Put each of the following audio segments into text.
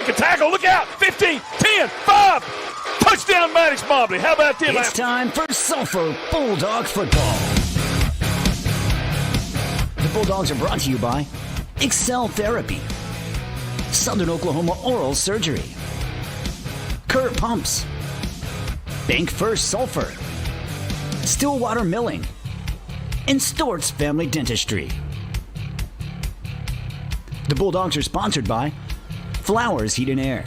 Make a tackle. Look out. 15, 10, 5. Touchdown, Maddox Mobley. How about them? It's time for Sulphur Bulldog football. The Bulldogs are brought to you by Excel Therapy, Southern Oklahoma Oral Surgery, Kerr Pumps, Bank First Sulphur, Stillwater Milling, and Stort's Family Dentistry. The Bulldogs are sponsored by Flowers Heat and Air,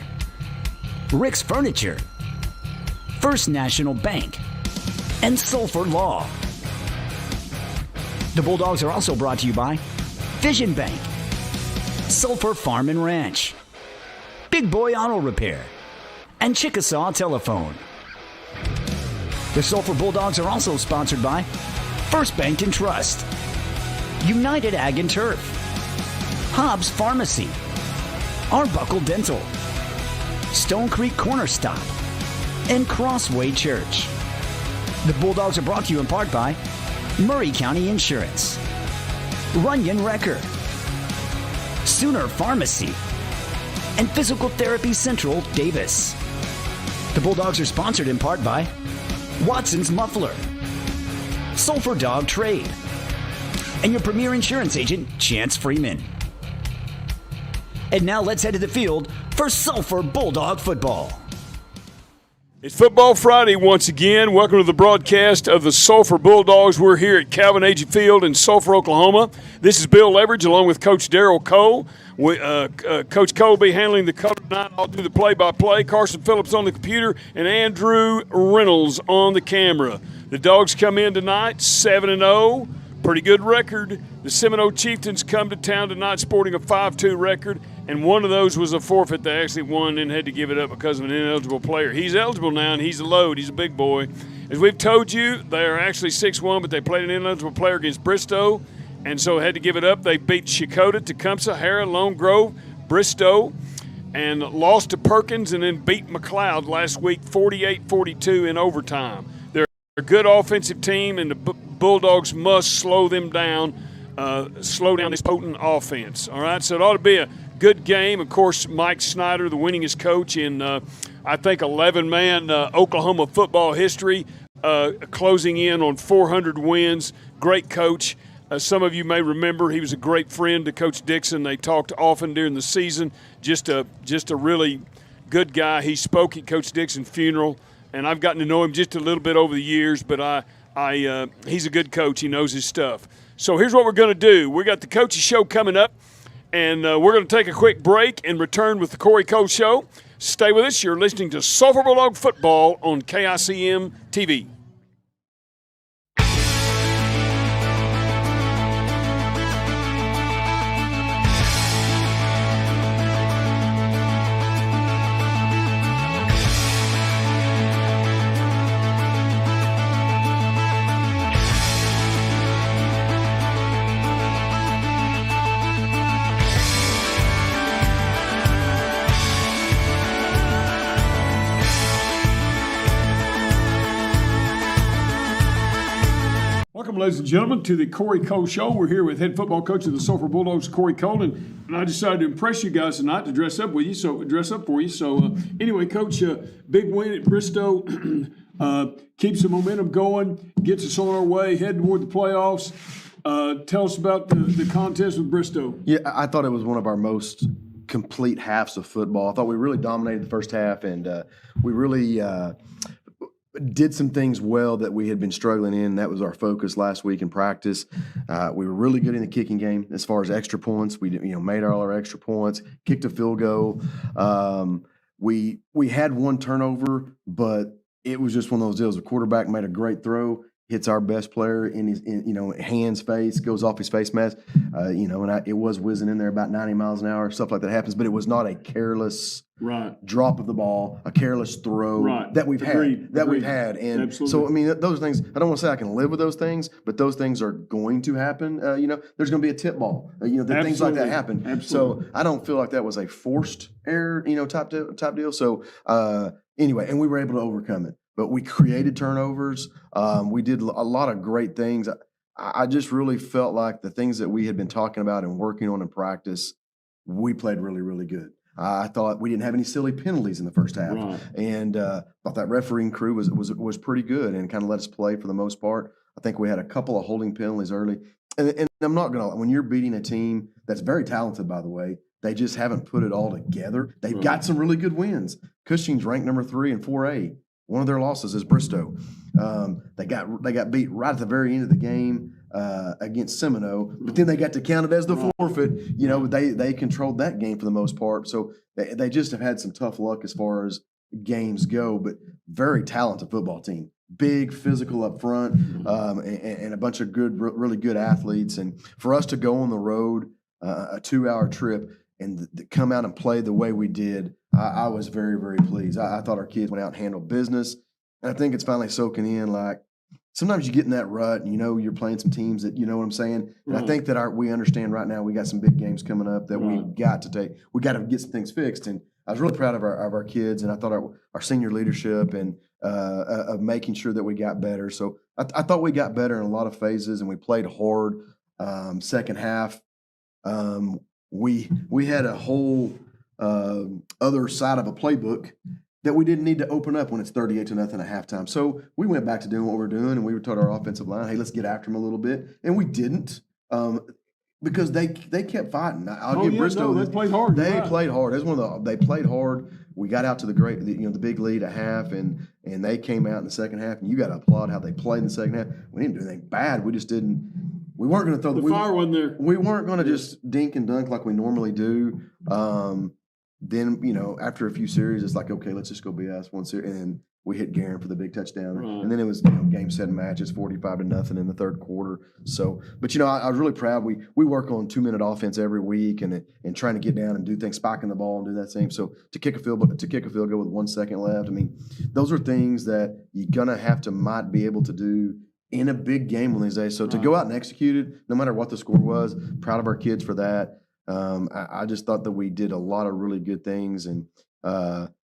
Rick's Furniture, First National Bank, and Sulphur Law. The Bulldogs are also brought to you by Vision Bank, Sulphur Farm and Ranch, Big Boy Auto Repair, and Chickasaw Telephone. The Sulphur Bulldogs are also sponsored by First Bank and Trust, United Ag and Turf, Hobbs Pharmacy, Arbuckle Dental, Stone Creek Corner Stop, and Crossway Church. The Bulldogs are brought to you in part by Murray County Insurance, Runyon Wrecker, Sooner Pharmacy, and Physical Therapy Central Davis. The Bulldogs are sponsored in part by Watson's Muffler, Sulphur Dog Trade, and your premier insurance agent, Chance Freeman. And now let's head to the field for Sulphur Bulldog football. It's Football Friday once again. Welcome to the broadcast of the Sulphur Bulldogs. We're here at Calvin Agee Field in Sulphur, Oklahoma. This is Bill Leverage along with Coach Darrell Cole. Coach Cole will be handling the color tonight. I'll do the play-by-play. Carson Phillips on the computer and Andrew Reynolds on the camera. The Dogs come in tonight 7-0. Pretty good record. The Seminole Chieftains come to town tonight sporting a 5-2 record, and one of those was a forfeit. They actually won and had to give it up because of an ineligible player. He's eligible now, and he's a load. He's a big boy. As we've told you, they are actually 6-1, but they played an ineligible player against Bristow, and so had to give it up. They beat Chakota, Tecumseh, Harrah, Lone Grove, Bristow, and lost to Perkins, and then beat McLeod last week 48-42 in overtime. They're a good offensive team, and the Bulldogs must slow them down, slow down this potent offense. All right, so it ought to be a good game. Of course, Mike Snyder, the winningest coach in, I think, 11-man Oklahoma football history, closing in on 400 wins. Great coach. Some of you may remember he was a great friend to Coach Dixon. They talked often during the season. Just a really good guy. He spoke at Coach Dixon's funeral, and I've gotten to know him just a little bit over the years, but he's a good coach. He knows his stuff. So here's what we're going to do. We got the Coaches Show coming up, and we're going to take a quick break and return with the Corey Cole Show. Stay with us. You're listening to Sulphur Bulldog Football on KICM TV. Welcome, ladies and gentlemen, to the Corey Cole Show. We're here with head football coach of the Sulphur Bulldogs, Corey Cole, and I decided to impress you guys tonight to dress up for you. So anyway, Coach, big win at Bristow, keeps the momentum going, gets us on our way, heading toward the playoffs. Tell us about the contest with Bristow. Yeah, I thought it was one of our most complete halves of football. I thought we really dominated the first half, and we really did some things well that we had been struggling in. That was our focus last week in practice. We were really good in the kicking game as far as extra points. We made all our extra points, kicked a field goal. We had one turnover, but it was just one of those deals. The quarterback made a great throw, hits our best player in his hands, face, goes off his face mask. It was whizzing in there about 90 miles an hour. Stuff like that happens, but it was not a careless drop of the ball, a careless throw that we've had. And Absolutely. So, I mean, those things, I don't want to say I can live with those things, but those things are going to happen. There's going to be a tip ball. Things like that happen. Absolutely. So I don't feel like that was a forced error, type deal. So anyway, and we were able to overcome it. But we created turnovers. We did a lot of great things. I just really felt like the things that we had been talking about and working on in practice, we played really, really good. I thought we didn't have any silly penalties in the first half, Right. and thought that refereeing crew was pretty good and kind of let us play for the most part. I think we had a couple of holding penalties early, and I'm not gonna, when you're beating a team that's very talented, by the way, they just haven't put it all together. They've got some really good wins. Cushing's ranked number 3 in 4A. One of their losses is Bristow. They got beat right at the very end of the game against Seminole, but then they got to count it as the forfeit. You know, they controlled that game for the most part. So they just have had some tough luck as far as games go, but very talented football team. Big, physical up front, and a bunch of good, really good athletes. And for us to go on the road, a 2-hour trip, and come out and play the way we did, I was very, very pleased. I thought our kids went out and handled business. And I think it's finally soaking in. Like, sometimes you get in that rut and, you're playing some teams that, you know what I'm saying? And I think that we understand right now we got some big games coming up that we got to get some things fixed. And I was really proud of our kids, and I thought our senior leadership and of making sure that we got better. So I thought we got better in a lot of phases, and we played hard. Second half, we had a whole other side of a playbook that we didn't need to open up when it's 38-0 at halftime. So we went back to doing what we're doing, and we told our offensive line, hey, let's get after them a little bit. And we didn't, because they kept fighting. I'll give Bristow. They played hard. They played hard. They played hard. We got out to the big lead at half, and they came out in the second half, and you got to applaud how they played in the second half. We didn't do anything bad. We just didn't. We weren't going to throw the fire wasn't there. We weren't going to just dink and dunk like we normally do. Then, after a few series, it's like, okay, let's just go BS one series. And we hit Guerin for the big touchdown. Right. And then it was, game 7 matches, 45-0 in the third quarter. So, but, I was really proud. We work on 2-minute offense every week and trying to get down and do things, spiking the ball and do that same. So to kick a field goal with 1 second left, I mean, those are things that you're going to might be able to do in a big game one of these days. So to go out and execute it, no matter what the score was, proud of our kids for that. I just thought that we did a lot of really good things, and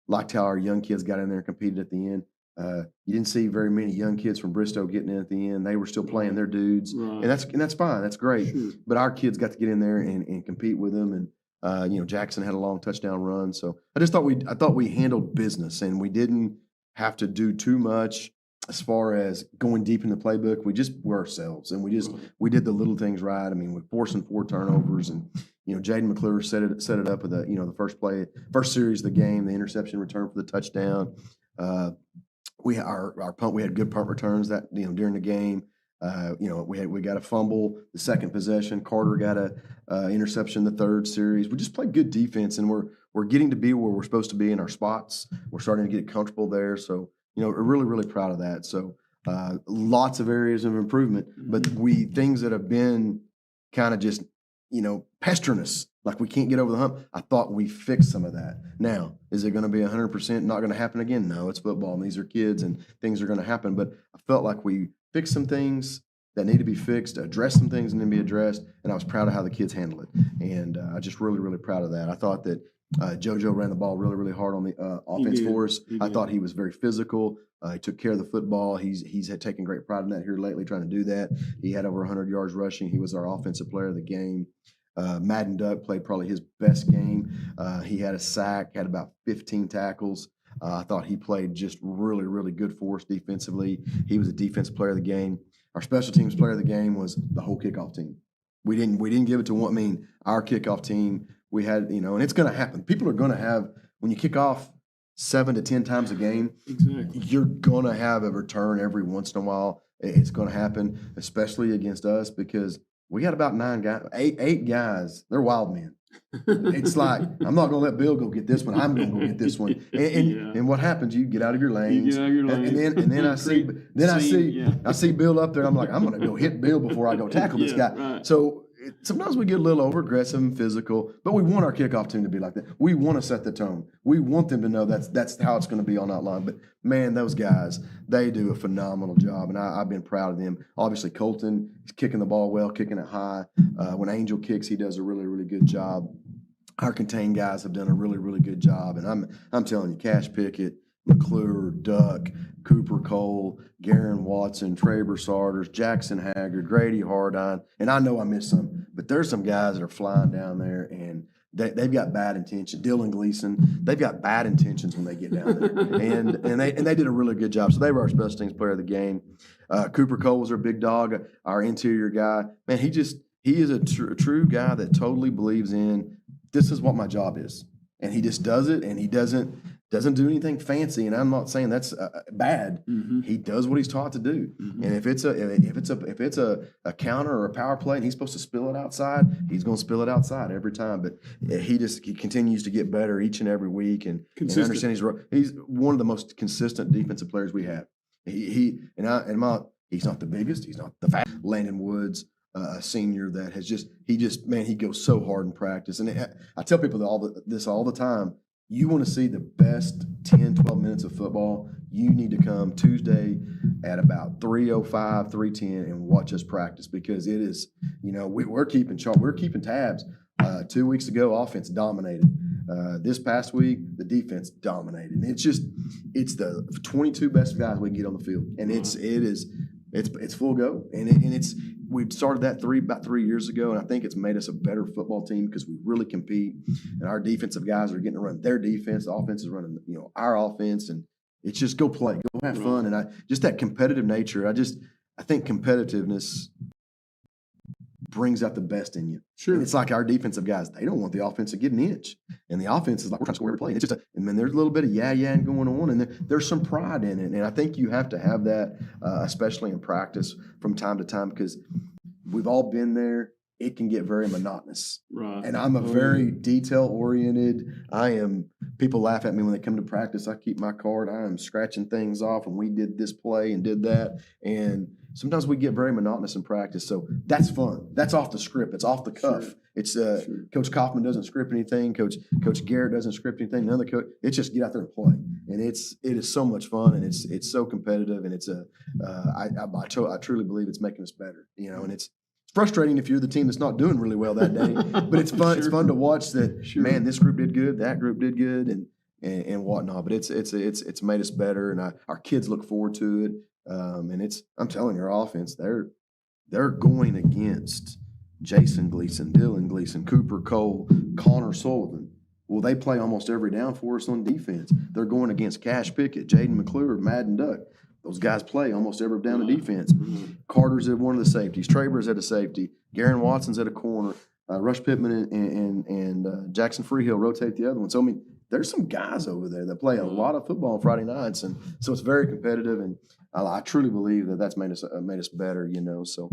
liked how our young kids got in there and competed at the end. You didn't see very many young kids from Bristow getting in at the end. They were still playing their dudes, and that's fine. That's great. Sure. But our kids got to get in there and compete with them. And Jackson had a long touchdown run. So I thought we handled business, and we didn't have to do too much as far as going deep in the playbook. We just were ourselves, and we did the little things right. I mean, we're forcing 4 turnovers, and Jaden McClure set it up with the first series of the game, the interception return for the touchdown. We had good punt returns that during the game. We got a fumble the second possession. Carter got a interception the third series. We just played good defense, and we're getting to be where we're supposed to be in our spots. We're starting to get comfortable there. So we're really, really proud of that. So lots of areas of improvement, but things that have been kind of just pestering us, like we can't get over the hump. I thought we fixed some of that. Now, is it going to be 100% not going to happen again? No, it's football, and these are kids, and things are going to happen. But I felt like we fixed some things that need to be fixed, addressed some things that need to be addressed, and I was proud of how the kids handled it. And I just really, really proud of that. I thought that JoJo ran the ball really, really hard on the offense for us. I thought he was very physical. He took care of the football. He's had taken great pride in that here lately, trying to do that. He had over 100 yards rushing. He was our offensive player of the game. Madden Duck played probably his best game. He had a sack, had about 15 tackles. I thought he played just really, really good for us defensively. He was a defensive player of the game. Our special teams player of the game was the whole kickoff team. We didn't give it to one. I mean, our kickoff team, we had, and it's going to happen. People are going to have, when you kick off 7 to 10 times a game, you're going to have a return every once in a while. It's going to happen, especially against us, because we got about 9 guys, eight guys. They're wild men. It's like, I'm not going to let Bill go get this one. I'm going to go get this one. And what happens? You get out of your lanes. And then I see Bill up there. I'm like, I'm going to go hit Bill before I go tackle this guy. Right. So sometimes we get a little over aggressive and physical, but we want our kickoff team to be like that. We want to set the tone. We want them to know that's how it's going to be all night long. But man, those guys, they do a phenomenal job, and I've been proud of them. Obviously, Colton is kicking the ball well, kicking it high. When Angel kicks, he does a really, really good job. Our contained guys have done a really, really good job, and I'm telling you, Cash Pickett, McClure, Duck, Cooper Cole, Garen Watson, Trey Broussarders, Jackson Haggard, Grady Hardine, and I know I missed some, but there's some guys that are flying down there, and they've got bad intentions. Dylan Gleason, they've got bad intentions when they get down there, and they did a really good job. So they were our special teams player of the game. Cooper Cole was our big dog, our interior guy. Man, he is a true guy that totally believes in this is what my job is, and he just does it, and he doesn't do anything fancy. And I'm not saying that's bad. Mm-hmm. He does what he's taught to do. Mm-hmm. And if it's a counter or a power play and he's supposed to spill it outside, he's going to spill it outside every time. But he continues to get better each and every week and understand he's one of the most consistent defensive players we have. He's not the biggest, he's not the fastest. Landon Woods, a senior that has he goes so hard in practice. And I tell people this all the time. You want to see the best 10, 12 minutes of football, you need to come Tuesday at about 3:05, 3:10 and watch us practice, because it is, we're keeping tabs. 2 weeks ago, offense dominated. This past week, the defense dominated. And it's the 22 best guys we can get on the field. And it's full go. We started that about 3 years ago, and I think it's made us a better football team because we really compete, and our defensive guys are getting to run their defense. The offense is running, our offense, and it's just go play, go have fun, and just that competitive nature. I think competitiveness brings out the best in you. Sure. And it's like our defensive guys, they don't want the offense to get an inch. And the offense is like, we're trying to score every play. And it's just there's a little bit of yeah-yeah going on, and there's some pride in it. And I think you have to have that, especially in practice from time to time, because we've all been there. It can get very monotonous. Right. And I'm a very detail-oriented. People laugh at me when they come to practice. I keep my card. I am scratching things off, and we did this play and did that. And sometimes we get very monotonous in practice. So that's fun. That's off the script. It's off the cuff. Sure. It's Coach Kaufman doesn't script anything. Coach Garrett doesn't script anything. None of the coach. It's just get out there and play. And it is so much fun, and it's so competitive, and I truly believe it's making us better. And it's frustrating if you're the team that's not doing really well that day, but it's fun. Sure. It's fun to watch that. Sure. Man, this group did good, that group did good, and whatnot. But it's made us better, and our kids look forward to it. And I'm telling you, our offense, they're going against Jason Gleason, Dylan Gleason, Cooper Cole, Connor Sullivan. Well, they play almost every down for us on defense. They're going against Cash Pickett, Jaden McClure, Madden Duck. Those guys play almost every down of defense. Carter's at one of the safeties. Traber's at a safety. Garen Watson's at a corner. Rush Pittman and Jackson Freehill rotate the other one. So, there's some guys over there that play a lot of football on Friday nights, and so it's very competitive. And I truly believe that's made us better. So,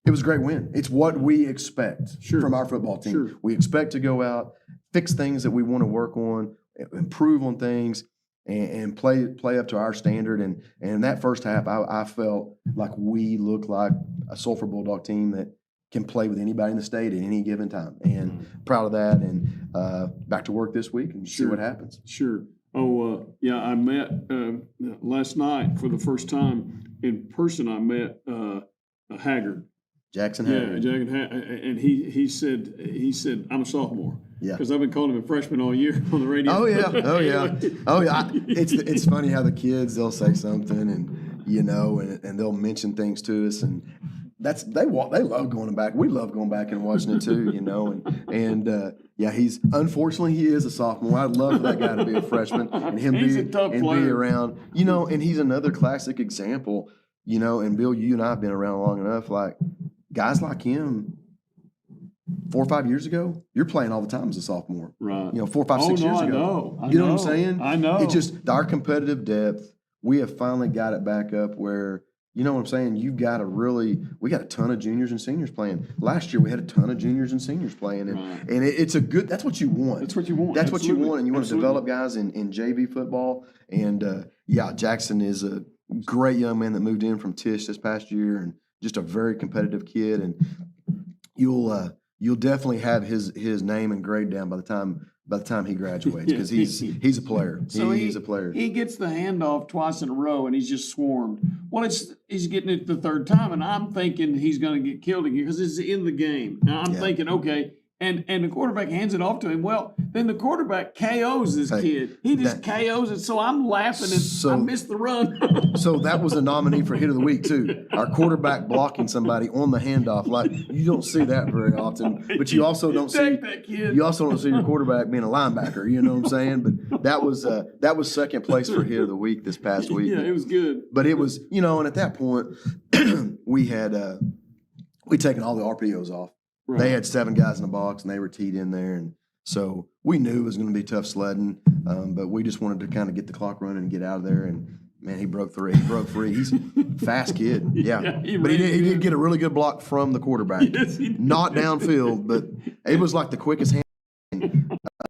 it was a great win. It's what we expect from our football team. Sure. We expect to go out, fix things that we want to work on, improve on things, and play up to our standard. And in that first half, I felt like we looked like a Sulphur Bulldog team that can play with anybody in the state at any given time. And proud of that. And back to work this week and see what happens. Sure. I met last night for the first time in person. I met Haggard. Jackson Haggard. Yeah, and he said I'm a sophomore. Yeah, because I've been calling him a freshman all year on the radio. Oh yeah. It's funny how the kids, they'll say something and they'll mention things to us, and they love going back. We love going back and watching it too, he's unfortunately he is a sophomore. I'd love for that guy to be a freshman and him be around, and he's another classic example, and Bill, you and I have been around long enough, like guys like him 4 or 5 years ago, you're playing all the time as a sophomore. Right. 4, 5, 6 years ago. I know. You know what I'm saying? I know. It's just our competitive depth. We have finally got it back up where, you know what I'm saying? We got a ton of juniors and seniors playing. Last year we had a ton of juniors and seniors playing. And it's that's what you want. That's what you want. That's what you want. And you want to develop guys in JV football. And Jackson is a great young man that moved in from Tisch this past year, and just a very competitive kid. And you'll definitely have his name engraved down by the time he graduates, because he's a player. So he's a player. He gets the handoff twice in a row, and he's just swarmed. Well, he's getting it the third time, and I'm thinking he's going to get killed again because it's in the game. Now I'm thinking, okay, and the quarterback hands it off to him. Well, then the quarterback KOs this kid. He just KOs it. So I'm laughing and I missed the run. So that was a nominee for hit of the week too. Our quarterback blocking somebody on the handoff. Like, you don't see that very often, but you also don't see your quarterback being a linebacker. You know what I'm saying? But that was second place for hit of the week this past week. Yeah, it was good. But it was, and at that point we'd taken all the RPOs off. Right. They had 7 guys in the box, and they were teed in there. And so we knew it was going to be tough sledding, but we just wanted to kind of get the clock running and get out of there. And, man, he broke free. He's a fast kid. Yeah. He did get a really good block from the quarterback. Yes, not downfield, but it was like the quickest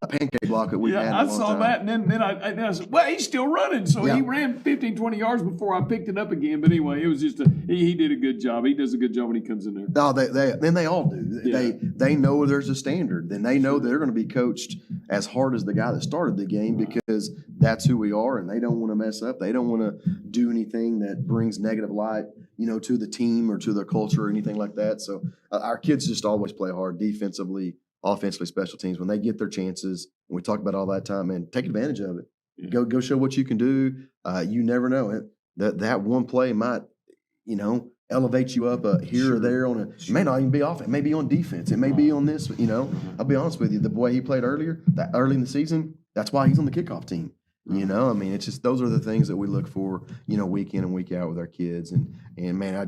pancake block that we've had in a long time. I saw that, and then I said, well, he's still running. So he ran 15, 20 yards before I picked it up again. But anyway, it was just he did a good job. He does a good job when he comes in there. No, they all do. Yeah. They know there's a standard. Then they know they're going to be coached as hard as the guy that started the game because that's who we are, and they don't want to mess up. They don't want to do anything that brings negative light, to the team or to their culture or anything like that. So our kids just always play hard defensively, offensively, special teams. When they get their chances, and we talk about all that time, man, take advantage of it. Yeah. Go show what you can do. You never know it. That one play might, elevate you up here or there on it may not even be offense. It may be on defense. It may be on this. I'll be honest with you. The boy he played early in the season, that's why he's on the kickoff team. It's just those are the things that we look for, week in and week out with our kids. And man,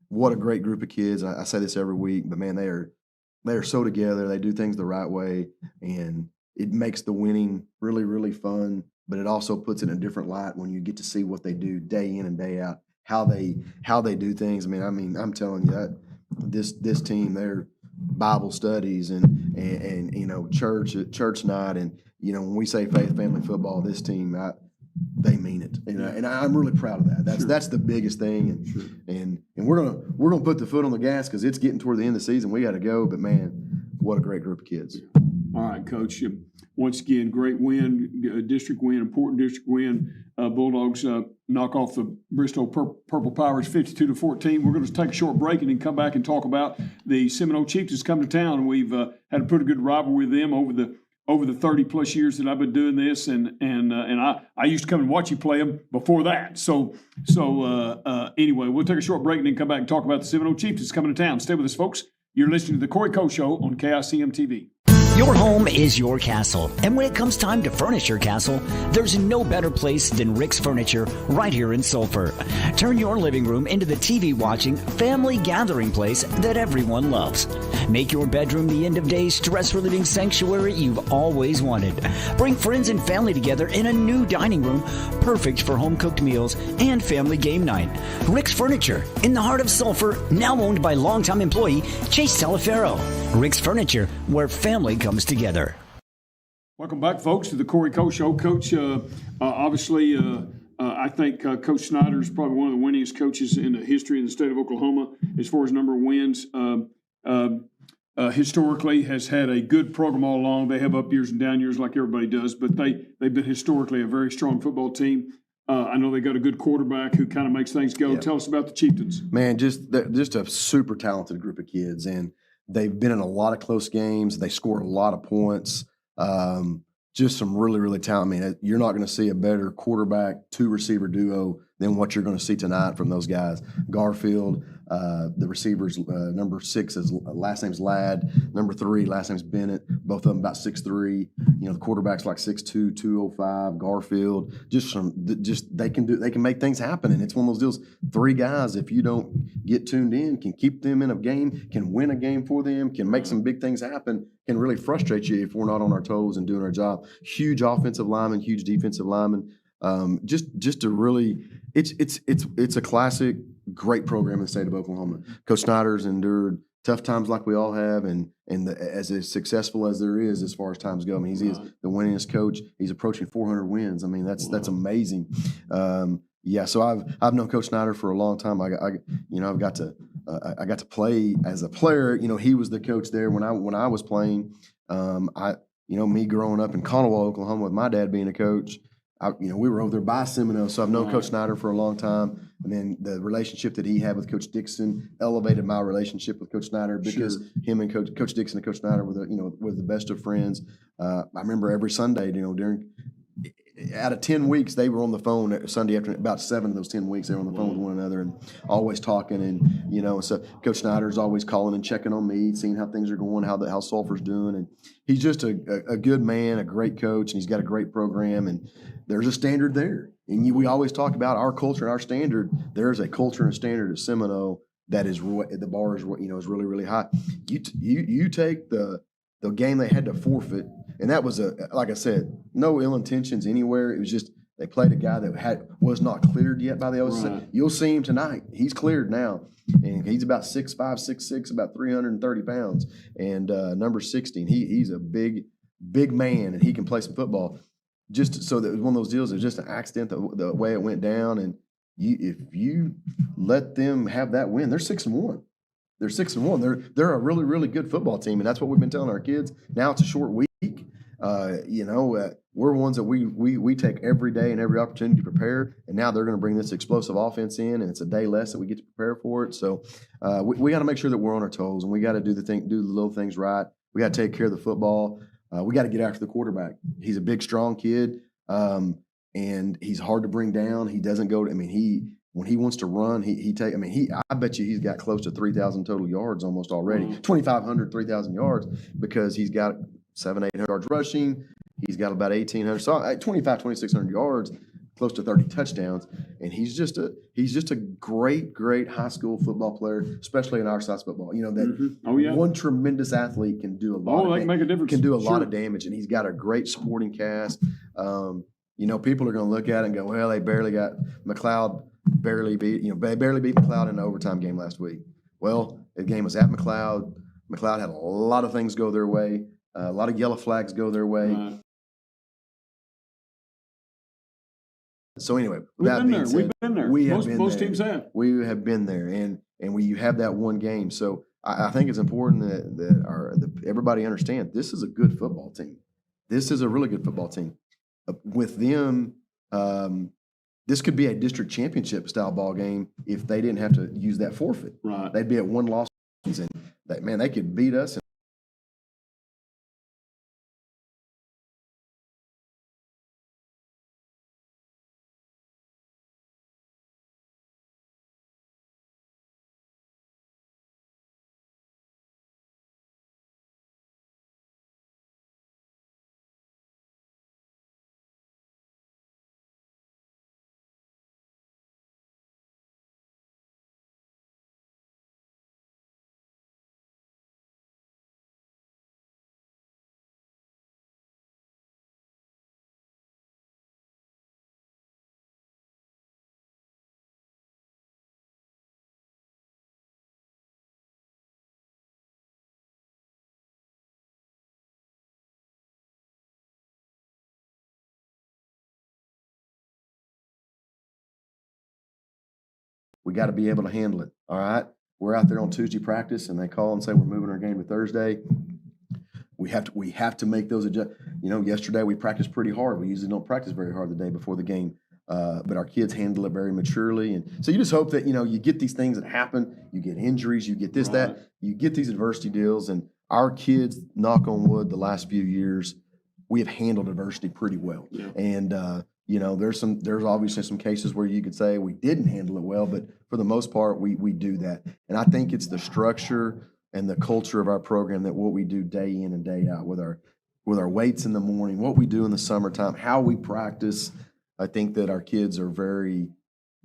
what a great group of kids. I say this every week, but man, they are so together. They do things the right way, and it makes the winning really, really fun. But it also puts it in a different light when you get to see what they do day in and day out, how they do things. I'm telling you that this team, their Bible studies and church night, and when we say faith, family, football, this team, they mean it, and I'm really proud of that. That's the biggest thing, and we're gonna put the foot on the gas because it's getting toward the end of the season. We got to go, but man, what a great group of kids. All right, Coach. Once again, great win, district win, important district win. Bulldogs knock off the Bristol Purple Pirates 52-14. We're going to take a short break and then come back and talk about the Seminole Chiefs that's come to town. And we've had a pretty good rivalry with them over the 30-plus years that I've been doing this, and I used to come and watch you play them before that. So anyway, we'll take a short break and then come back and talk about the Seminole Chiefs that's coming to town. Stay with us, folks. You're listening to the Corey Coe Show on KICM TV. Your home is your castle, and when it comes time to furnish your castle, there's no better place than Rick's Furniture right here in Sulphur. Turn your living room into the TV-watching, family gathering place that everyone loves. Make your bedroom the end-of-day stress-relieving sanctuary you've always wanted. Bring friends and family together in a new dining room, perfect for home-cooked meals and family game night. Rick's Furniture, in the heart of Sulphur, now owned by longtime employee Chase Talafero. Rick's Furniture, where family comes together. Welcome back, folks, to the Corey Coe Show. Coach, obviously, I think Coach Snyder is probably one of the winningest coaches in the history of the state of Oklahoma as far as number of wins. Historically, has had a good program all along. They have up years and down years like everybody does, but they've been historically a very strong football team. I know they got a good quarterback who kind of makes things go. Yep. Tell us about the Chieftains. Man, just a super talented group of kids, and they've been in a lot of close games. They scored a lot of points. Just some really, really talented. You're not going to see a better quarterback, 2-receiver duo than what you're going to see tonight from those guys. Garfield, the receivers, number 6, last name's Ladd. Number 3, last name's Bennett. Both of them about 6'3". The quarterback's like 6'2", 205. Garfield, they can make things happen, and it's one of those deals. 3 guys, if you don't get tuned in, can keep them in a game, can win a game for them, can make some big things happen, can really frustrate you if we're not on our toes and doing our job. Huge offensive lineman, huge defensive lineman. Just a really, it's a classic, great program in the state of Oklahoma. Coach Snyder's endured tough times like we all have, and as successful as there is as far as times go. He is the winningest coach. He's approaching 400 wins. That's amazing. So I've known Coach Snyder for a long time. I got to play as a player. He was the coach there when I was playing. Me growing up in Conowal, Oklahoma, with my dad being a coach, we were over there by Seminole, so I've known Coach Snyder for a long time. And then the relationship that he had with Coach Dixon elevated my relationship with Coach Snyder because him and Coach Dixon and Coach Snyder were the best of friends. I remember every Sunday, out of 10 weeks, they were on the phone Sunday afternoon. About 7 of those 10 weeks, they were on the phone with one another and always talking. And, so Coach Snyder's always calling and checking on me, seeing how things are going, how Sulphur's doing. And he's just a good man, a great coach, and he's got a great program. And there's a standard there. And we always talk about our culture and our standard. There's a culture and standard at Seminole that is the bar is really, really high. You take the game they had to forfeit, and that was like I said, no ill intentions anywhere. It was just they played a guy that was not cleared yet by the OC. Right. You'll see him tonight. He's cleared now, and he's about 6'5", 6'6", about 330 pounds, and number 16. He's a big man, and he can play some football. Just so that it was one of those deals. It was just an accident the way it went down, and if you let them have that win, they're 6-1. They're 6-1. They're a really, really good football team, and that's what we've been telling our kids. Now it's a short week. We're ones that we take every day and every opportunity to prepare, and now they're going to bring this explosive offense in, and it's a day less that we get to prepare for it. So we got to make sure that we're on our toes, and we got to do the little things right. We got to take care of the football. We got to get after the quarterback. He's a big, strong kid, and he's hard to bring down. He doesn't go to. When he wants to run, I bet you he's got close to 3,000 total yards almost already, 2,500, 3,000 yards, because he's got 700, 800 yards rushing. He's got about 1,800, so 2,600 yards, close to 30 touchdowns, and he's just a great high school football player, especially in our size football. One tremendous athlete can do a lot. They can make a difference. Can do a lot of damage, and he's got a great supporting cast. People are going to look at it and go, well, they barely got McLeod. They barely beat McLeod in the overtime game last week. Well, the game was at McLeod. McLeod had a lot of things go their way, a lot of yellow flags go their way. Right. So anyway, we've been there. Most teams have. We have been there, and you have that one game. So I think it's important that everybody understand this is a good football team. This is a really good football team. With them, this could be a district championship style ball game if they didn't have to use that forfeit. Right. They'd be at one loss, and they could beat us. We got to be able to handle it. All right. We're out there on Tuesday practice, and they call and say we're moving our game to Thursday. We have to make those adjustments. Yesterday we practiced pretty hard. We usually don't practice very hard the day before the game, but our kids handle it very maturely. And so you just hope that you get these things that happen. You get injuries. You get this, that. You get these adversity deals, and our kids, knock on wood, the last few years, we have handled adversity pretty well. Yeah. And there's obviously some cases where you could say we didn't handle it well, but for the most part, we do that. And I think it's the structure and the culture of our program that what we do day in and day out with our weights in the morning, what we do in the summertime, how we practice. I think that our kids are very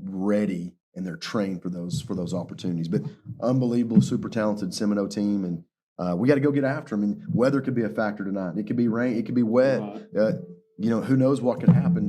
ready and they're trained for those opportunities. But unbelievable, super talented Seminole team, and we got to go get after them. And weather could be a factor tonight. It could be rain. It could be wet. Who knows what could happen?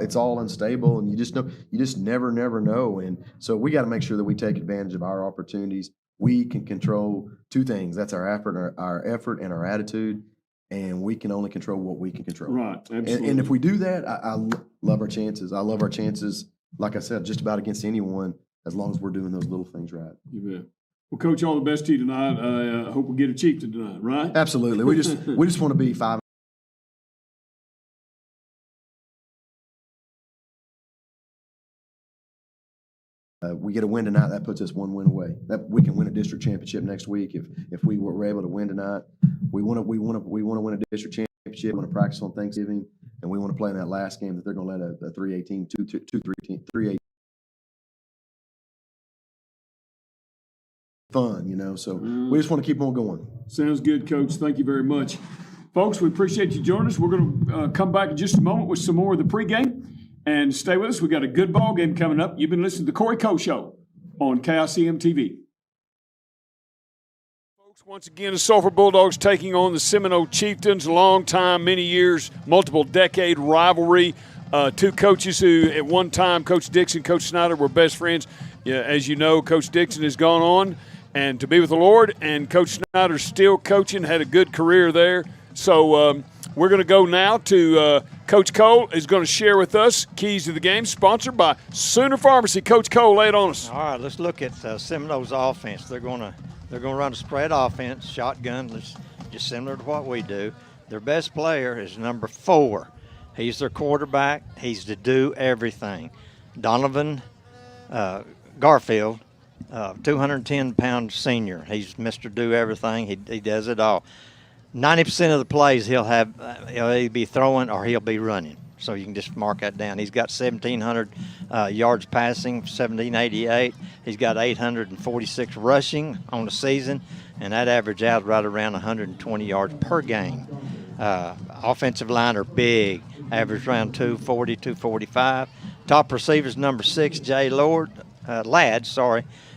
It's all unstable, and you just never know. And so we got to make sure that we take advantage of our opportunities. We can control two things. That's our effort and our attitude, and we can only control what we can control. Right, absolutely. And if we do that, I love our chances. I love our chances, like I said, just about against anyone, as long as we're doing those little things right. You bet. Well, Coach, all the best to you tonight. I hope we get a Chieftain tonight, right? Absolutely. We just want to be 5 we get a win tonight, that puts us one win away. That we can win a district championship next week if we were able to win tonight. We want to win a district championship. We want to practice on Thanksgiving, and we want to play in that last game that they're going to let a 3-8 2-3 fun, So we just want to keep on going. Sounds good, Coach. Thank you very much. Folks, we appreciate you joining us. We're going to come back in just a moment with some more of the pregame. And stay with us. We got a good ball game coming up. You've been listening to the Corey Coe Show on KICM TV. Folks, once again, the Sulphur Bulldogs taking on the Seminole Chieftains. Long time, many years, multiple decade rivalry. Two coaches who, at one time, Coach Dixon, Coach Snyder, were best friends. Yeah, as you know, Coach Dixon has gone on and to be with the Lord, and Coach Snyder's still coaching, had a good career there. So we're going to go now to Coach Cole is going to share with us keys to the game, sponsored by Sooner Pharmacy. Coach Cole, lay it on us. All right, let's look at Seminole's offense. They're going to run a spread offense, shotgun, just similar to what we do. Their best player is number 4. He's their quarterback. He's to do everything. Donovan Garfield, 210-pound senior. He's Mr. Do Everything. He does it all. 90% of the plays he'll either be throwing or he'll be running. So you can just mark that down. He's got 1,700 yards passing, 1,788. He's got 846 rushing on the season, and that average out right around 120 yards per game. Offensive line are big, average around 240, 245. Top receivers, number 6, Jay Ladd,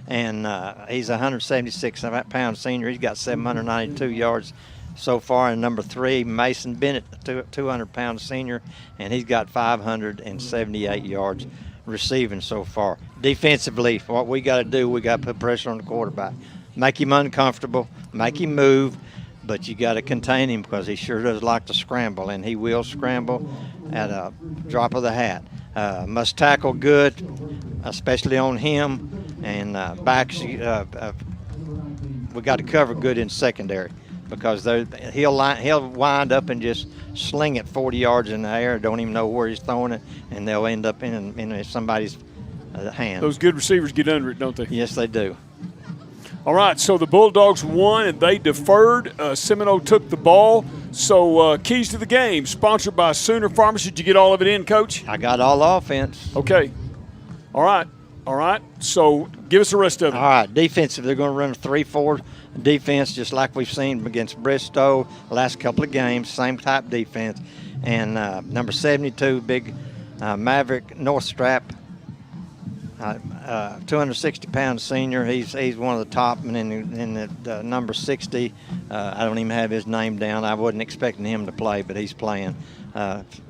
and he's a 176-pound senior. He's got 792 yards so far. And number 3, Mason Bennett, 200-pound senior, and he's got 578 yards receiving so far. Defensively, what we got to do, we got to put pressure on the quarterback, make him uncomfortable, make him move, but you got to contain him because he sure does like to scramble, and he will scramble at a drop of the hat. Must tackle good, especially on him, and backs. We got to cover good in secondary because he'll wind up and just sling it 40 yards in the air, don't even know where he's throwing it, and they'll end up in somebody's hand. Those good receivers get under it, don't they? Yes, they do. All right, so the Bulldogs won and they deferred. Seminole took the ball. So keys to the game, sponsored by Sooner Pharmacy. Did you get all of it in, Coach? I got all the offense. Okay. All right. So give us the rest of it. All right, defensive, they're going to run a 3-4 defense just like we've seen against Bristow the last couple of games, same type defense. And number 72, big Maverick Northstrap, 260-pound senior. He's one of the top, and in the number 60, I don't even have his name down. I wasn't expecting him to play, but he's playing.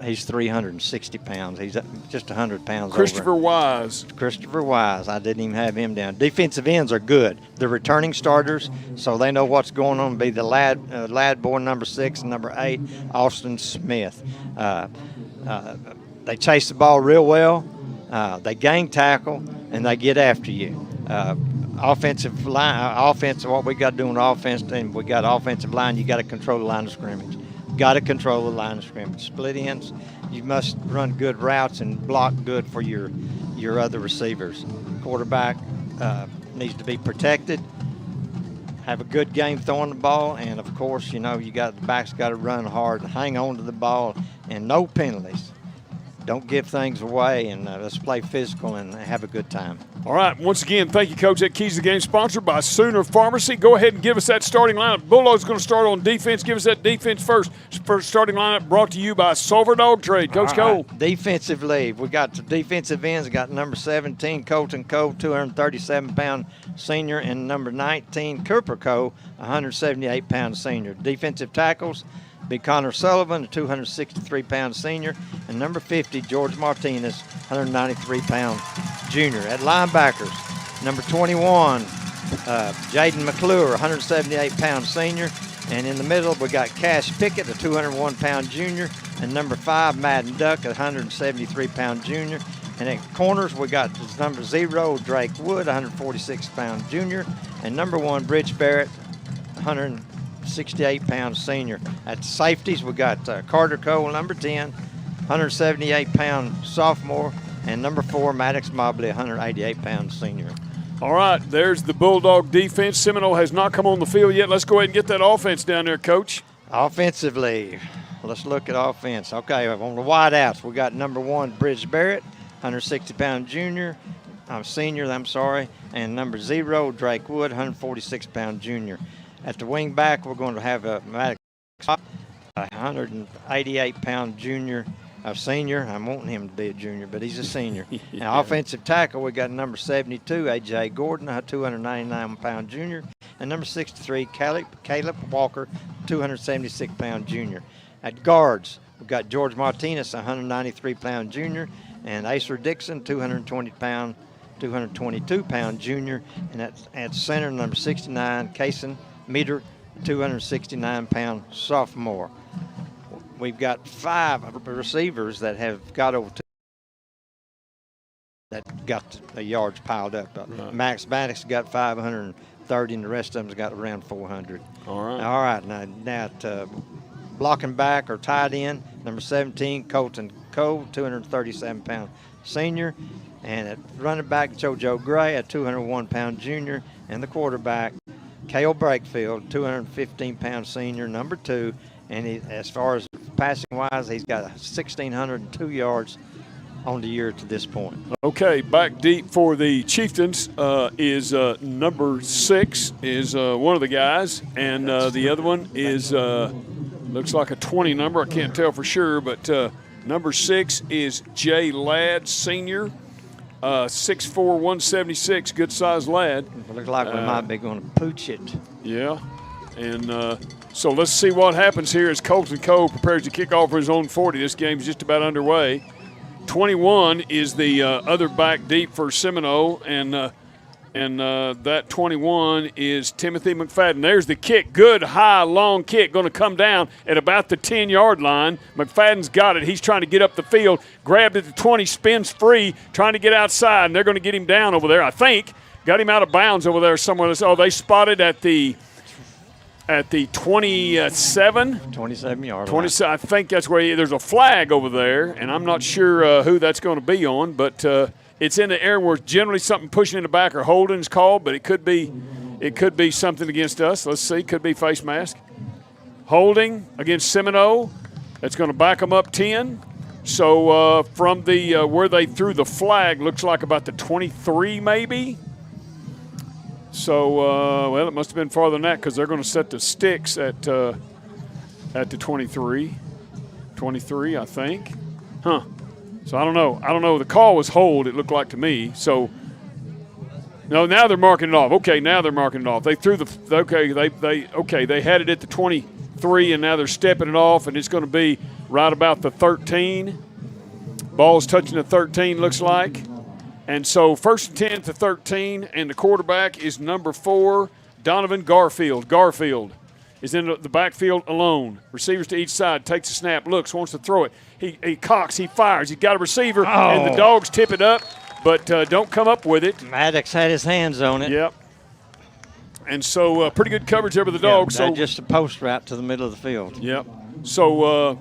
He's 360 pounds. He's just 100 pounds Christopher over. Wise. Christopher Wise. I didn't even have him down. Defensive ends are good. They're returning starters, so they know what's going on. Be the lad boy, number 6, and number 8, Austin Smith. They chase the ball real well. They gang tackle, and they get after you. Offensive line, what we got to do on offense, and we got offensive line, you got to control the line of scrimmage. Got to control the line of scrimmage. Split ends, you must run good routes and block good for your other receivers. Quarterback needs to be protected, have a good game throwing the ball, and of course, you got the back's got to run hard, hang on to the ball, and no penalties. Don't give things away, and let's play physical and have a good time. All right. Once again, thank you, Coach. That Keys to the Game sponsored by Sooner Pharmacy. Go ahead and give us that starting lineup. Bulldogs going to start on defense. Give us that defense first. First starting lineup brought to you by Sulphur Dog Trade. Coach Cole. Defensively, we got the defensive ends. Got number 17, Colton Cole, 237-pound senior, and number 19, Cooper Cole, 178-pound senior. Defensive tackles, be Connor Sullivan, a 263-pound senior, and number 50, George Martinez, 193-pound junior. At linebackers, number 21, Jaden McClure, 178-pound senior, and in the middle we got Cash Pickett, a 201-pound junior, and number 5, Madden Duck, a 173-pound junior. And at corners we got number 0, Drake Wood, 146-pound junior, and number 1, Bridge Barrett, 168-pound senior. At the safeties, we got Carter Cole, number 10, 178-pound sophomore, And number 4, Maddox Mobley, 188-pound senior. All right, there's the Bulldog defense. Seminole has not come on the field yet. Let's go ahead and get that offense down there, Coach. Offensively, let's look at offense. Okay, on the wideouts, we got number 1, Bridge Barrett, 160-pound senior, and number 0, Drake Wood, 146-pound junior. At the wing back, we're going to have a Maddox, 188-pound junior. A senior. I'm wanting him to be a junior, but he's a senior. Yeah. Now, offensive tackle, we got number 72, A.J. Gordon, a 299-pound junior, and number 63, Caleb Walker, 276-pound junior. At guards, we got George Martinez, a 193-pound junior, and Acer Dixon, 222-pound junior. And at center, number 69, Kason Meter, 269-pound sophomore. We've got 5 receivers that have got over that got the yards piled up. Right. Max Maddox got 530, and the rest of them's got around 400. All right. All right. Now at blocking back or tight end, number 17, Colton Cole, 237-pound senior. And at running back, JoJo Gray, a 201-pound junior. And the quarterback, Cale Brakefield, 215-pound senior, number 2. And as far as passing-wise, he's got 1,602 yards on the year to this point. Okay, back deep for the Chieftains is number 6 is one of the guys, and the other one is looks like a 20 number. I can't tell for sure, but number 6 is Jay Ladd, senior, 6'4", 176, good-sized lad. It looks like we might be going to pooch it. Yeah, and so let's see what happens here as Colton Cole prepares to kick off for his own 40. This game's just about underway. 21 is the other back deep for Seminole, and that 21 is Timothy McFadden. There's the kick. Good, high, long kick. Going to come down at about the 10-yard line. McFadden's got it. He's trying to get up the field. Grabbed at the 20, spins free, trying to get outside, and they're going to get him down over there, I think. Got him out of bounds over there somewhere. Oh, they spotted at the 27. 27-yard 27. I think that's where there's a flag over there, and I'm not sure who that's going to be on, but it's in the area where generally something pushing in the back or holding is called, but it could be something against us. Let's see. Could be face mask. Holding against Seminole. That's going to back them up 10. So from the where they threw the flag, looks like about the 23 maybe. So, well, it must have been farther than that because they're going to set the sticks at the 23. 23, I think. Huh. So I don't know. The call was hold, it looked like to me. So, no, now they're marking it off. Okay, now they're marking it off. They threw they had it at the 23, and now they're stepping it off, and it's going to be right about the 13. Ball's touching the 13, looks like. And so 1st and 10 to 13, and the quarterback is number 4, Donovan Garfield. Garfield is in the backfield alone. Receivers to each side, takes a snap, looks, wants to throw it. He cocks, he fires. He's got a receiver, and the Dogs tip it up, but don't come up with it. Maddox had his hands on it. Yep. And so pretty good coverage there with the Dogs. So just a post route to the middle of the field. Yep. So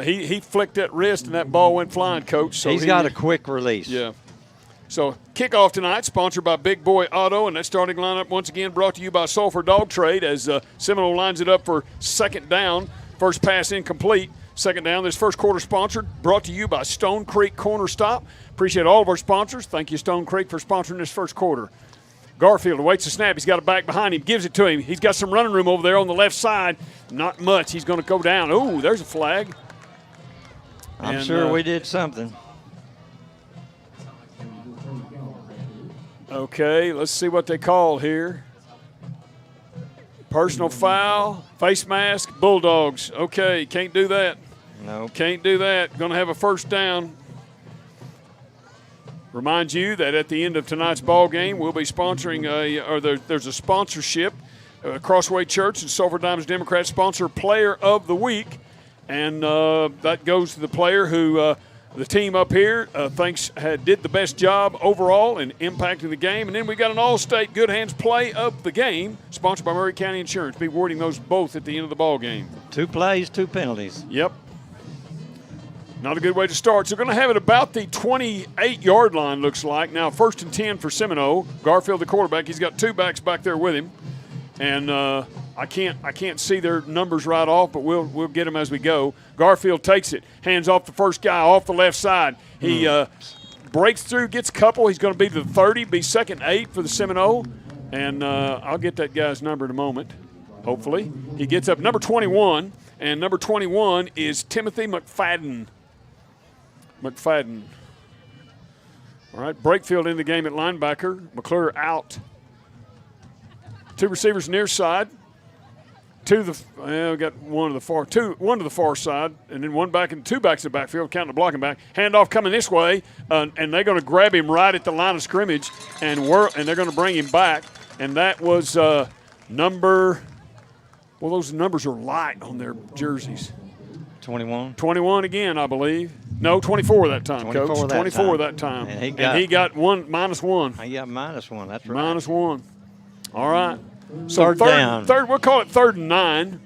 he flicked that wrist, and that ball went flying, Coach. So he's got a quick release. Yeah. So kickoff tonight, sponsored by Big Boy Auto, and that starting lineup once again brought to you by Sulphur Dog Trade as Seminole lines it up for second down. First pass incomplete. Second down. This first quarter sponsored, brought to you by Stone Creek Corner Stop. Appreciate all of our sponsors. Thank you, Stone Creek, for sponsoring this first quarter. Garfield awaits the snap. He's got a back behind him, gives it to him. He's got some running room over there on the left side. Not much. He's going to go down. Oh, there's a flag. I'm sure we did something. Okay, let's see what they call here. Personal foul, face mask, Bulldogs. Okay, can't do that. No. Can't do that. Going to have a first down. Remind you that at the end of tonight's ball game, we'll be sponsoring, there's a sponsorship. Crossway Church and Sulphur Diamonds Democrats sponsor Player of the Week. And that goes to the player who the team up here thinks did the best job overall in impacting the game. And then we got an all-state good hands play of the game, sponsored by Murray County Insurance. Be awarding those both at the end of the ball game. 2 plays, 2 penalties. Yep. Not a good way to start. So we're going to have it about the 28-yard line, looks like. Now, 1st and 10 for Seminole. Garfield, the quarterback, he's got 2 backs back there with him. And I can't see their numbers right off, but we'll get them as we go. Garfield takes it, hands off the first guy off the left side. He breaks through, gets a couple. He's going to be to the 30, be 2nd and 8 for the Seminole. And I'll get that guy's number in a moment, hopefully. He gets up number 21, and number 21 is Timothy McFadden. All right, Brakefield in the game at linebacker. McClure out. 2 receivers near side. We got one to the far side, and then 2 backs in the backfield, counting the blocking back. Handoff coming this way, and they're going to grab him right at the line of scrimmage, and they're going to bring him back. And that was number. Well, those numbers are light on their jerseys. 21. 21 again, I believe. No, 24 that time, 24 Coach. that 24 time. that time. And he got -1. He got -1. That's right. -1. All right. So Third down. We'll call it 3rd and 9.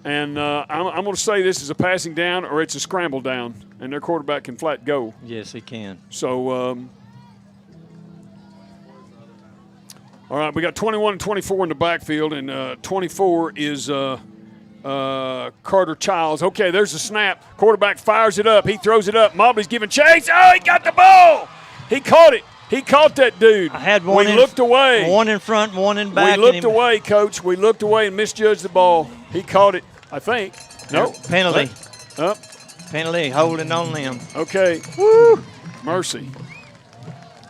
And I'm going to say this is a passing down or it's a scramble down, and their quarterback can flat go. Yes, he can. So, all right, we got 21 and 24 in the backfield, and 24 is Carter Childs. Okay, there's a snap. Quarterback fires it up. He throws it up. Mobley's giving chase. Oh, he got the ball. He caught it. He caught that dude. I had one. We looked away. One in front, one in back. We looked away, Coach. We looked away and misjudged the ball. He caught it, I think. No. Penalty. Up. Penalty, holding on them. Okay. Woo. Mercy.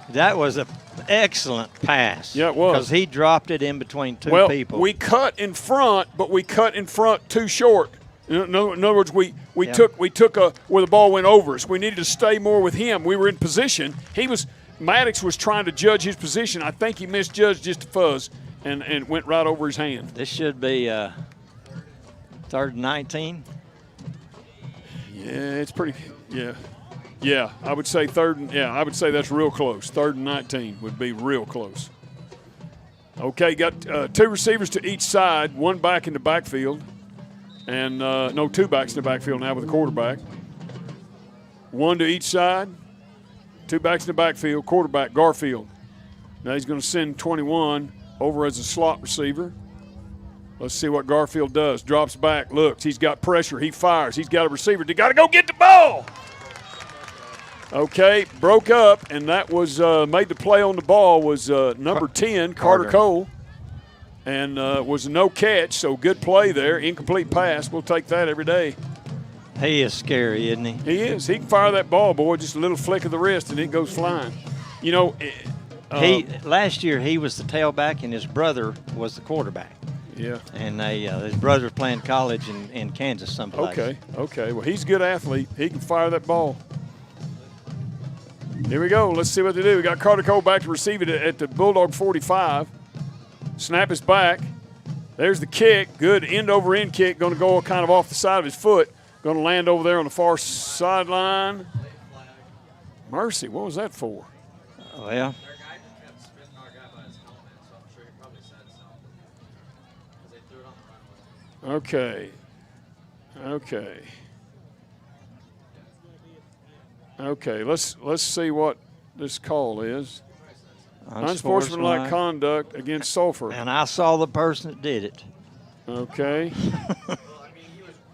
That was an excellent pass. Yeah, it was. Because he dropped it in between two people. We cut in front, but we cut in front too short. In other words, we took where the ball went over us. We needed to stay more with him. We were in position. Maddox was trying to judge his position. I think he misjudged just a fuzz and went right over his hand. This should be 3rd and 19. Yeah, it's pretty. Yeah. I would say I would say that's real close. 3rd and 19 would be real close. Okay, got 2 receivers to each side, 1 back in the backfield, and 2 backs in the backfield now with the quarterback. 1 to each side. 2 backs in the backfield, quarterback, Garfield. Now he's going to send 21 over as a slot receiver. Let's see what Garfield does. Drops back, looks. He's got pressure. He fires. He's got a receiver. They got to go get the ball. Okay, broke up, and that was made the play on the ball was number 10, Carter Cole. And was a no catch, so good play there. Incomplete pass. We'll take that every day. He is scary, isn't he? He is. He can fire that ball, boy, just a little flick of the wrist, and it goes flying. You know, last year he was the tailback, and his brother was the quarterback. Yeah. And his brother's playing college in Kansas someplace. Okay. Well, he's a good athlete. He can fire that ball. Here we go. Let's see what they do. We got Carter Cole back to receive it at the Bulldog 45. Snap is back. There's the kick. Good end-over-end kick. Going to go kind of off the side of his foot. Going to land over there on the far sideline. Mercy, what was that for? Well, Okay. Let's see what this call is. Unsportsmanlike conduct against Sulphur. And I saw the person that did it. Okay.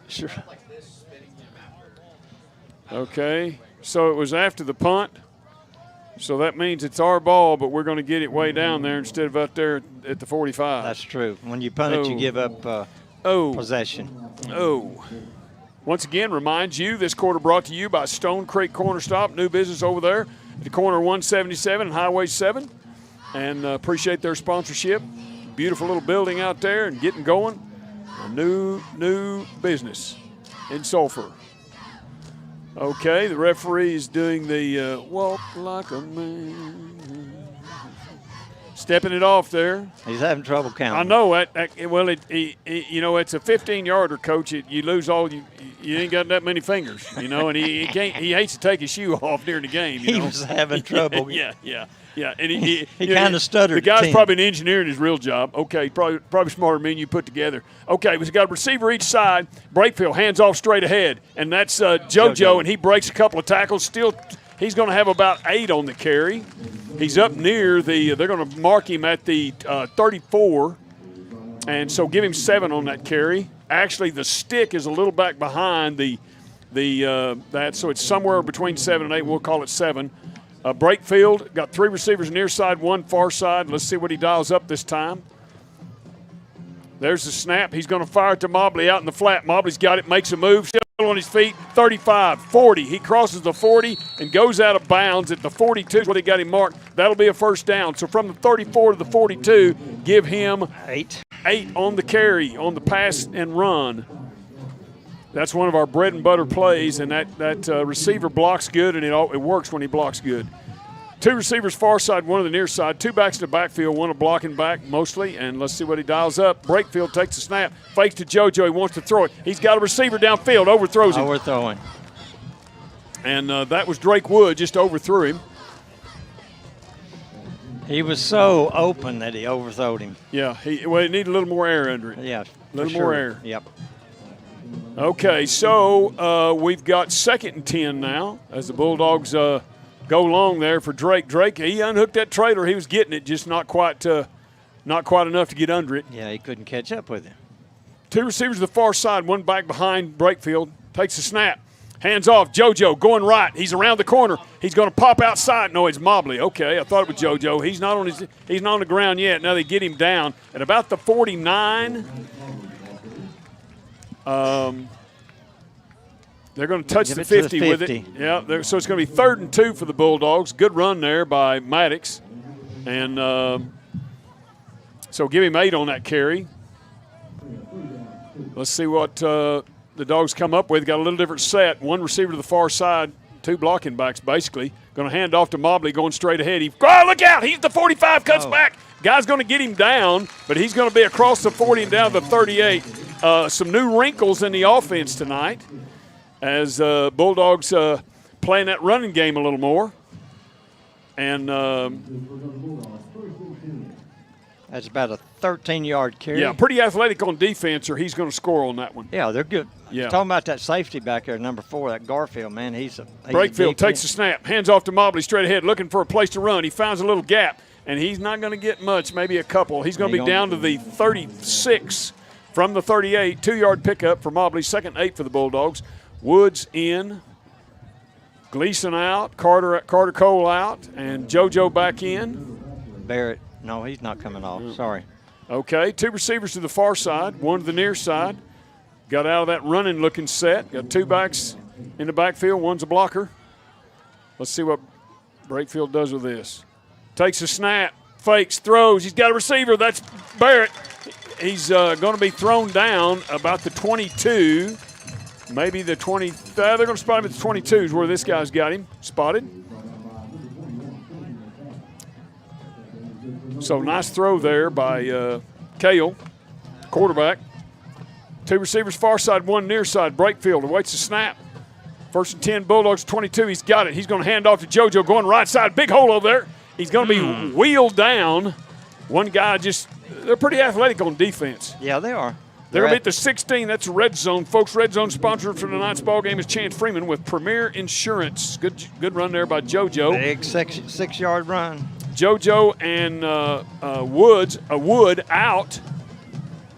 Sure. Okay. So it was after the punt. So that means it's our ball, but we're going to get it way down there instead of out there at the 45. That's true. When you punt it, you give up possession. Once again, reminds you this quarter brought to you by Stone Creek Corner Stop, new business over there at the corner of 177 and Highway 7. And appreciate their sponsorship. Beautiful little building out there and getting going. A new business in Sulphur. Okay, the referee is doing the walk like a man. Stepping it off there. He's having trouble counting. I know. Well, it's a 15-yarder, Coach. You lose all you you ain't got that many fingers, you know, and he hates to take his shoe off during the game. You He know? was having trouble. Yeah. And he kind of stuttered. The guy's at 10. probably an engineer in his real job. Okay, probably smarter than me and you put together. Okay, we've got a receiver each side. Brakefield hands off straight ahead, and that's JoJo, and he breaks a couple of tackles. Still, he's going to have about 8 on the carry. He's up near they're going to mark him at the 34, and so give him 7 on that carry. Actually, the stick is a little back behind that, so it's somewhere between 7 and 8. We'll call it 7. Brakefield got 3 receivers near side, 1 far side. Let's see what he dials up this time. There's the snap. He's going to fire it to Mobley out in the flat. Mobley's got it, makes a move, still on his feet, 35, 40. He crosses the 40 and goes out of bounds at the 42 is what he got him marked. That'll be a first down. So from the 34 to the 42, give him 8 on the carry, on the pass and run. That's one of our bread and butter plays, and that receiver blocks good, and it works when he blocks good. 2 receivers far side, 1 on the near side, 2 backs in the backfield, 1 a blocking back mostly, and let's see what he dials up. Brakefield takes the snap, fakes to JoJo. He wants to throw it. He's got a receiver downfield, overthrows him. Overthrowing. And that was Drake Wood, just overthrew him. He was so open that he overthrowed him. Yeah, he needed a little more air under it. Yeah, a little more air. Yep. Okay, so we've got 2nd and 10 now as the Bulldogs go long there for Drake. Drake, he unhooked that trailer. He was getting it, just not quite enough to get under it. Yeah, he couldn't catch up with him. 2 receivers to the far side, 1 back behind Brakefield. Takes the snap. Hands off. JoJo going right. He's around the corner. He's going to pop outside. No, it's Mobley. Okay, I thought it was JoJo. He's not on the ground yet. Now they get him down at about the 49. They're going to touch the 50 with it. Yeah, so it's going to be 3rd and 2 for the Bulldogs. Good run there by Maddox. And so give him 8 on that carry. Let's see what the Dogs come up with. Got a little different set. 1 receiver to the far side, 2 blocking backs basically. Going to hand off to Mobley going straight ahead. Look out! He's the 45, cuts back. Guy's going to get him down, but he's going to be across the 40 and down to the 38. Some new wrinkles in the offense tonight as Bulldogs playing that running game a little more. And that's about a 13-yard carry. yeah, pretty athletic on defense, or he's going to score on that one. Yeah, they're good. Yeah. Talking about that safety back there, number 4, that Garfield, man, he's Brakefield takes the snap, hands off to Mobley straight ahead, looking for a place to run. He finds a little gap, and he's not going to get much, maybe a couple. He's going to be down to the 36 from the 38. 2-yard pickup for Mobley, 2nd and 8 for the Bulldogs. Woods in, Gleason out, Carter Cole out, and JoJo back in. Barrett, no, he's not coming off. Sorry. Okay, 2 receivers to the far side, 1 to the near side. Got out of that running-looking set. Got 2 backs in the backfield. 1's a blocker. Let's see what Brakefield does with this. Takes a snap, fakes, throws. He's got a receiver. That's Barrett. He's going to be thrown down about the 22, maybe the 20. They're going to spot him at the 22 is where this guy's got him spotted. So nice throw there by Cale, quarterback. 2 receivers far side, 1 near side. Brakefield awaits the snap. 1st and 10, Bulldogs 22. He's got it. He's going to hand off to JoJo going right side. Big hole over there. He's going to be wheeled down. One guy they're pretty athletic on defense. Yeah, they are. They're going to be at the 16. That's Red Zone. Folks, Red Zone sponsor for tonight's ball game is Chance Freeman with Premier Insurance. Good run there by JoJo. Big 6-yard run. JoJo and Wood out.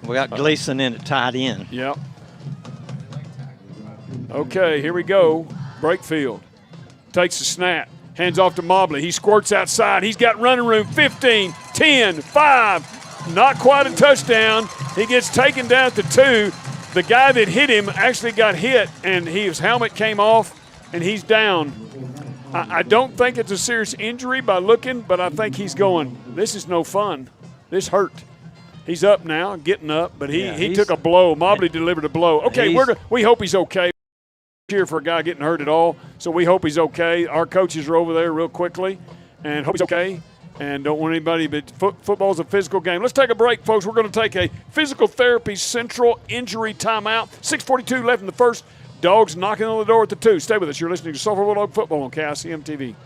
We got Gleason in at tight end. Yeah. Okay, here we go. Brakefield takes the snap. Hands off to Mobley. He squirts outside. He's got running room. 15, 10, 5. Not quite a touchdown. He gets taken down at the 2. The guy that hit him actually got hit, and his helmet came off, and he's down. I don't think it's a serious injury by looking, but I think he's going, this is no fun. This hurt. He's up now, getting up, but he took a blow. Mobley delivered a blow. Okay, we hope he's okay. Here for a guy getting hurt at all, so we hope he's okay. Our coaches are over there real quickly, and hope he's okay. And don't want anybody, but football's a physical game. Let's take a break, folks. We're going to take a physical therapy central injury timeout. 6:42 left in the first. Dogs knocking on the door at the 2. Stay with us. You're listening to Sulphur Bulldog Football on KICM TV.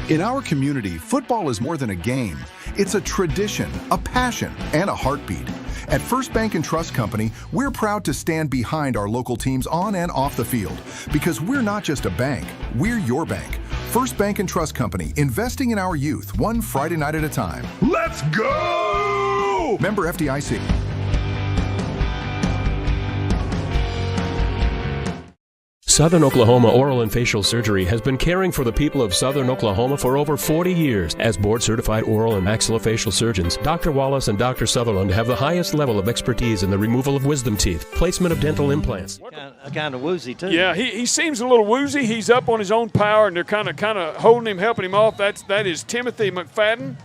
In our community, football is more than a game. It's a tradition, a passion, and a heartbeat. At First Bank and Trust Company, we're proud to stand behind our local teams on and off the field because we're not just a bank, we're your bank. First Bank and Trust Company, investing in our youth, one Friday night at a time. Let's go! Member FDIC. Southern Oklahoma Oral and Facial Surgery has been caring for the people of Southern Oklahoma for over 40 years. As board-certified oral and maxillofacial surgeons, Dr. Wallace and Dr. Sutherland have the highest level of expertise in the removal of wisdom teeth, placement of dental implants. Kind of woozy, too. Yeah, he seems a little woozy. He's up on his own power, and they're kind of holding him, helping him off. That is Timothy McFadden,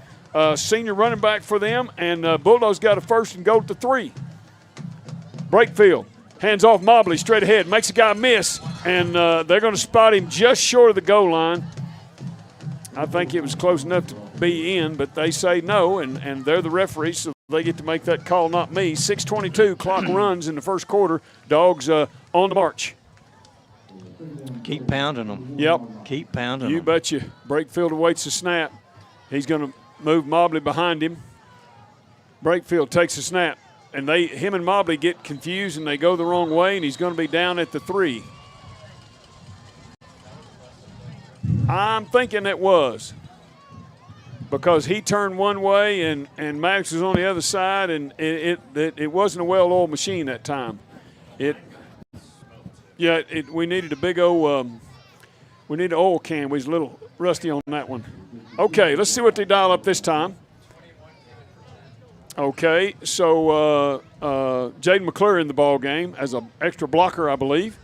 senior running back for them, and Bulldogs got a first and goal to 3. Breakfield. Hands off Mobley, straight ahead, makes a guy miss, and they're going to spot him just short of the goal line. I think it was close enough to be in, but they say no, and they're the referees, so they get to make that call, not me. 6:22, clock runs in the first quarter. Dogs on the march. Keep pounding them. Yep. Keep pounding them. You betcha. Breakfield awaits the snap. He's going to move Mobley behind him. Breakfield takes the snap. And him and Mobley get confused, and they go the wrong way, and he's going to be down at the 3. I'm thinking it was because he turned one way, and Maddox was on the other side, and it wasn't a well-oiled machine that time. We needed a big old we need an oil can. We was a little rusty on that one. Okay, let's see what they dial up this time. Okay, so Jaden McClure in the ball game as an extra blocker, I believe.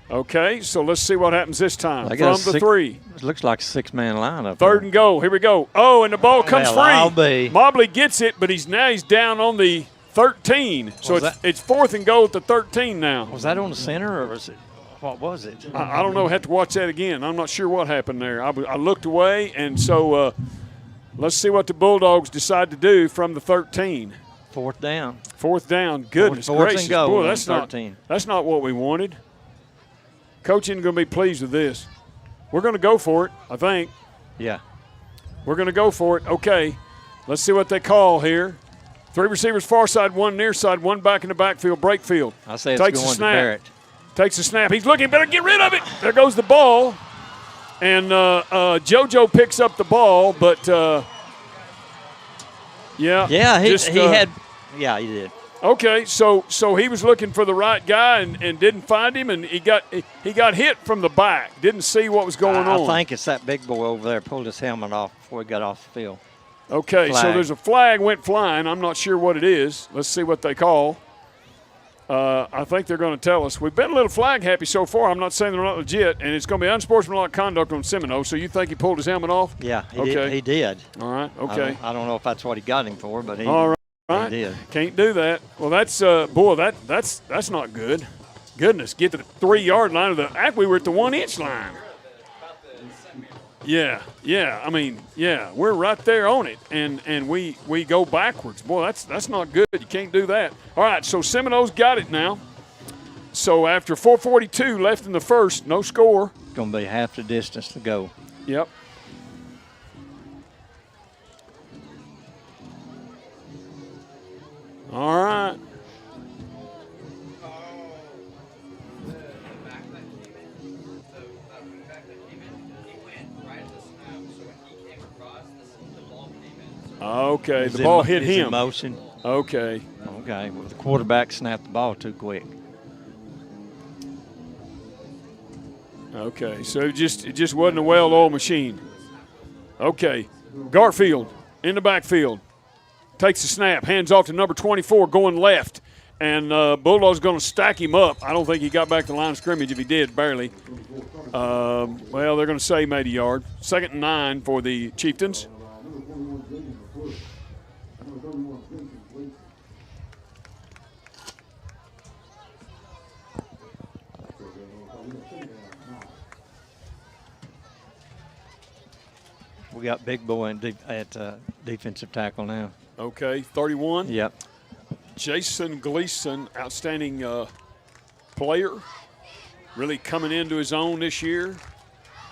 Okay, so let's see what happens this time from the 3. It looks like a 6-man lineup. 3rd and goal. Here we go. Oh, and the ball comes free. I'll Mobley gets it, but he's down on the 13. So it's 4th and goal at the 13 now. Was that on the center, or was it? What was it? I don't know. Have to watch that again. I'm not sure what happened there. I looked away, and so let's see what the Bulldogs decide to do from the 13. 4th down. 4th down. Goodness gracious. And goal. Boy, that's not what we wanted. Coach isn't going to be pleased with this. We're going to go for it, I think. Yeah. We're going to go for it. Okay. Let's see what they call here. 3 receivers far side, 1 near side, 1 back in the backfield. Breakfield. I say it's takes going a snap. to Barrett. Takes a snap. He's looking. Better get rid of it. There goes the ball. And JoJo picks up the ball, but he did. Okay, so he was looking for the right guy and didn't find him, and he got hit from the back. Didn't see what was going on. I think it's that big boy over there pulled his helmet off before he got off the field. Okay, flag. So there's a flag went flying. I'm not sure what it is. Let's see what they call. I think they're going to tell us. We've been a little flag happy so far. I'm not saying they're not legit, and it's going to be unsportsmanlike conduct on Seminole. So you think he pulled his helmet off? Yeah, he did. All right, okay. I don't know if that's what he got him for, but he did. Can't do that. Well, that's that's not good. Goodness, get to the 3-yard line of the. We were at the 1-inch line. Yeah. I mean, we're right there on it, and we go backwards. Boy, that's not good. You can't do that. All right, so Seminole's got it now. So after 4:42 left in the first, no score. It's going to be half the distance to go. Yep. All right. Okay, the ball hit him. In motion. Okay. Well, the quarterback snapped the ball too quick. Okay, so it just wasn't a well-oiled machine. Okay, Garfield in the backfield. Takes the snap, hands off to number 24, going left. And Bulldogs going to stack him up. I don't think he got back to the line of scrimmage. If he did, barely. Well, they're going to say he made a yard. 2nd and 9 for the Chieftains. We got big boy at defensive tackle now. Okay, 31. Yep. Jason Gleason, outstanding player, really coming into his own this year,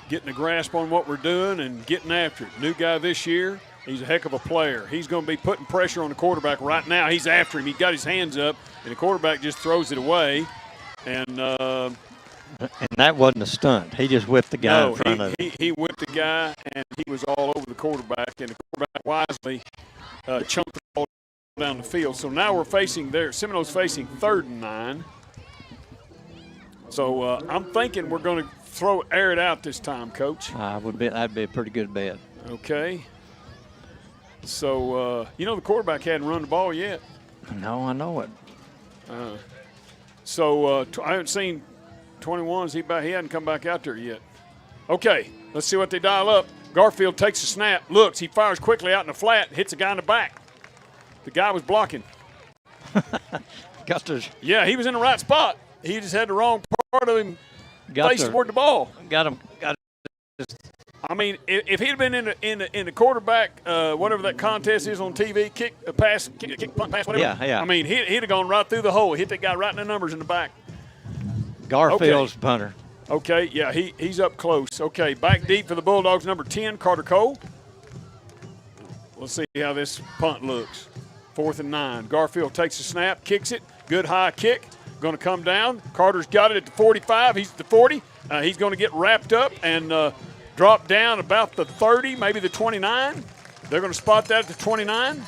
getting a grasp on what we're doing and getting after it. New guy this year. He's a heck of a player. He's going to be putting pressure on the quarterback right now. He's after him. He got his hands up, and the quarterback just throws it away. And that wasn't a stunt. He just whipped the guy in front of him. He whipped the guy, and he was all over the quarterback. And the quarterback wisely chunked the ball down the field. So now we're facing there. Seminole's facing 3rd and 9. So I'm thinking we're going to air it out this time, Coach. That'd be a pretty good bet. Okay. So, the quarterback hadn't run the ball yet. No, I know it. I haven't seen 21s. He hadn't come back out there yet. Okay, let's see what they dial up. Garfield takes a snap, looks. He fires quickly out in the flat, hits a guy in the back. The guy was blocking. Yeah, he was in the right spot. He just had the wrong part of him faced toward the ball. Got him. I mean, if he'd have been in the quarterback, whatever that contest is on TV, kick, punt, pass, whatever. Yeah. I mean, he'd have gone right through the hole. Hit that guy right in the numbers in the back. Garfield's punter. Okay, yeah, he's up close. Okay, back deep for the Bulldogs, number 10, Carter Cole. Let's see how this punt looks. 4th and 9. Garfield takes a snap, kicks it. Good high kick. Going to come down. Carter's got it at the 45. He's at the 40. He's going to get wrapped up and drop down about the 30, maybe the 29. They're going to spot that at the 29.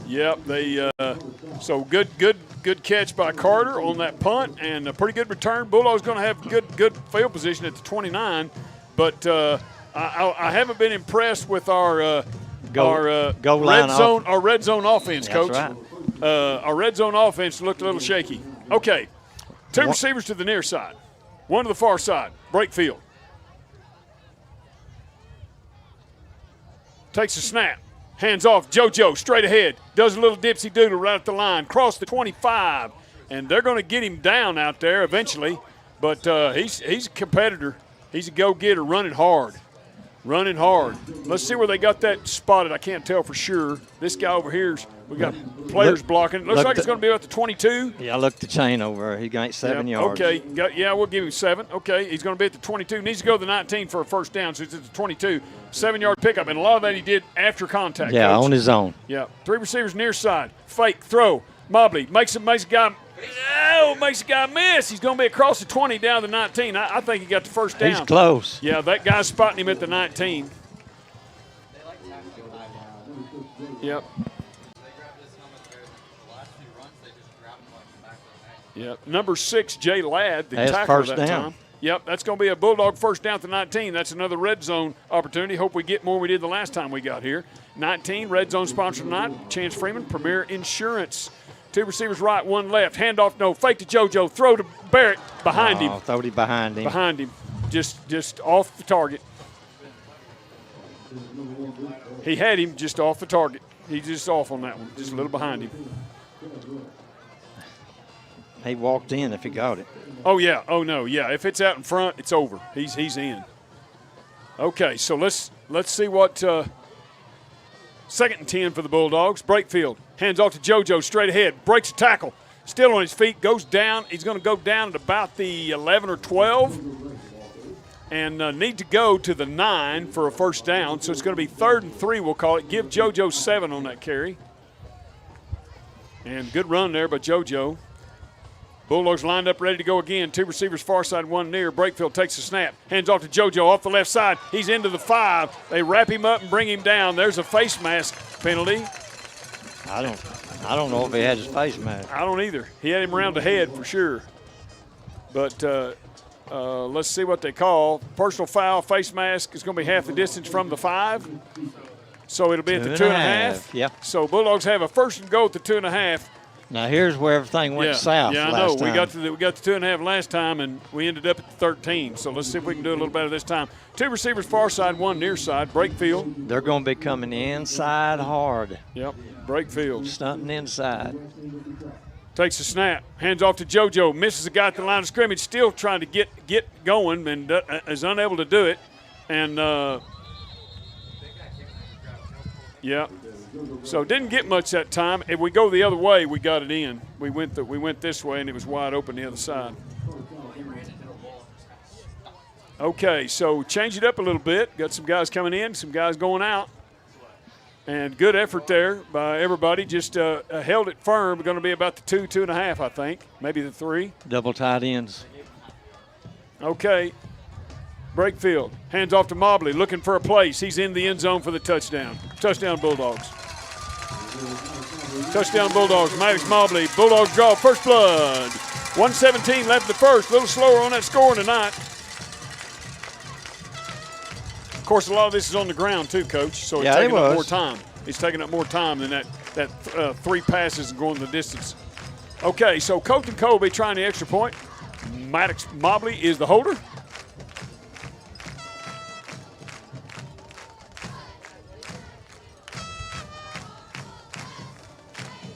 Yep, so good catch by Carter on that punt and a pretty good return. Bulldogs going to have good field position at the 29, but I haven't been impressed with our red zone offense, Coach. That's right. Our red zone offense looked a little shaky. Okay, 2 receivers to the near side, 1 to the far side. Break field. Takes a snap. Hands off. JoJo straight ahead. Does a little dipsy doodle right at the line. Cross the 25. And they're going to get him down out there eventually. But he's a competitor. He's a go-getter running hard. Let's see where they got that spotted. I can't tell for sure. This guy over here's we got players blocking. Looks like it's going to be about the 22. Yeah, look the chain over. He got 7 yards. Okay, we'll give him 7. Okay, he's going to be at the 22. Needs to go to the 19 for a first down, so it's at the 22. 7-yard pickup, and a lot of that he did after contact. Yeah, Coach. on his own. Yeah, 3 receivers near side. Fake, throw, Mobley. Makes a guy miss. He's going to be across the 20 down to the 19. I think he got the first down. He's close. Yeah, that guy's spotting him at the 19. Yep. Yep. Number 6, Jay Ladd, the tackler that time. Yep, that's going to be a Bulldog first down to 19. That's another red zone opportunity. Hope we get more than we did the last time we got here. 19, red zone sponsor tonight. Chance Freeman, Premier Insurance. 2 receivers right, 1 left. Handoff, no. Fake to JoJo. Throw to Barrett. Behind him. Throw it behind him. Behind him. Just off the target. He had him just off the target. He's just off on that one. Just a little behind him. He walked in if he got it. Oh, yeah. Oh, no. Yeah, if it's out in front, it's over. He's in. Okay, so let's see what 2nd and 10 for the Bulldogs. Breakfield. Hands off to JoJo straight ahead. Breaks a tackle. Still on his feet. Goes down. He's going to go down at about the 11 or 12 and need to go to the 9 for a first down. So it's going to be 3rd and 3, we'll call it. Give JoJo 7 on that carry. And good run there by JoJo. Bulldogs lined up, ready to go again. 2 receivers far side, 1 near. Breakfield takes a snap. Hands off to JoJo off the left side. He's into the 5. They wrap him up and bring him down. There's a face mask penalty. I don't know if he had his face mask. I don't either. He had him around the head for sure. But let's see what they call. Personal foul, face mask is going to be half the distance from the 5. So it'll be at the 2.5. Yep. So Bulldogs have a first and goal at the 2.5. Now here's where everything went south. Yeah, I know. We got the 2.5 last time, and we ended up at the 13. So let's see if we can do a little better this time. 2 receivers far side, 1 near side. Breakfield. They're going to be coming inside hard. Yep. Breakfield. Stunting inside. Takes a snap. Hands off to JoJo. Misses a guy at the line of scrimmage. Still trying to get going and is unable to do it. And, yeah. So didn't get much that time. If we go the other way, we got it in. We went this way, and it was wide open the other side. Okay, so change it up a little bit. Got some guys coming in, some guys going out. And good effort there by everybody. Just held it firm. We're going to be about the 2.5, I think. Maybe the 3. Double tight ends. Okay. Breakfield. Hands off to Mobley, looking for a place. He's in the end zone for the touchdown. Touchdown, Bulldogs. Touchdown, Bulldogs. Maddox Mobley. Bulldogs draw first blood. 1:17 left in the first. A little slower on that scoring tonight. Of course, a lot of this is on the ground too, Coach. So it's taking up more time. It's taking up more time than that 3 passes and going the distance. Okay, so Colton Colby trying the extra point. Maddox Mobley is the holder.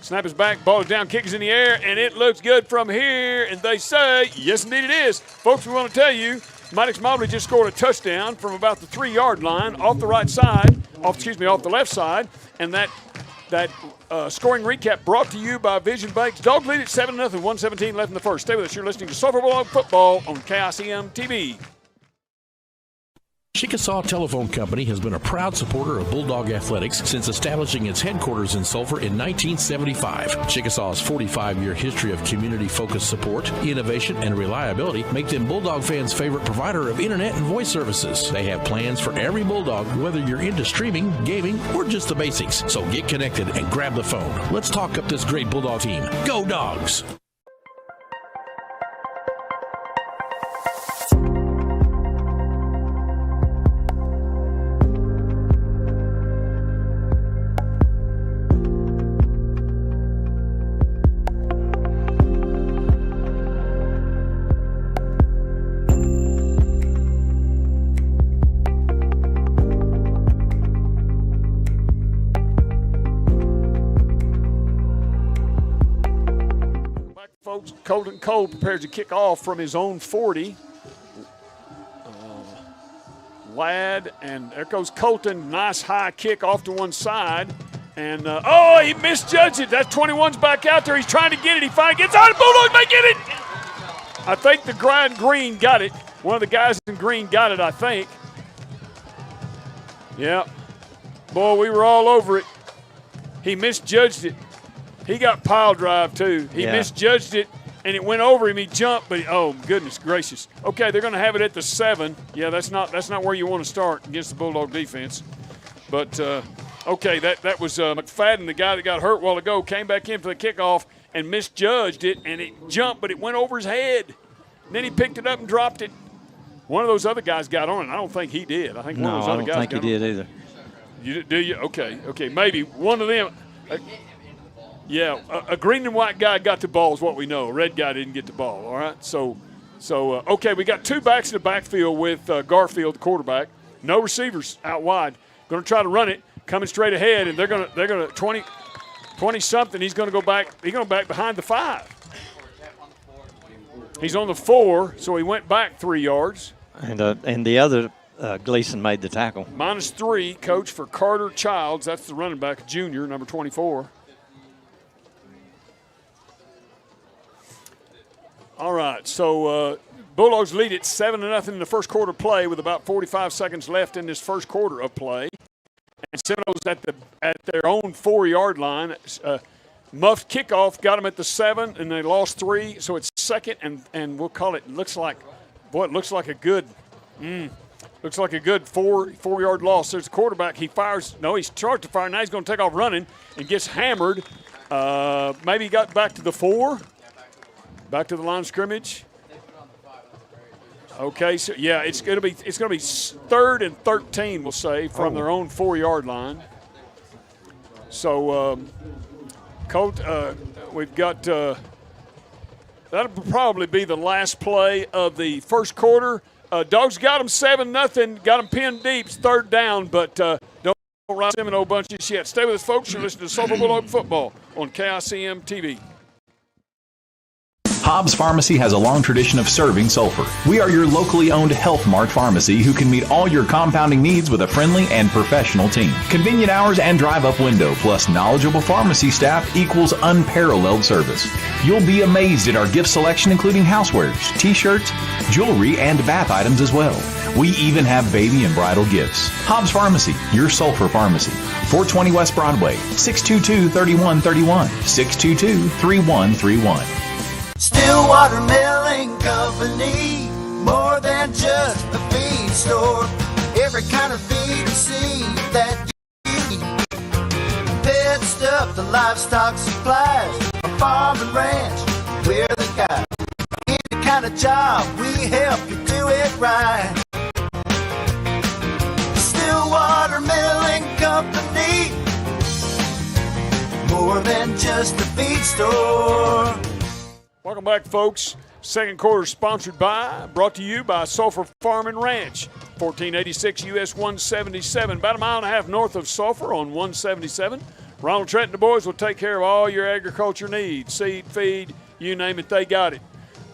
Snap is back, ball is down, kick is in the air, and it looks good from here. And they say, yes, indeed it is. Folks, we want to tell you, Maddox Mobley just scored a touchdown from about the 3-yard line off the right side, off the left side. And that scoring recap brought to you by Vision Banks. Dogs lead at 7-0, 1:17 left in the first. Stay with us. You're listening to Sulphur Bulldog Football on KICM TV. Chickasaw Telephone Company has been a proud supporter of Bulldog Athletics since establishing its headquarters in Sulphur in 1975. Chickasaw's 45-year history of community-focused support, innovation, and reliability make them Bulldog fans' favorite provider of internet and voice services. They have plans for every Bulldog, whether you're into streaming, gaming, or just the basics. So get connected and grab the phone. Let's talk up this great Bulldog team. Go Dogs! Folks, Colton Cole prepares to kick off from his own 40. Ladd, and there goes Colton. Nice high kick off to one side. And, he misjudged it. That 21's back out there. He's trying to get it. He finally gets out. Bulldogs may get it. I think the guy in green got it. One of the guys in green got it, I think. Yeah. Boy, we were all over it. He misjudged it. He got pile drive, too. He misjudged it, and it went over him. He jumped, but oh, goodness gracious. Okay, they're going to have it at the 7. Yeah, that's not where you want to start against the Bulldog defense. But, okay, that was McFadden, the guy that got hurt a while ago, came back in for the kickoff and misjudged it, and it jumped, but it went over his head. And then he picked it up and dropped it. One of those other guys got on it. I don't think he did. I think one of those other guys got on it. No, I don't think he did either. Do you? Okay, maybe. One of them yeah, a green and white guy got the ball is what we know. A red guy didn't get the ball, all right? So okay, we got 2 backs in the backfield with Garfield, the quarterback. No receivers out wide. Going to try to run it, coming straight ahead, and they're going to 20-something. He's going to go back. He's going back behind the 5. He's on the 4, so he went back 3 yards. And the other Gleason made the tackle. -3, coach, for Carter Childs. That's the running back, junior, number 24. All right, so Bulldogs lead at 7-0 in the first quarter play with about 45 seconds left in this first quarter of play. And Seminole's at their own 4-yard line. Muffed kickoff got them at the 7, and they lost 3. So it's second, and we'll call it. Looks like a good 4-yard loss. There's a quarterback. He fires. No, he's charged to fire. Now he's going to take off running and gets hammered. Maybe he got back to the 4. Back to the line of scrimmage. Okay, so yeah, it's gonna be 3rd and 13, we'll say, from their own 4-yard line. So, Colt, we've got that'll probably be the last play of the first quarter. Dogs got them 7-0, got them pinned deep, 3rd down, but don't ride Seminole bunches yet. Stay with us, folks. You're listening to Sulphur Bulldog Football on KICM TV. Hobbs Pharmacy has a long tradition of serving Sulphur. We are your locally owned Health Mart pharmacy who can meet all your compounding needs with a friendly and professional team. Convenient hours and drive-up window plus knowledgeable pharmacy staff equals unparalleled service. You'll be amazed at our gift selection, including housewares, t-shirts, jewelry, and bath items as well. We even have baby and bridal gifts. Hobbs Pharmacy, your Sulphur pharmacy. 420 West Broadway, 622-3131, 622-3131. Stillwater Milling Company, more than just a feed store. Every kind of feed and seed that you need. Pet stuff, the livestock supplies, a farm and ranch, we're the guys. Any kind of job, we help you do it right. Stillwater Milling Company, more than just a feed store. Welcome back, folks. Second quarter brought to you by Sulphur Farm and Ranch, 1486 US 177, about a mile and a half north of Sulphur on 177. Ronald Trent and the boys will take care of all your agriculture needs. Seed, feed, you name it, they got it.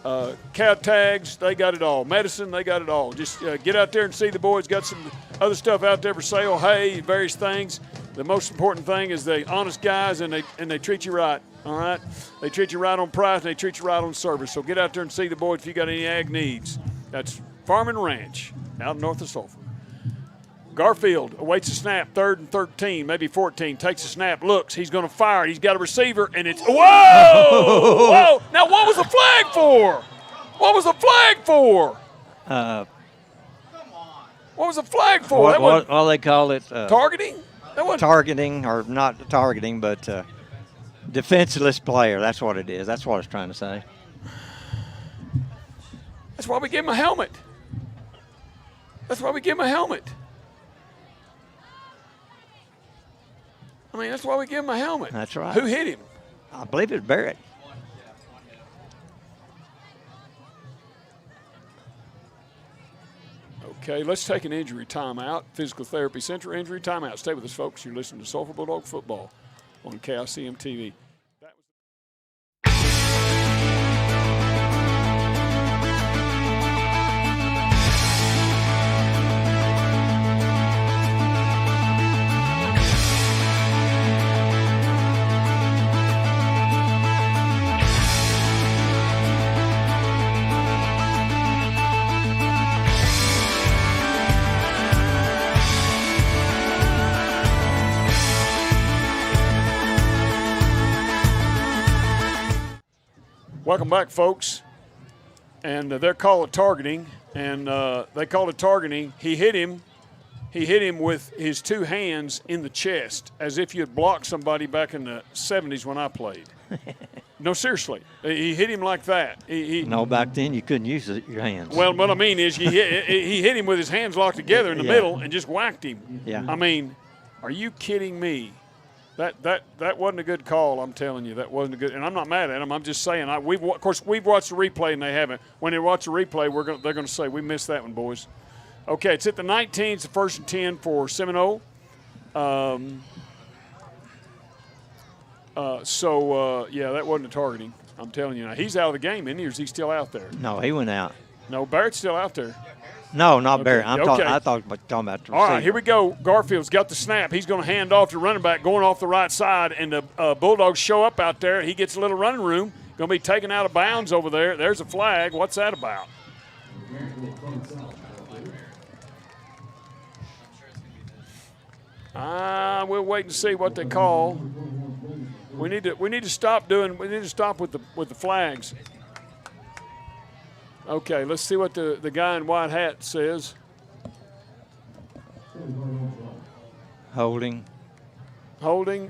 Cow tags, they got it all. Medicine, they got it all. Just get out there and see the boys. Got some other stuff out there for sale, hay, various things. The most important thing is they honest guys and they treat you right. All right, they treat you right on price and they treat you right on service. So get out there and see the boys if you got any ag needs. That's Farm and Ranch out north of Sulphur. Garfield awaits a snap, 3rd and 13, maybe 14. Takes a snap, looks, he's going to fire. He's got a receiver, and it's whoa, whoa! Now what was the flag for? What was the flag for? What was the flag for? Well, they call it targeting. Targeting, or not targeting, but defenseless player. That's what it is. That's what I was trying to say. That's why we give him a helmet. That's why we give him a helmet. I mean, that's why we give him a helmet. That's right. Who hit him? I believe it's Barrett. Okay, let's take an injury timeout. Physical Therapy Center injury timeout. Stay with us, folks. You're listening to Sulphur Bulldog Football on KICM TV. Welcome back, folks. And they're called it targeting, and they called it targeting. He hit him with his two hands in the chest, as if you had blocked somebody back in the 70s when I played. No, seriously. He hit him like that. No, back then you couldn't use your hands. Well, what I mean is he hit him with his hands locked together in the middle and just whacked him. Yeah. I mean, are you kidding me? That wasn't a good call. I'm telling you, that wasn't a good. And I'm not mad at them. I'm just saying. Of course, we've watched the replay and they haven't. When they watch the replay, they're going to say we missed that one, boys. Okay, it's at the 19. It's the 1st and 10 for Seminole. Yeah, that wasn't a targeting. I'm telling you now. He's out of the game, isn't he? Or is he still out there? No, he went out. No, Barrett's still out there. No, not Barrett. Okay. I thought talking about the receiver. All right, here we go. Garfield's got the snap. He's going to hand off to running back, going off the right side, and the Bulldogs show up out there. He gets a little running room. Going to be taken out of bounds over there. There's a flag. What's that about? We'll wait and see what they call. We need to stop with the flags. Okay, let's see what the guy in white hat says. Holding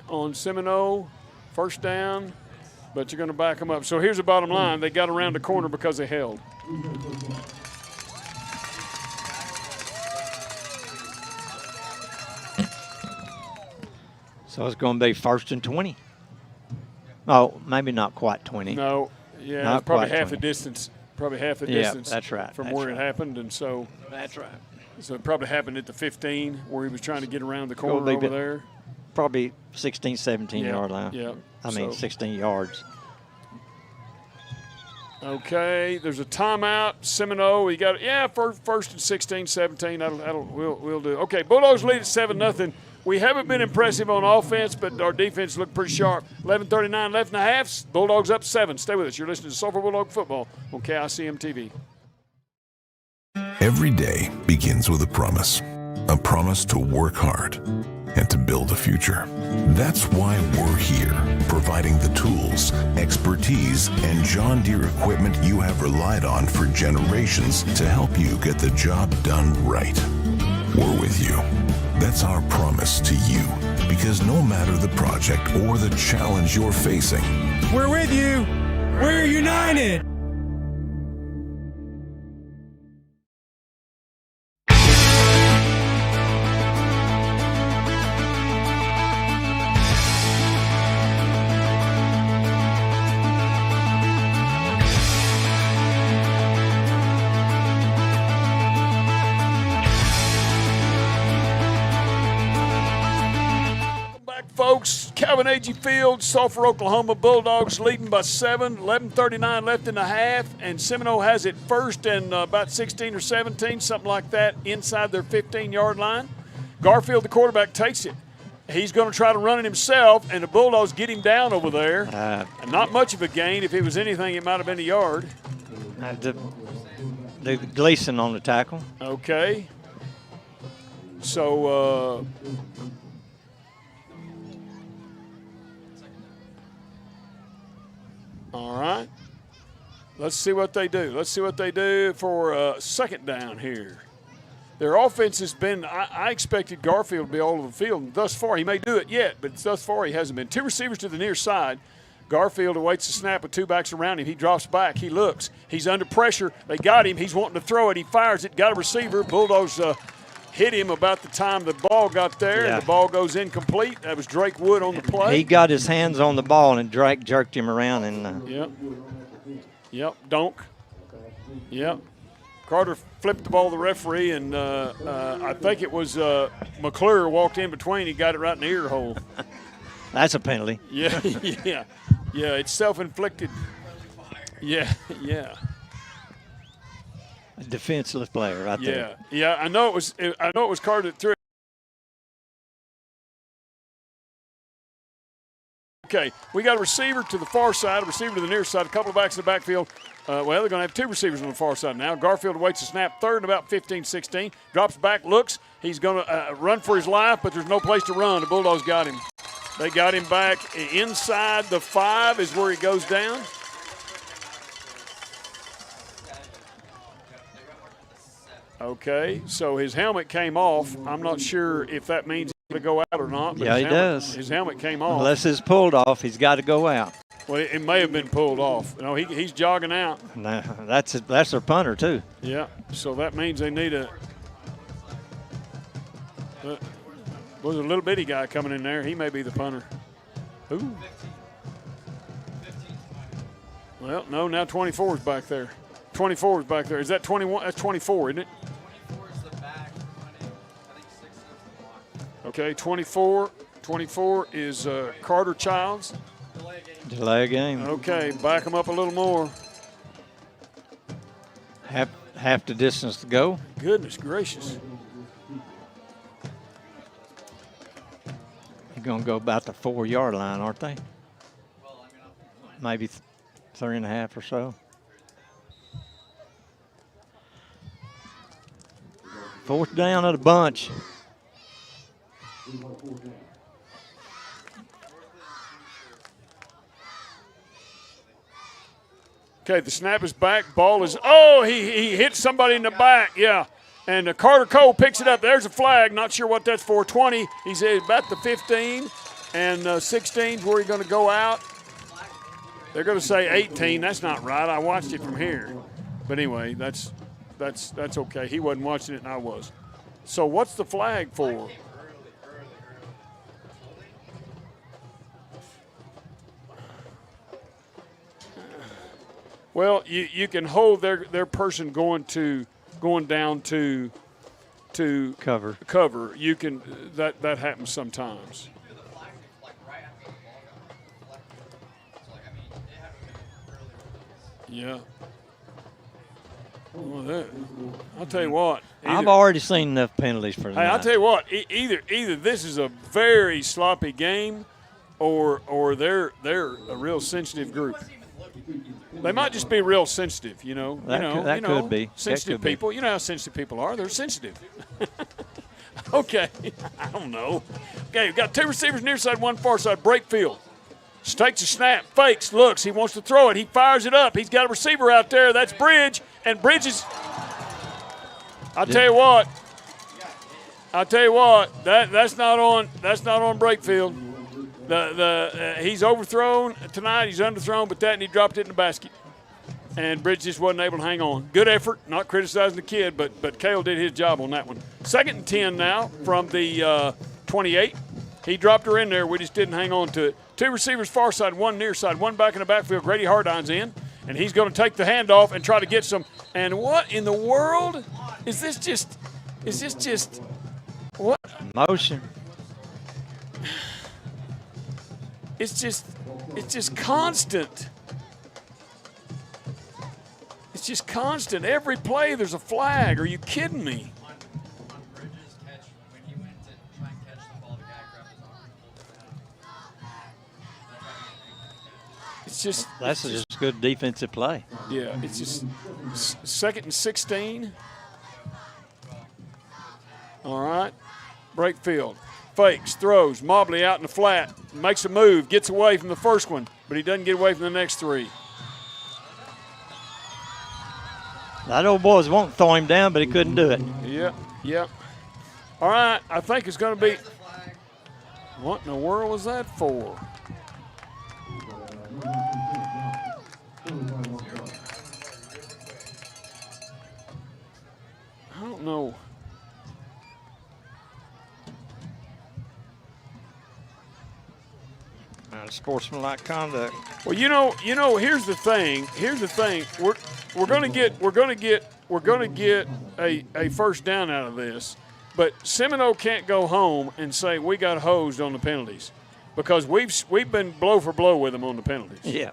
on Seminole, 1st down, but you're going to back them up. So here's the bottom line. They got around the corner because they held. So it's going to be 1st and 20. Oh, maybe not quite 20. No, yeah, not probably quite half 20. the distance. Probably half the distance. That's right. From that's where right. it happened, and so that's right. So it probably happened at the 15 where he was trying to get around the corner over there. Probably 16, 17 yard line. Yeah. I mean, 16 yards. Okay, there's a timeout. Seminole, you got it. Yeah, first and 16, 17. We'll do. Okay, Bulldogs lead at 7-0. We haven't been impressive on offense, but our defense looked pretty sharp. 11:39 left in the half. Bulldogs up 7. Stay with us. You're listening to Sulphur Bulldog Football on KICM TV. Every day begins with a promise to work hard and to build a future. That's why we're here, providing the tools, expertise, and John Deere equipment you have relied on for generations to help you get the job done right. We're with you. That's our promise to you, because no matter the project or the challenge you're facing, we're with you. We're united. Folks, Calvin Agee Field, Sulphur, Oklahoma, Bulldogs leading by 7, 11:39 left in the half, and Seminole has it first and about 16 or 17, something like that, inside their 15-yard line. Garfield, the quarterback, takes it. He's going to try to run it himself, and the Bulldogs get him down over there. And not much of a gain. If it was anything, it might have been a yard. The Gleason on the tackle. Okay. So, all right. Let's see what they do. Let's see what they do for second down here. Their offense has been, I expected Garfield to be all over the field. And thus far, he may do it yet, but thus far he hasn't been. 2 receivers to the near side. Garfield awaits the snap with 2 backs around him. He drops back. He looks. He's under pressure. They got him. He's wanting to throw it. He fires it. Got a receiver. Bulldogs hit him about the time the ball got there. Yeah. And the ball goes incomplete. That was Drake Wood on the play. He got his hands on the ball, and Drake jerked him around. And Yep. Donk. Yep. Carter flipped the ball to the referee, and I think it was McClure walked in between. He got it right in the ear hole. That's a penalty. Yeah. It's self-inflicted. Yeah. A defenseless player right there. Yeah. I know it was Carter that threw it. Okay, we got a receiver to the far side, a receiver to the near side, a couple of backs in the backfield. They're going to have 2 receivers on the far side now. Garfield waits the snap, third and about 15, 16. Drops back, looks. He's going to run for his life, but there's no place to run. The Bulldogs got him. They got him back inside the 5 is where he goes down. Okay, so his helmet came off. I'm not sure if that means he's going to go out or not. But yeah, he does. His helmet came off. Unless it's pulled off, he's got to go out. Well, it may have been pulled off. No, he's jogging out. No, that's their punter, too. Yeah, so that means they need a was a little bitty guy coming in there. He may be the punter. Who? Well, no, now 24 is back there. 24 is back there. Is that 21? That's 24, isn't it? 24 is the back. I think 6 is the block. Okay, 24 is Carter Childs. Delay a game. Okay, back him up a little more. Half the distance to go. Goodness gracious. They're going to go about the 4-yard line, aren't they? Maybe 3.5 or so. 4th down of the bunch. Okay, the snap is back. Ball is, he hit somebody in the back, yeah. And Carter Cole picks it up. There's a flag. Not sure what that's for. 20. He's about the 15. And 16 is where he's going to go out. They're going to say 18. That's not right. I watched it from here. But anyway, that's okay. He wasn't watching it and I was. So what's the flag for? Well, you can hold their person going down to cover. You can that happens sometimes. Yeah. Well, I'll tell you what. I've already seen enough penalties for tonight. Hey, I'll tell you what. Either this is a very sloppy game, or they're a real sensitive group. They might just be real sensitive, you know. That could be. Sensitive people. You know how sensitive people are. They're sensitive. Okay. I don't know. Okay, we've got 2 receivers near side, 1 far side. Break field. Takes a snap, fakes, looks. He wants to throw it. He fires it up. He's got a receiver out there. That's Bridge. And Bridge is – I'll tell you what. That's not on break field. He's overthrown tonight. He's underthrown, but and he dropped it in the basket. And Bridge just wasn't able to hang on. Good effort. Not criticizing the kid, but Cale did his job on that one. 2nd and 10 now from the 28. He dropped her in there. We just didn't hang on to it. 2 receivers far side, 1 near side, 1 back in the backfield. Grady Hardine's in, and he's going to take the handoff and try to get some. And what in the world is this? Just what? Motion. It's just constant. It's just constant. Every play there's a flag. Are you kidding me? On Bridges' catch, when he went to try and catch the ball, the guy grabbed his arm and pulled it out. It's just That's just good defensive play. Yeah, it's just 2nd and 16. All right. Break field. Fakes, throws, Mobley out in the flat, makes a move, gets away from the first one, but he doesn't get away from the next 3. That old boy was wanting to throw him down, but he couldn't do it. Yeah. All right, I think it's going to be – what in the world was that for? I don't know. Sportsmanlike conduct. Well, you know. Here's the thing. We're going to get a first down out of this, but Seminole can't go home and say we got hosed on the penalties, because we've been blow for blow with them on the penalties. Yeah.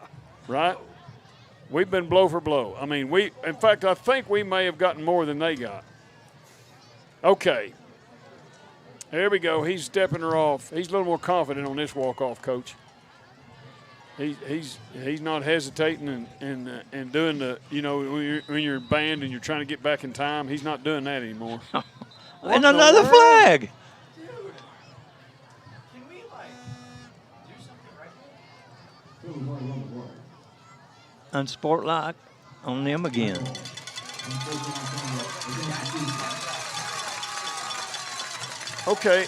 Right. We've been blow for blow. I mean, in fact, I think we may have gotten more than they got. Okay. There we go. He's stepping her off. He's a little more confident on this walk-off, Coach. He's not hesitating and doing the, when you're banned and you're trying to get back in time, he's not doing that anymore. And another flag. Dude, can we, do something right? Unsportlike on them again. Okay.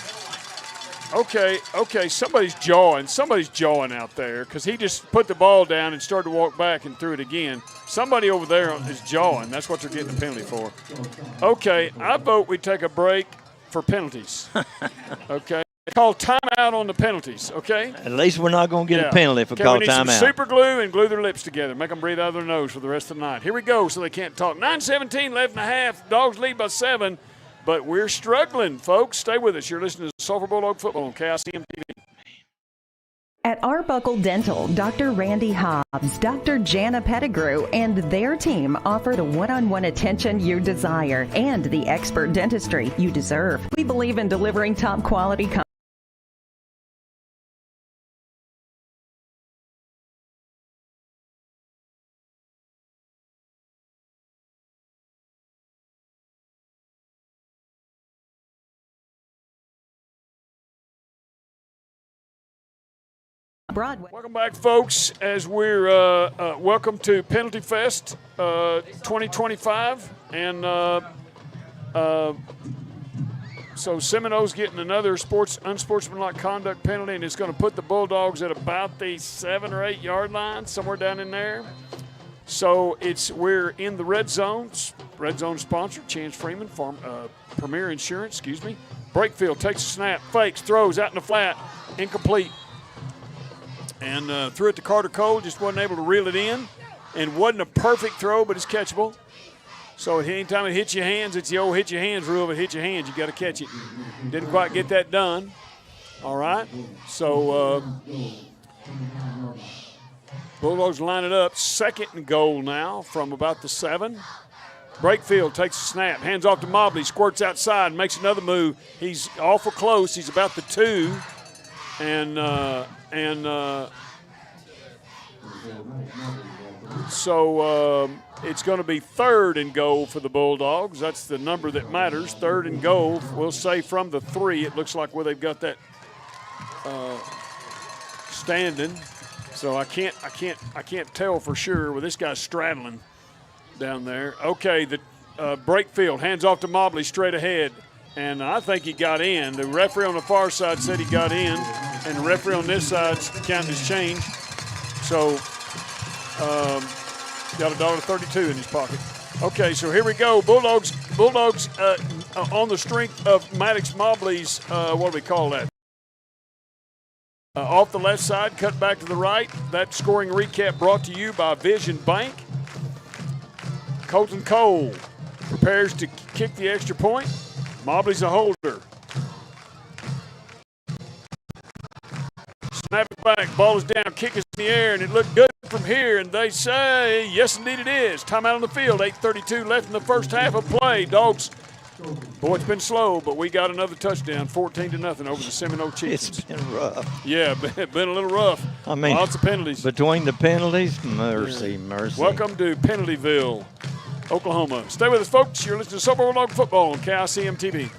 Somebody's jawing out there, because he just put the ball down and started to walk back and threw it again. Somebody over there is jawing. That's what they're getting the penalty for. Okay, I vote we take a break for penalties. Okay. Call timeout on the penalties, okay? At least we're not going to get a penalty if we call timeout. We need some super glue and glue their lips together. Make them breathe out of their nose for the rest of the night. Here we go, so they can't talk. 9:17, 11.5. Dogs lead by 7. But we're struggling, folks. Stay with us. You're listening to Sulphur Bulldog Football on KICM TV. At Arbuckle Dental, Dr. Randy Hobbs, Dr. Jana Pettigrew, and their team offer the one-on-one attention you desire and the expert dentistry you deserve. We believe in delivering top quality Broadway. Welcome back, folks, as we're welcome to Penalty Fest 2025. And so Seminole's getting another unsportsmanlike conduct penalty, and it's going to put the Bulldogs at about the 7 or 8 yard line, somewhere down in there. So we're in the red zone. Red zone sponsor, Chance Freeman, Premier Insurance, Breakfield takes a snap, fakes, throws out in the flat, incomplete. And threw it to Carter Cole, just wasn't able to reel it in. And wasn't a perfect throw, but it's catchable. So anytime it hits your hands, it's the old hit your hands rule. If it hits your hands, you got to catch it. Didn't quite get that done. All right. So Bulldogs line it up. 2nd and goal now from about the 7. Brakefield takes a snap, hands off to Mobley, squirts outside, makes another move. He's awful close. He's about the 2, so it's going to be 3rd and goal for the Bulldogs. That's the number that matters. 3rd and goal. We'll say from the 3. It looks like where they've got that standing. So I can't tell for sure where this guy's straddling down there. Okay, the Brakefield hands off to Mobley straight ahead, and I think he got in. The referee on the far side said he got in, and the referee on this side's counting his change. So got $1.32 in his pocket. Okay, so here we go. Bulldogs on the strength of Maddox Mobley's, what do we call that? Off the left side, cut back to the right. That scoring recap brought to you by Vision Bank. Colton Cole prepares to kick the extra point. Mobley's a holder. Snap it back, ball is down, kick is in the air, and it looked good from here, and they say, yes, indeed it is. Timeout on the field, 8:32 left in the first half of play. Dogs, boy, it's been slow, but we got another touchdown, 14-0 over the Seminole Chiefs. It's been rough. Yeah, been a little rough. I mean, lots of penalties. Between the penalties, mercy. Welcome to Penaltyville, Oklahoma. Stay with us, folks. You're listening to Sulphur Bulldog Football on KICM TV.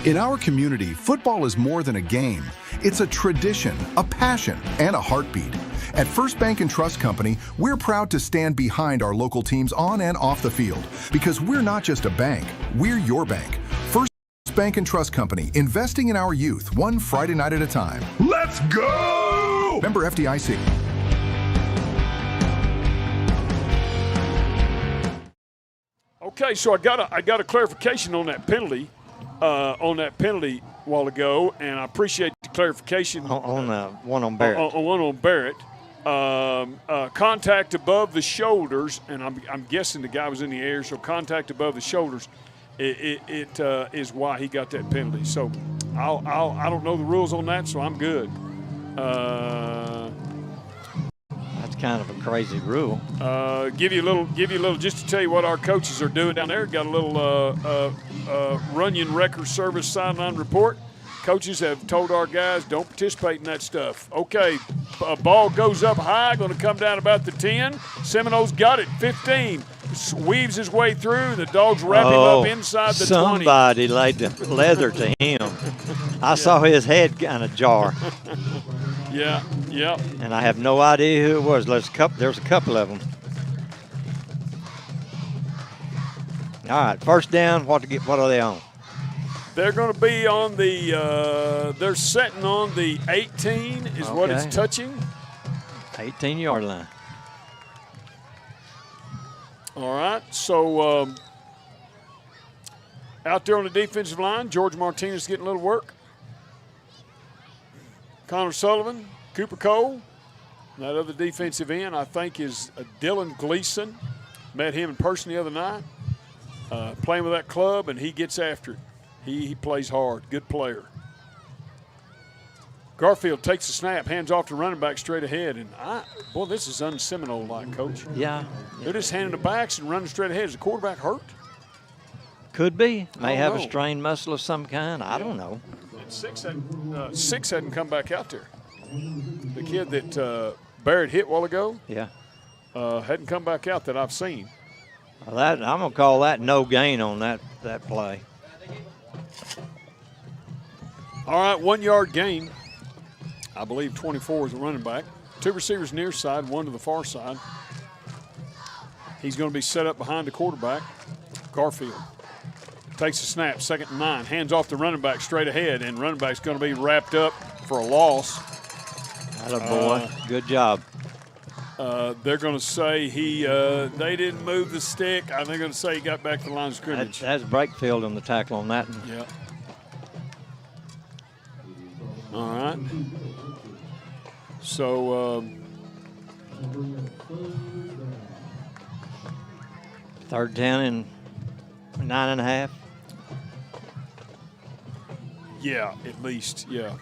In our community, football is more than a game. It's a tradition, a passion, and a heartbeat. At First Bank and Trust Company, we're proud to stand behind our local teams on and off the field because we're not just a bank, we're your bank. First Bank and Trust Company, investing in our youth, one Friday night at a time. Let's go! Member FDIC. Okay, so I got a clarification on that penalty. A while ago, and I appreciate the clarification. On one on Barrett. On one on Barrett. Contact above the shoulders, and I'm guessing the guy was in the air, so contact above the shoulders is why he got that penalty. So I don't know the rules on that, so I'm good. That's kind of a crazy rule. Give you a little, just to tell you what our coaches are doing down there. Got a little Runyon Record Service sideline report. Coaches have told our guys don't participate in that stuff. Okay, ball goes up high, going to come down about the 10. Seminole's got it, 15. Weaves his way through, and the Dogs wrap him up inside the 20. Somebody laid the leather to him. I saw his head kind of jar. Yeah. And I have no idea who it was. There's a couple of them. All right, first down. What are they on? They're going to be on the. They're setting on the 18 is what it's touching. 18-yard line. All right, so out there on the defensive line, George Martinez getting a little work. Connor Sullivan, Cooper Cole. That other defensive end, I think, is Dylan Gleason. Met him in person the other night. Playing with that club, and he gets after it. He plays hard. Good player. Garfield takes the snap, hands off to running back straight ahead. And, boy, this is un-Seminole-like, Coach. Yeah. They're just handing the backs and running straight ahead. Is the quarterback hurt? Could be. May have a strained muscle of some kind. I don't know. Six hadn't come back out there. The kid that Barrett hit a while ago, hadn't come back out that I've seen. Well, I'm going to call that no gain on that play. All right, 1 yard gain. I believe 24 is the running back. Two receivers near side, one to the far side. He's going to be set up behind the quarterback, Garfield. Takes a snap, 2nd and 9. Hands off the running back straight ahead, and running back's going to be wrapped up for a loss. Attaboy. Good job. They're going to say they didn't move the stick. I think they're going to say he got back to the line of scrimmage. That's Brakefield on the tackle on that one. Yeah. All right. So 3rd down and 9.5. Yeah, at least, yeah.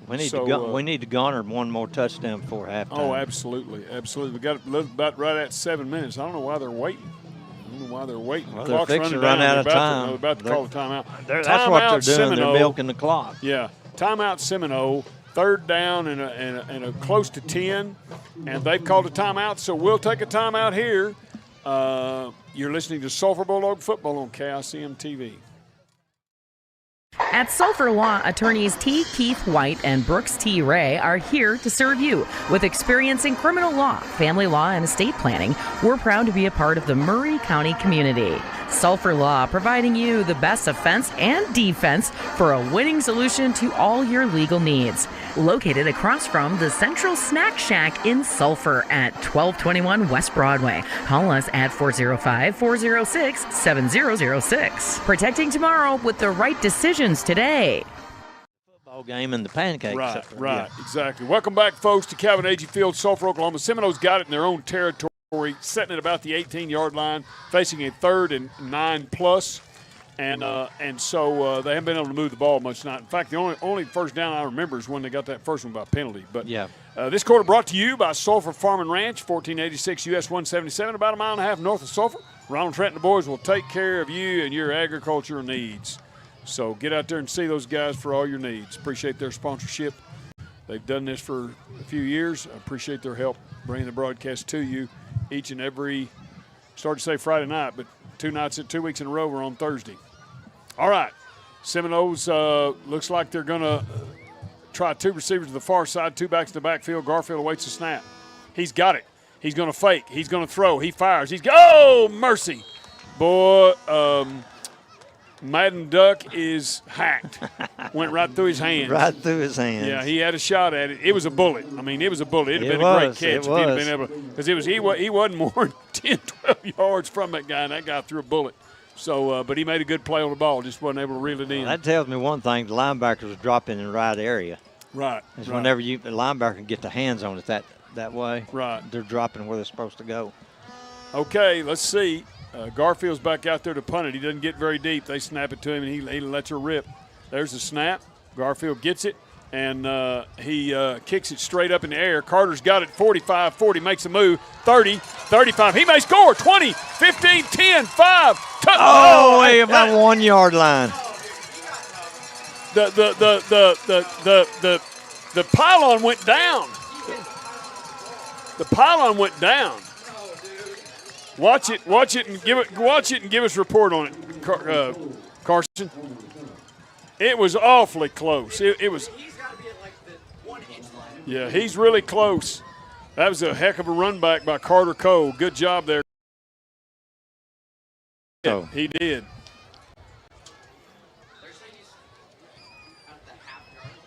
We need to garner one more touchdown before halftime. Oh, absolutely. We got about right at 7 minutes. I don't know why they're waiting. Well, The they're clock's fixing to running run down. out of time. They're about to call a timeout. That's what they're doing. Seminole. They're milking the clock. Yeah, timeout Seminole. 3rd down and a close to 10, and they've called a timeout. So we'll take a timeout here. You're listening to Sulphur Bulldog Football on KICM TV. At Sulphur Law, attorneys T. Keith White and Brooks T. Ray are here to serve you. With experience in criminal law, family law, and estate planning, we're proud to be a part of the Murray County community. Sulphur Law, providing you the best offense and defense for a winning solution to all your legal needs. Located across from the Central Snack Shack in Sulphur at 1221 West Broadway. Call us at 405-406-7006. Protecting tomorrow with the right decisions today. Football game and the pancakes. Right, exactly. Welcome back, folks, to Calvin Agee Field, Sulphur, Oklahoma. Seminoles got it in their own territory, setting at about the 18-yard line, facing a 3rd and 9+. And so they haven't been able to move the ball much tonight. In fact, the only first down I remember is when they got that first one by penalty. But yeah. This quarter brought to you by Sulphur Farm and Ranch, 1486 US 177, about a mile and a half north of Sulphur. Ronald Trent and the boys will take care of you and your agricultural needs. So get out there and see those guys for all your needs. Appreciate their sponsorship. They've done this for a few years. I appreciate their help bringing the broadcast to you each and every, started to say Friday night, but 2 weeks in a row, we're on Thursday. All right, Seminoles looks like they're going to try 2 receivers to the far side, 2 backs in the backfield. Garfield awaits the snap. He's got it. He's going to fake. He's going to throw. He fires. Oh, mercy. Boy, Madden Duck is hacked. Went right through his hands. Right through his hands. Yeah, he had a shot at it. It was a bullet. I mean, it was a bullet. It'd have been a great catch if he'd have been able to. Because he wasn't more than 10, 12 yards from that guy, and that guy threw a bullet. So, but he made a good play on the ball, just wasn't able to reel it in. That tells me one thing: the linebackers are dropping in the right area. Right. Whenever the linebacker can get the hands on it that way, right, they're dropping where they're supposed to go. Okay, let's see. Garfield's back out there to punt it. He doesn't get very deep. They snap it to him, and he lets her rip. There's the snap. Garfield gets it, and he kicks it straight up in the air. Carter's got it 45, 40, makes a move, 30, 35. He may score, 20, 15, 10, 5. Way about 1 yard line. The pylon went down. The pylon went down. Watch it, and give us a report on it, Carson. It was awfully close. It was. He's got to be at like the 1 inch line. Yeah, he's really close. That was a heck of a run back by Carter Cole. Good job there. Yeah, he did.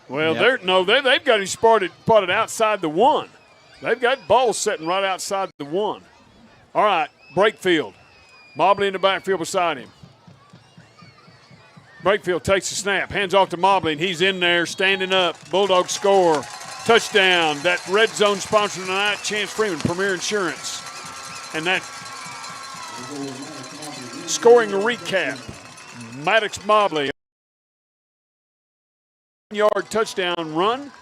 Well, they've got him spotted outside the 1. They've got balls sitting right outside the 1. All right, Brakefield. Mobley in the backfield beside him. Brakefield takes the snap, hands off to Mobley, and he's in there standing up. Bulldogs score. Touchdown. That red zone sponsor tonight, Chance Freeman, Premier Insurance. And that scoring recap. Maddox Mobley. 1-yard touchdown run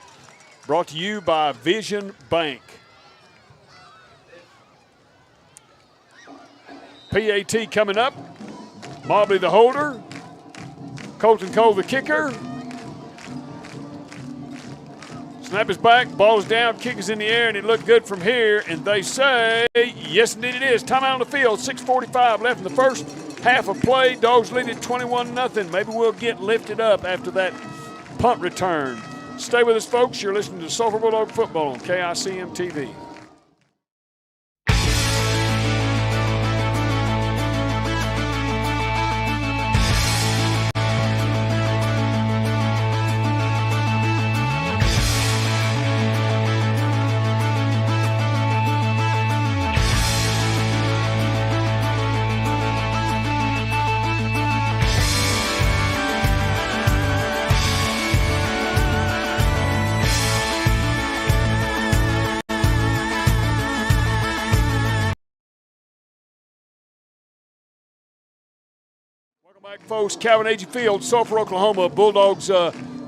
brought to you by Vision Bank. PAT coming up. Mobley the holder. Colton Cole the kicker. Snap is back, ball is down, kick is in the air, and it looked good from here. And they say, yes, indeed it is. Timeout on the field, 6:45 left in the first half of play. Dogs lead at 21-0. Maybe we'll get lifted up after that punt return. Stay with us, folks. You're listening to Sulphur Bulldog Football on KICM TV. Welcome back, folks. Calvin Agee Field, Sulphur, Oklahoma. Bulldogs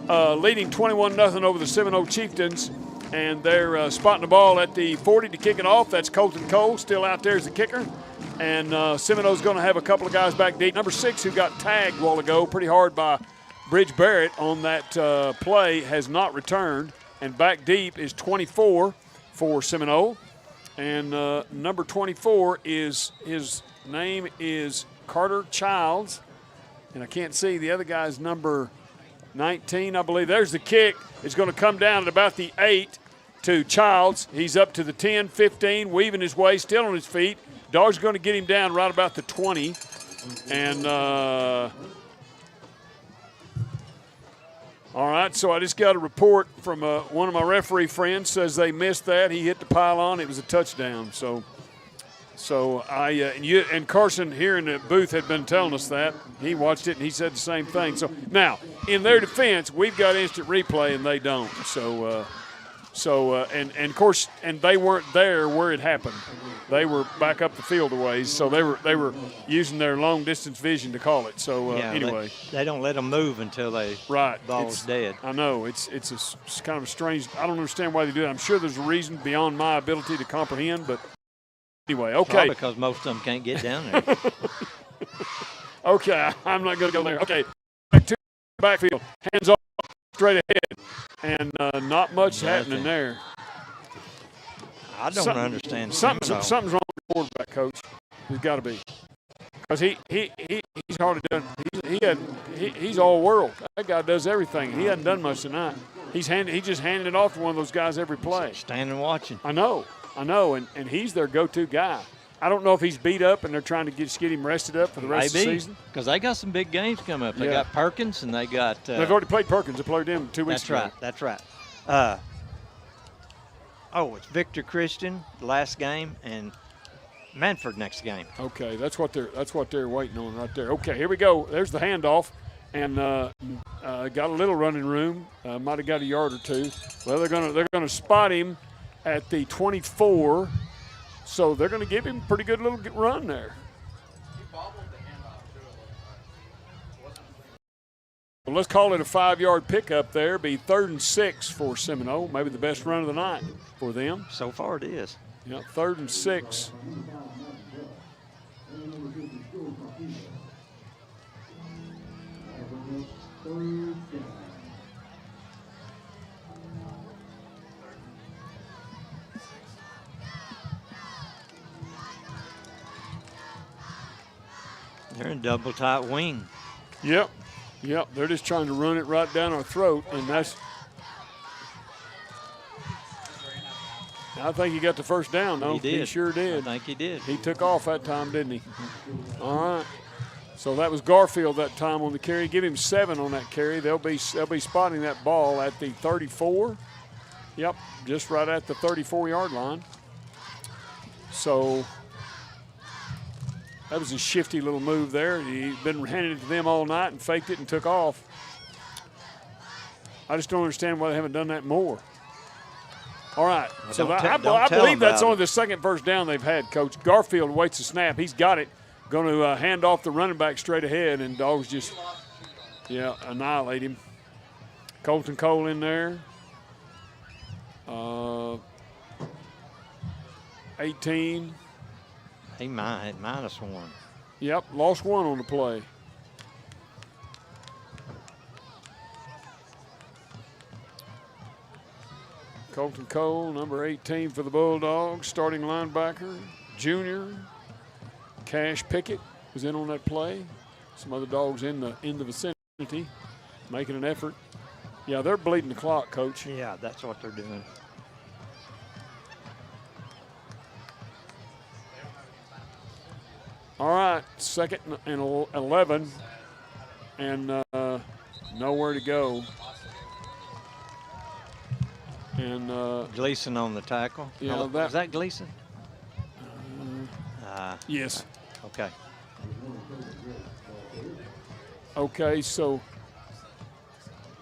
leading 21-0 over the Seminole Chieftains. And they're spotting the ball at the 40 to kick it off. That's Colton Cole still out there as the kicker. And Seminole's going to have a couple of guys back deep. Number 6, who got tagged a while ago pretty hard by Bridge Barrett on that play, has not returned. And back deep is 24 for Seminole. And number 24 is, his name is Carter Childs. And I can't see the other guy's number 19, I believe. There's the kick. It's going to come down at about the 8 to Childs. He's up to the 10, 15, weaving his way, still on his feet. Dogs are going to get him down right about the 20. And, all right, so I just got a report from one of my referee friends, says they missed that. He hit the pylon. It was a touchdown. So and Carson here in the booth had been telling us that. He watched it and he said the same thing. So now, in their defense, we've got instant replay and they don't. And of course, and they weren't there where it happened. They were back up the field a ways, so they were using their long distance vision to call it. So anyway, they don't let them move until the ball's dead. I know it's kind of a strange. I don't understand why they do it. I'm sure there's a reason beyond my ability to comprehend, but. Anyway, okay. Probably because most of them can't get down there. Okay, I'm not going to go there. Okay, back to the backfield. Hands off, straight ahead. And not much happening there. I don't understand. Something's wrong with the quarterback, Coach. There's got to be. Because he's hardly done. He's all world. That guy does everything. He hasn't done much tonight. He just handed it off to one of those guys every play. Standing watching. I know, and he's their go-to guy. I don't know if he's beat up and they're trying to get him rested up for the rest of the season. Because they got some big games coming up. They got Perkins and they got they've already played Perkins. They played him 2 weeks ago. That's right. It's Victor Christian, the last game, and Manford next game. Okay, that's what they're waiting on right there. Okay, here we go. There's the handoff, and got a little running room. Might have got a yard or two. Well, they're gonna spot him at the 24, so they're gonna give him a pretty good little run there. Well, let's call it a 5-yard pickup there. Be 3rd and 6 for Seminole. Maybe the best run of the night for them. So far it is. Yeah, 3rd and 6. They're in double tight wing. Yep, they're just trying to run it right down our throat, and that's – I think he got the first down, though. He did. He sure did. I think he did. He took off that time, didn't he? All right. So that was Garfield that time on the carry. Give him 7 on that carry. They'll be spotting that ball at the 34. Yep, just right at the 34-yard line. So that was a shifty little move there. He's been handing it to them all night and faked it and took off. I just don't understand why they haven't done that more. All right, so I believe that's only the second first down they've had, Coach. Garfield waits the snap. He's got it. Going to hand off the running back straight ahead, and Dogs just, annihilate him. Colton Cole in there. 18. He might -1. Yep, lost 1 on the play. Colton Cole, number 18 for the Bulldogs, starting linebacker, junior. Cash Pickett was in on that play. Some other dogs in the vicinity making an effort. Yeah, they're bleeding the clock, Coach. Yeah, that's what they're doing. All right, 2nd and 11, and nowhere to go. And Gleason on the tackle. Yeah, was that Gleason? Yes. Okay. Okay, so,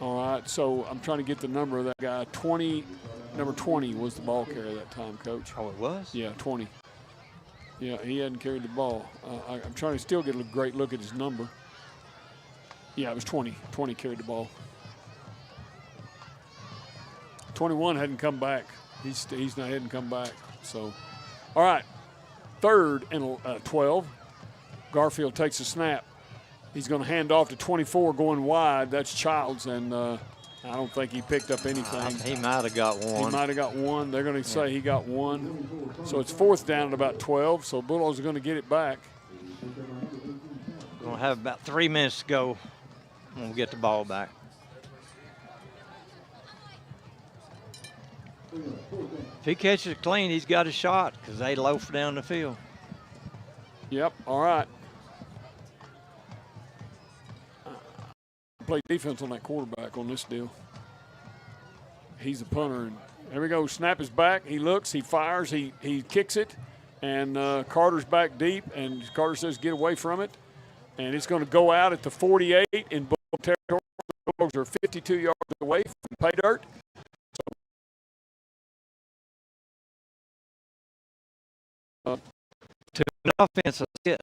all right, so I'm trying to get the number of that guy. Number 20 was the ball carrier that time, Coach. Oh, it was? Yeah, 20. Yeah, he hadn't carried the ball. I'm trying to still get a great look at his number. Yeah, it was 20. 20 carried the ball. 21 hadn't come back. He's not hadn't come back. So, all right, 3rd and 12. Garfield takes a snap. He's going to hand off to 24 going wide. That's Childs, and I don't think he picked up anything. He might have got one. He might have got one. They're going to say he got one. So it's 4th down at about 12. So Bulldogs are going to get it back. We're going to have about 3 minutes to go when we get the ball back. If he catches it clean, he's got a shot because they loaf down the field. Yep, all right. Play defense on that quarterback on this deal. He's the punter. And there we go. Snap is back. He looks. He fires. He kicks it. And Carter's back deep. And Carter says get away from it. And it's going to go out at the 48 in Bulldog territory. The Bulldogs are 52 yards away from pay dirt. To an offense, that's it.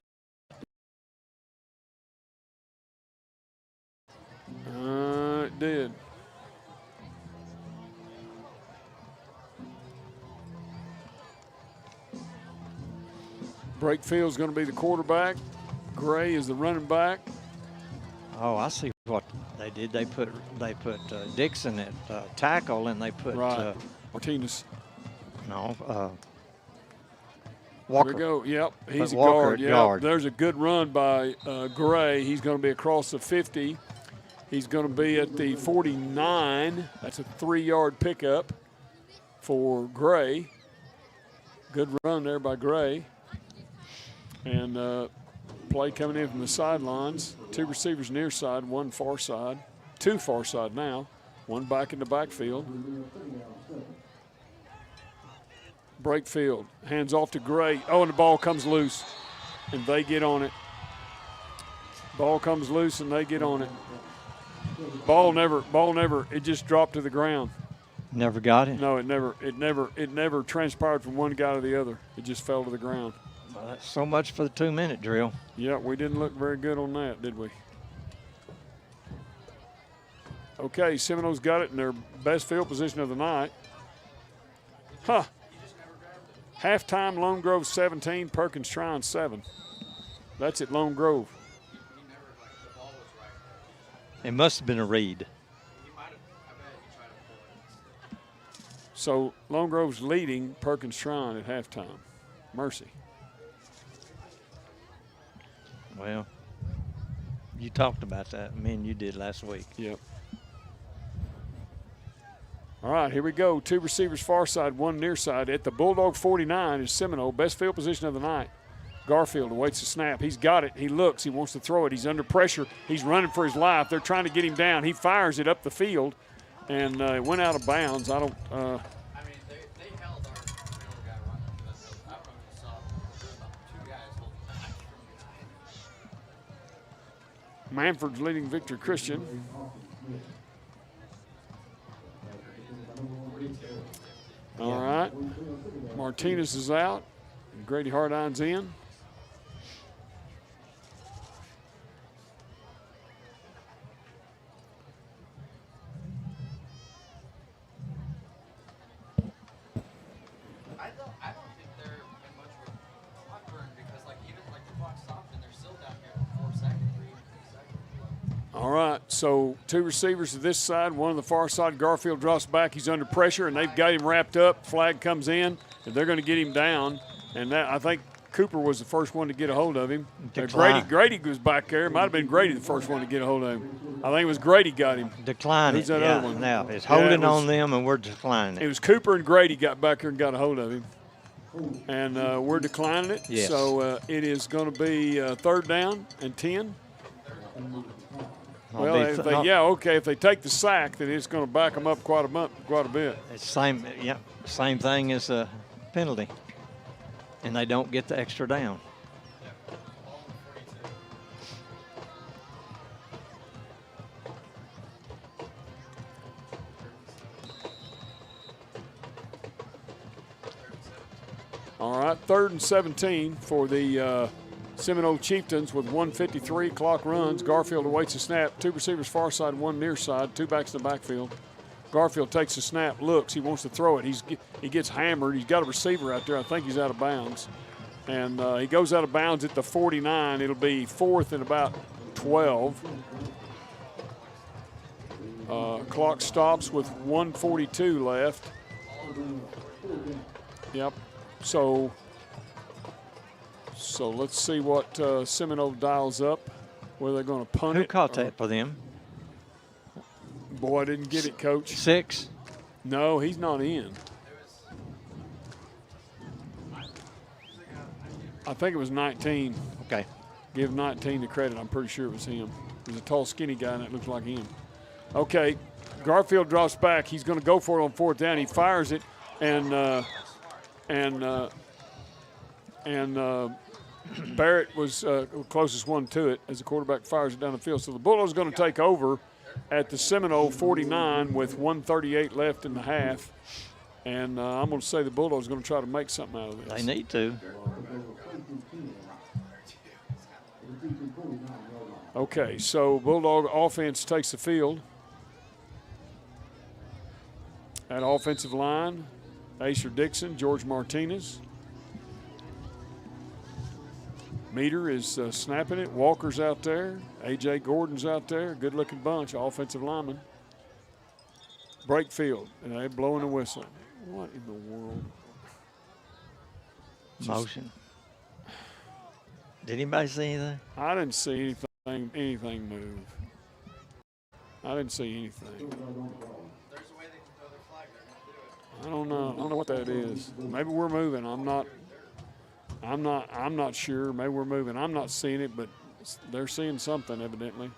It did. Breakfield's going to be the quarterback. Gray is the running back. Oh, I see what they did. They put Dixon at tackle, and they put Martinez. Walker. There we go. Yep, he's a Walker guard. at guard. There's a good run by Gray. He's going to be across the 50. He's going to be at the 49. That's a 3-yard pickup for Gray. Good run there by Gray. And play coming in from the sidelines. 2 receivers near side, 1 far side. 2 far side now. 1 back in the backfield. Breakfield hands off to Gray. Oh, and the ball comes loose, and they get on it. Ball comes loose, and they get on it. Ball never. It just dropped to the ground. Never got it. No, it never transpired from one guy to the other. It just fell to the ground. Well, that's so much for the 2-minute drill. Yeah, we didn't look very good on that, did we? Okay, Seminoles got it in their best field position of the night. Huh. Halftime, Lone Grove 17, Perkins Shrine 7. That's at Lone Grove. It must have been a read. So Lone Grove's leading Perkins Shrine at halftime. Mercy. Well, you talked about that. Me and you did last week. Yep. All right, here we go. 2 receivers far side, 1 near side. At the Bulldog 49 is Seminole, best field position of the night. Garfield awaits the snap. He's got it. He looks. He wants to throw it. He's under pressure. He's running for his life. They're trying to get him down. He fires it up the field, and it went out of bounds. I don't I mean, they held our middle guy running for the field. I don't know if you saw, there was about 2 guys holding back. Manford's leading Victor Christian. All right. Martinez is out. Grady Hardine's in. I don't think they're in much of a clock burn because, like, even like the clock stopped and they're still down here for 4 seconds, 3 seconds. All right, so 2 receivers to this side, 1 on the far side. Garfield drops back. He's under pressure, and they've got him wrapped up. Flag comes in, and they're going to get him down. And that, I think Cooper was the first one to get a hold of him. Grady was back there. It might have been Grady the first one to get a hold of him. I think it was Grady got him. Declining. Who's that other one? Now it's holding on them, and we're declining. It was Cooper and Grady got back here and got a hold of him. And we're declining it. Yes. So it is going to be 3rd down and 10. Well, if they take the sack, then it's going to back them up quite a bit. It's same thing as a penalty, and they don't get the extra down. All right, 3rd and 17 for the Seminole Chieftains with 1:53. Clock runs. Garfield awaits the snap. 2 receivers far side, 1 near side. 2 backs in the backfield. Garfield takes the snap, looks. He wants to throw it. He gets hammered. He's got a receiver out there. I think he's out of bounds. And he goes out of bounds at the 49. It'll be 4th and about 12. Clock stops with 1:42 left. Yep. So let's see what Seminole dials up, where they're going to punt it. Who caught that for them? Boy, I didn't get it, Coach. 6? No, he's not in. I think it was 19. Okay. Give 19 the credit. I'm pretty sure it was him. He was a tall, skinny guy, and it looks like him. Okay, Garfield drops back. He's going to go for it on 4th down. He fires it, and Barrett was closest one to it as the quarterback fires it down the field. So the Bulldogs are going to take over at the Seminole 49 with 1:38 left in the half. And I'm going to say the Bulldogs are going to try to make something out of this. They need to. Okay, so Bulldog offense takes the field. At offensive line, Acer Dixon, George Martinez. Meter is snapping it. Walker's out there. A.J. Gordon's out there. Good-looking bunch, offensive linemen. Break field, and they're blowing the whistle. What in the world? Motion. Did anybody see anything? I didn't see anything move. I didn't see anything. I don't know. I don't know what that is. Maybe we're moving. I'm not sure. Maybe we're moving. I'm not seeing it, but they're seeing something evidently.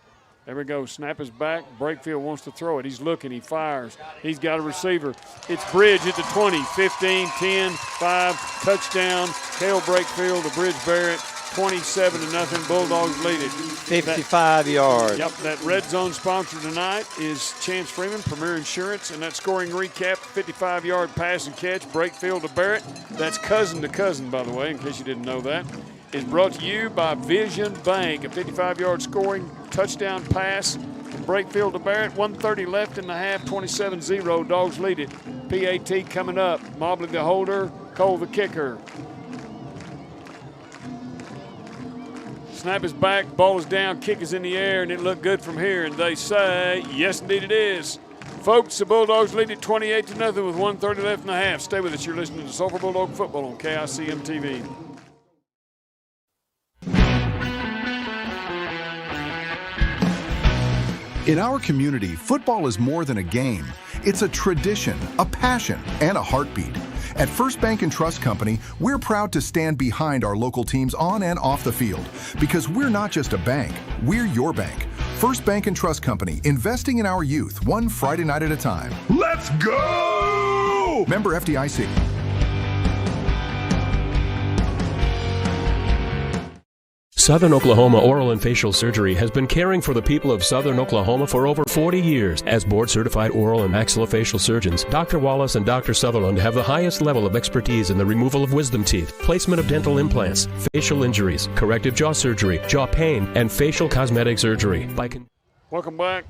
There we go. Snap is back. Breakfield wants to throw it. He's looking. He fires. He's got a receiver. It's Bridge at the 20, 15, 10, 5, touchdown. Cale Breakfield to Bridge Barrett. 27-0. Bulldogs lead it. 55 yards. Yep, that red zone sponsor tonight is Chance Freeman, Premier Insurance, and that scoring recap, 55-yard pass and catch, Breakfield to Barrett. That's cousin to cousin, by the way, in case you didn't know that. Is brought to you by Vision Bank, a 55-yard scoring touchdown pass from Breakfield to Barrett. 1:30 left in the half, 27-0. Dogs lead it. PAT coming up. Mobley the holder, Cole the kicker. Snap is back, ball is down, kick is in the air, and it looked good from here. And they say, yes, indeed it is. Folks, the Bulldogs lead it 28-0 with 1:30 left in the half. Stay with us. You're listening to Sulphur Bulldog Football on KICM TV. In our community, football is more than a game. It's a tradition, a passion, and a heartbeat. At First Bank and Trust Company, we're proud to stand behind our local teams on and off the field because we're not just a bank, we're your bank. First Bank and Trust Company, investing in our youth, one Friday night at a time. Let's go! Member FDIC. Southern Oklahoma Oral and Facial Surgery has been caring for the people of Southern Oklahoma for over 40 years. As board-certified oral and maxillofacial surgeons, Dr. Wallace and Dr. Sutherland have the highest level of expertise in the removal of wisdom teeth, placement of dental implants, facial injuries, corrective jaw surgery, jaw pain, and facial cosmetic surgery. Welcome back.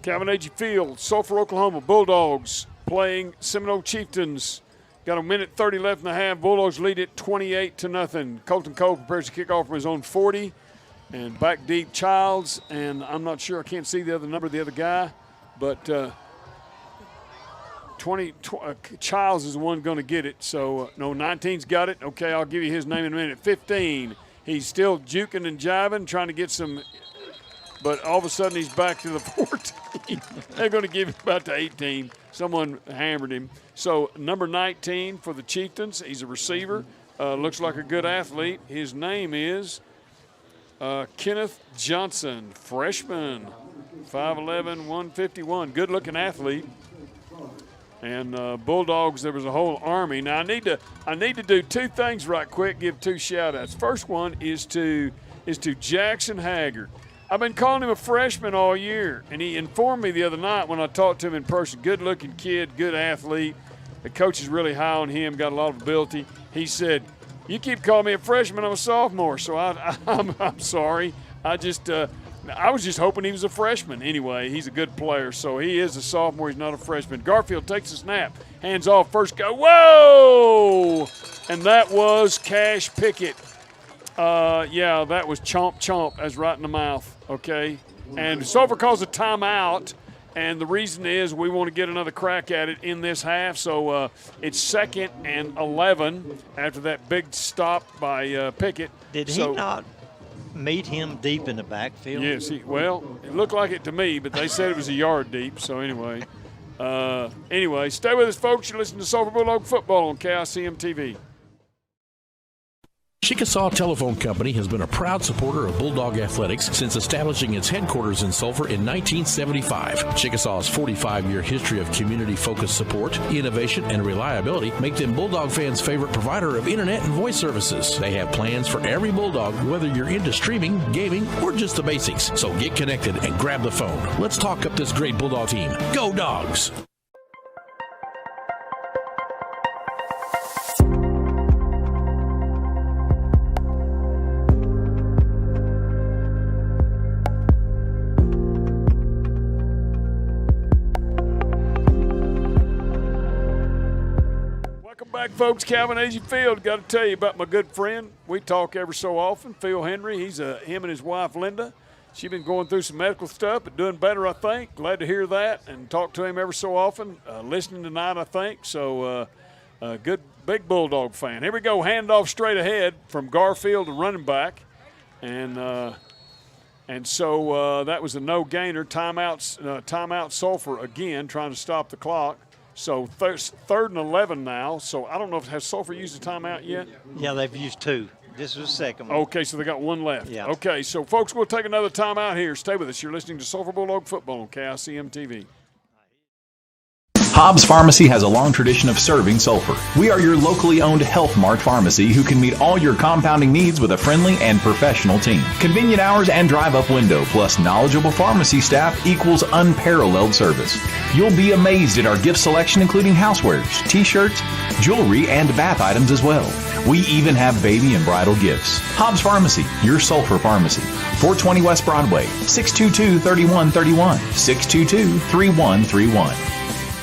Cavanagh Field, Sulphur, Oklahoma. Bulldogs playing Seminole Chieftains. Got a minute 30 left in the half. Bulldogs lead it 28-0. Colton Cole prepares to kick off from his own 40. And back deep, Childs. And I'm not sure. I can't see the other number of the other guy. But Childs is the one going to get it. So, no, 19's got it. Okay, I'll give you his name in a minute. 15. He's still juking and jiving, trying to get some. But all of a sudden, he's back to the 14. They're going to give him about to 18. Someone hammered him. So, number 19 for the Chieftains. He's a receiver. Looks like a good athlete. His name is Kenneth Johnson, freshman, 5'11", 151. Good-looking athlete. And Bulldogs, there was a whole army. Now, I need to do two things right quick, give two shout-outs. First one is to Jackson Haggard. I've been calling him a freshman all year, and he informed me the other night when I talked to him in person, good-looking kid, good athlete. The coach is really high on him, got a lot of ability. He said, you keep calling me a freshman, I'm a sophomore, so I'm sorry. I just I was just hoping he was a freshman. Anyway, he's a good player, so he is a sophomore. He's not a freshman. Garfield takes a snap, hands off, first go. Whoa! And that was Cash Pickett. Yeah, that was chomp. That's right in the mouth, okay? And Sulphur calls a timeout, and the reason is we want to get another crack at it in this half. So it's 2nd and 11 after that big stop by Pickett. Did he not meet him deep in the backfield? Yes, well, it looked like it to me, but they said it was a yard deep. So anyway, stay with us, folks. You're listening to Sulphur Bulldog Football on KICM TV. Chickasaw Telephone Company has been a proud supporter of Bulldog Athletics since establishing its headquarters in Sulphur in 1975. Chickasaw's 45-year history of community-focused support, innovation, and reliability make them Bulldog fans' favorite provider of internet and voice services. They have plans for every Bulldog, whether you're into streaming, gaming, or just the basics. So get connected and grab the phone. Let's talk up this great Bulldog team. Go Dogs! Back, folks, Calvin Agee Field. Got to tell you about my good friend. We talk ever so often. Phil Henry. He's him and his wife Linda. She's been going through some medical stuff, but doing better, I think. Glad to hear that, and talk to him ever so often. Listening tonight, I think. So, good big Bulldog fan. Here we go. Handoff straight ahead from Garfield to running back, and so that was a no gainer. Timeout Sulphur again, trying to stop the clock. So 3rd and 11 now. So I don't know if has Sulphur used a timeout yet? Yeah, they've used 2. This is the second one. Okay, so they got 1 left. Yeah. Okay, so folks, we'll take another timeout here. Stay with us. You're listening to Sulphur Bulldog Football on KICM TV. Hobbs Pharmacy has a long tradition of serving Sulphur. We are your locally owned Health Mart pharmacy who can meet all your compounding needs with a friendly and professional team. Convenient hours and drive-up window plus knowledgeable pharmacy staff equals unparalleled service. You'll be amazed at our gift selection, including housewares, t-shirts, jewelry, and bath items as well. We even have baby and bridal gifts. Hobbs Pharmacy, your Sulphur pharmacy. 420 West Broadway, 622-3131, 622-3131.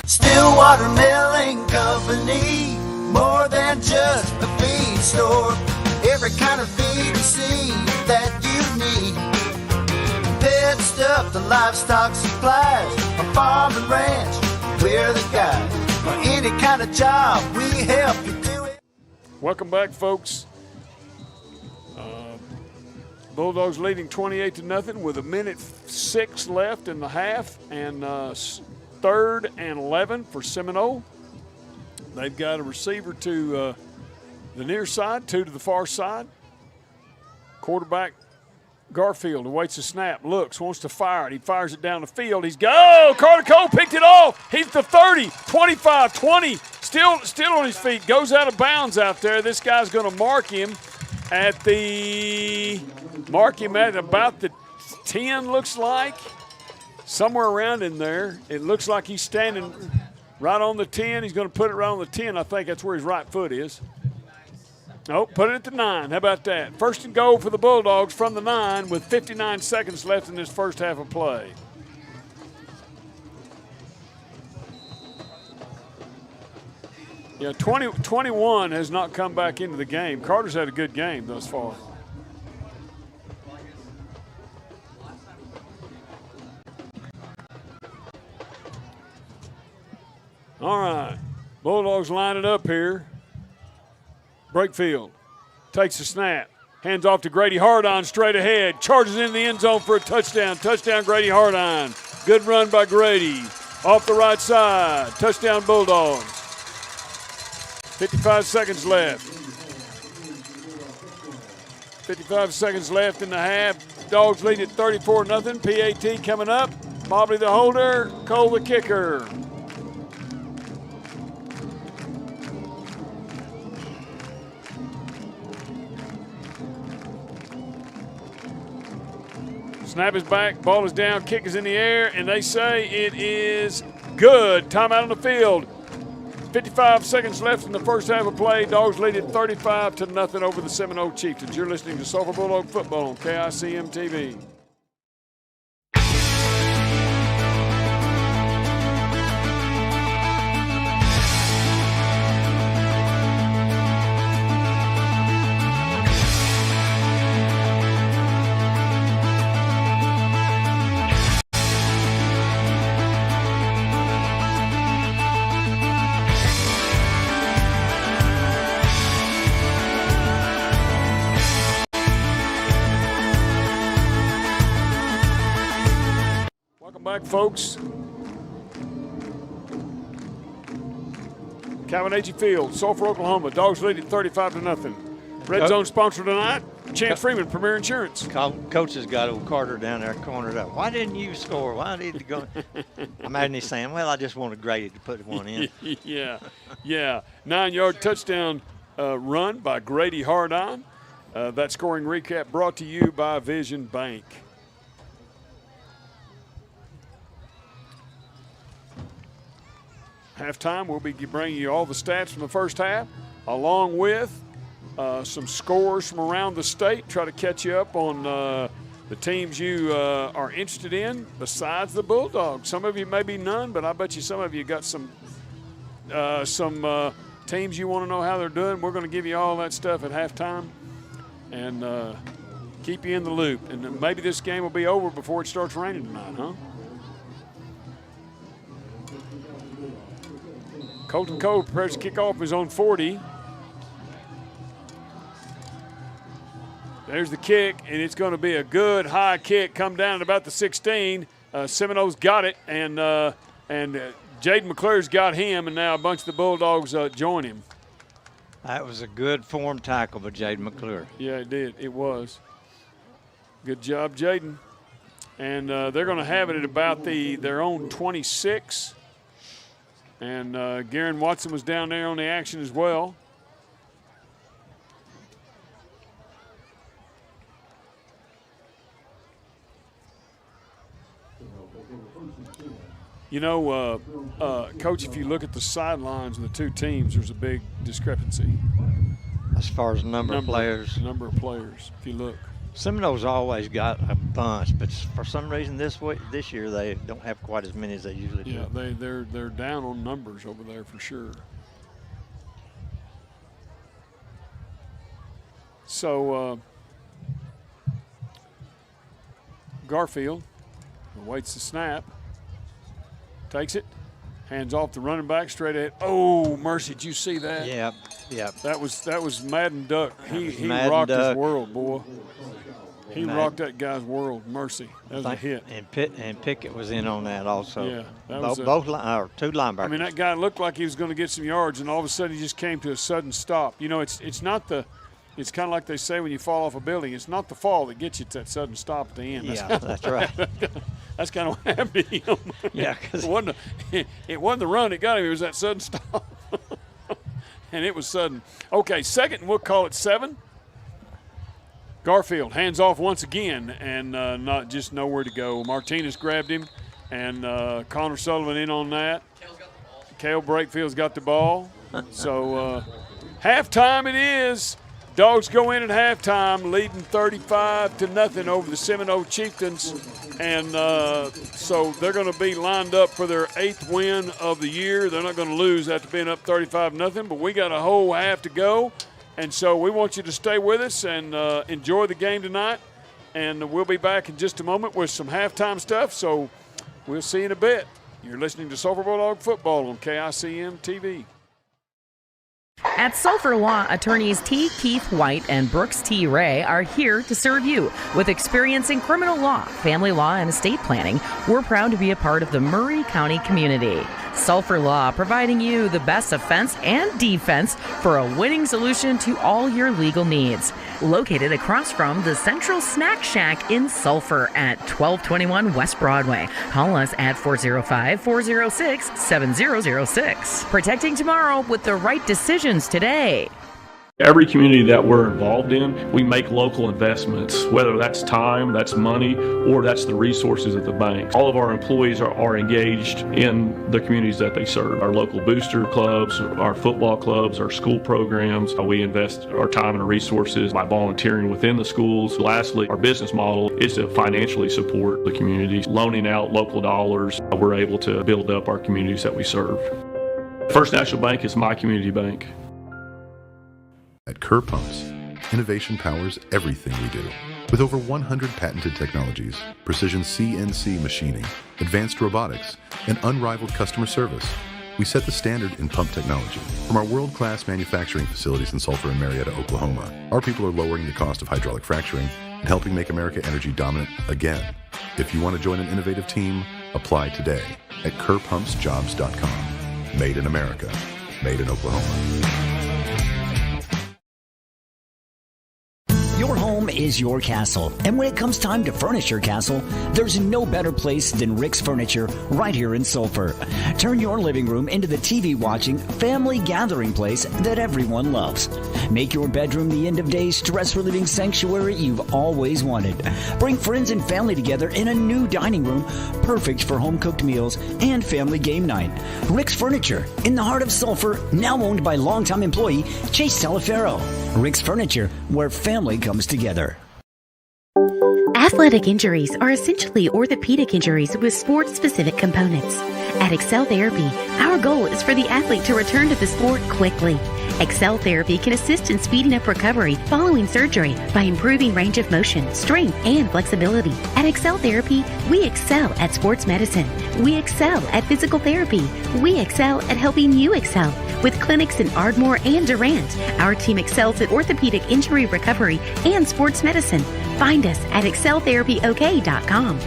Stillwater Milling Company, more than just a feed store. Every kind of feed and seed that you need. Pet stuff, the livestock supplies, a farm and ranch, we're the guys. For any kind of job, we help you do it. Welcome back, folks. Bulldogs leading 28-0 with 1:06 left in the half, and 3rd and 11 for Seminole. They've got a receiver to the near side, 2 to the far side. Quarterback Garfield awaits a snap, looks, wants to fire it. He fires it down the field. He's Carter Cole picked it off. He's the 30, 25, 20, still on his feet. Goes out of bounds out there. This guy's going to mark him at about the 10, looks like. Somewhere around in there. It looks like he's standing right on the 10. He's going to put it right on the 10. I think that's where his right foot is. Nope, put it at the 9. How about that? 1st and goal for the Bulldogs from the 9 with 59 seconds left in this first half of play. Yeah, 21 has not come back into the game. Carter's had a good game thus far. All right, Bulldogs line it up here. Brakefield takes a snap, hands off to Grady Hardine straight ahead, charges into the end zone for a touchdown. Touchdown, Grady Hardine. Good run by Grady. Off the right side, touchdown Bulldogs. 55 seconds left. 55 seconds left in the half. Dogs lead at 34-0. PAT coming up. Mobley the holder, Cole the kicker. Snap is back, ball is down, kick is in the air, and they say it is good. Timeout on the field. 55 seconds left in the first half of play. Dogs lead at 35-0 over the Seminole Chieftains. You're listening to Sulphur Bulldog Football on KICM TV. back, folks. Calvin Field, Sulphur, Oklahoma. Dogs lead at 35-0. Red Zone sponsor tonight, Chance Freeman, Premier Insurance. Coach has got old Carter down there cornered up. Why didn't you score? Why did you go? Imagine he's saying, well, I just wanted Grady to put one in. Yeah. 9-yard touchdown run by Grady Hardine. That scoring recap brought to you by Vision Bank. Halftime, we'll be bringing you all the stats from the first half, along with some scores from around the state. Try to catch you up on the teams you are interested in besides the Bulldogs. Some of you maybe none, but I bet you some of you got some teams you want to know how they're doing. We're going to give you all that stuff at halftime and keep you in the loop. And maybe this game will be over before it starts raining tonight, huh? Colton Cole prepares to kick off his own 40. There's the kick, and it's going to be a good high kick. Come down at about the 16. Seminole's got it, and Jaden McClure's got him, and now a bunch of the Bulldogs join him. That was a good form tackle by Jaden McClure. Yeah, it did. It was. Good job, Jaden. And they're going to have it at about their own 26. And Garen Watson was down there on the action as well. You know, Coach, if you look at the sidelines of the two teams, there's a big discrepancy. As far as number of players. Number of players, if you look. Seminole's always got a bunch, but for some reason this year they don't have quite as many as they usually do. Yeah, they're down on numbers over there for sure. So Garfield awaits the snap, takes it, hands off the running back straight ahead. Oh, mercy! Did you see that? Yeah. That was Madden Duck. He Madden rocked Duck. his world, boy. He rocked that guy's world. Mercy. That was a hit. And Pickett was in on that also. Yeah. That was two linebackers. I mean, that guy looked like he was going to get some yards, and all of a sudden he just came to a sudden stop. You know, it's not the – it's kind of like they say when you fall off a building. It's not the fall that gets you to that sudden stop at the end. That's right. That's kind of what happened to him. Yeah, because it wasn't the run that got him. It was that sudden stop. And it was sudden. Okay, second, and we'll call it 7. Garfield hands off once again and not just nowhere to go. Martinez grabbed him, and Connor Sullivan in on that. Cale Breakfield's got the ball. So halftime it is. Dogs go in at halftime, leading 35-0 over the Seminole Chieftains. And so they're going to be lined up for their 8th win of the year. They're not going to lose after being up 35-0, but we got a whole half to go. And so we want you to stay with us and enjoy the game tonight. And we'll be back in just a moment with some halftime stuff. So we'll see you in a bit. You're listening to Sulphur Bulldog Football on KICM TV. At Sulphur Law, attorneys T. Keith White and Brooks T. Ray are here to serve you. With experience in criminal law, family law, and estate planning, we're proud to be a part of the Murray County community. Sulphur Law, providing you the best offense and defense for a winning solution to all your legal needs. Located across from the Central Snack Shack in Sulphur at 1221 West Broadway. Call us at 405-406-7006. Protecting tomorrow with the right decisions today. Every community that we're involved in, we make local investments, whether that's time, that's money, or that's the resources at the bank. All of our employees are engaged in the communities that they serve. Our local booster clubs, our football clubs, our school programs. We invest our time and resources by volunteering within the schools. Lastly, our business model is to financially support the communities. Loaning out local dollars, we're able to build up our communities that we serve. First National Bank is my community bank. At Kerr Pumps, innovation powers everything we do. With over 100 patented technologies, precision CNC machining, advanced robotics, and unrivaled customer service, we set the standard in pump technology. From our world-class manufacturing facilities in Sulphur and Marietta, Oklahoma, our people are lowering the cost of hydraulic fracturing and helping make America energy dominant again. If you want to join an innovative team, Apply today at curbhumpsjobs.com. Made in America. Made in Oklahoma. Your home is your castle, and when it comes time to furnish your castle, there's no better place than Rick's Furniture right here in Sulphur. Turn your living room into the TV-watching, family gathering place that everyone loves. Make your bedroom the end-of-day stress-relieving sanctuary you've always wanted. Bring friends and family together in a new dining room, perfect for home-cooked meals and family game night. Rick's Furniture, in the heart of Sulphur, now owned by longtime employee Chase Talaferro. Rick's Furniture, where family comes together. Athletic injuries are essentially orthopedic injuries with sport-specific components. At Excel Therapy, our goal is for the athlete to return to the sport quickly. Excel Therapy can assist in speeding up recovery following surgery by improving range of motion, strength, and flexibility. At Excel Therapy, we excel at sports medicine. We excel at physical therapy. We excel at helping you excel. With clinics in Ardmore and Durant, our team excels at orthopedic injury recovery and sports medicine. Find us at exceltherapyok.com.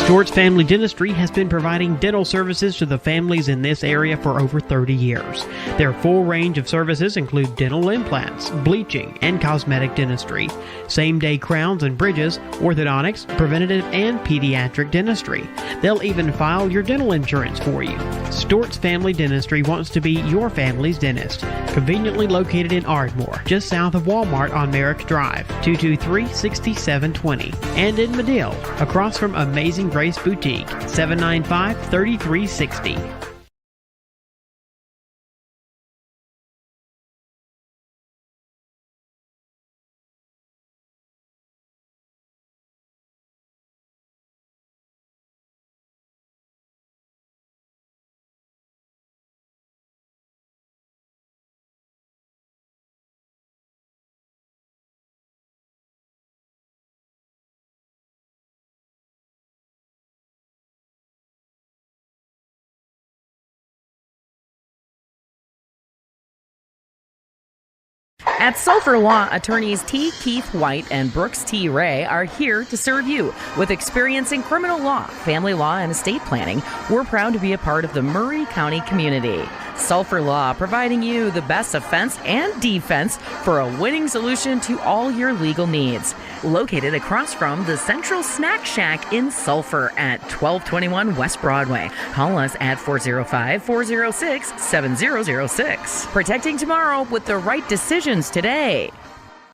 Stewart's Family Dentistry has been providing dental services to the families in this area for over 30 years. Their full range of services include dental implants, bleaching, and cosmetic dentistry, same-day crowns and bridges, orthodontics, preventative and pediatric dentistry. They'll even file your dental insurance for you. Stewart's Family Dentistry wants to be your family's dentist. Conveniently located in Ardmore, just south of Walmart on Merrick Drive, 223-6720, and in Medill, across from Amazing Grace Boutique, 795-3360. At Sulphur Law, attorneys T. Keith White and Brooks T. Ray are here to serve you. With experience in criminal law, family law, and estate planning, we're proud to be a part of the Murray County community. Sulphur Law, providing you the best offense and defense for a winning solution to all your legal needs. Located across from the Central Snack Shack in Sulphur at 1221 West Broadway. Call us at 405-406-7006. Protecting tomorrow with the right decisions today.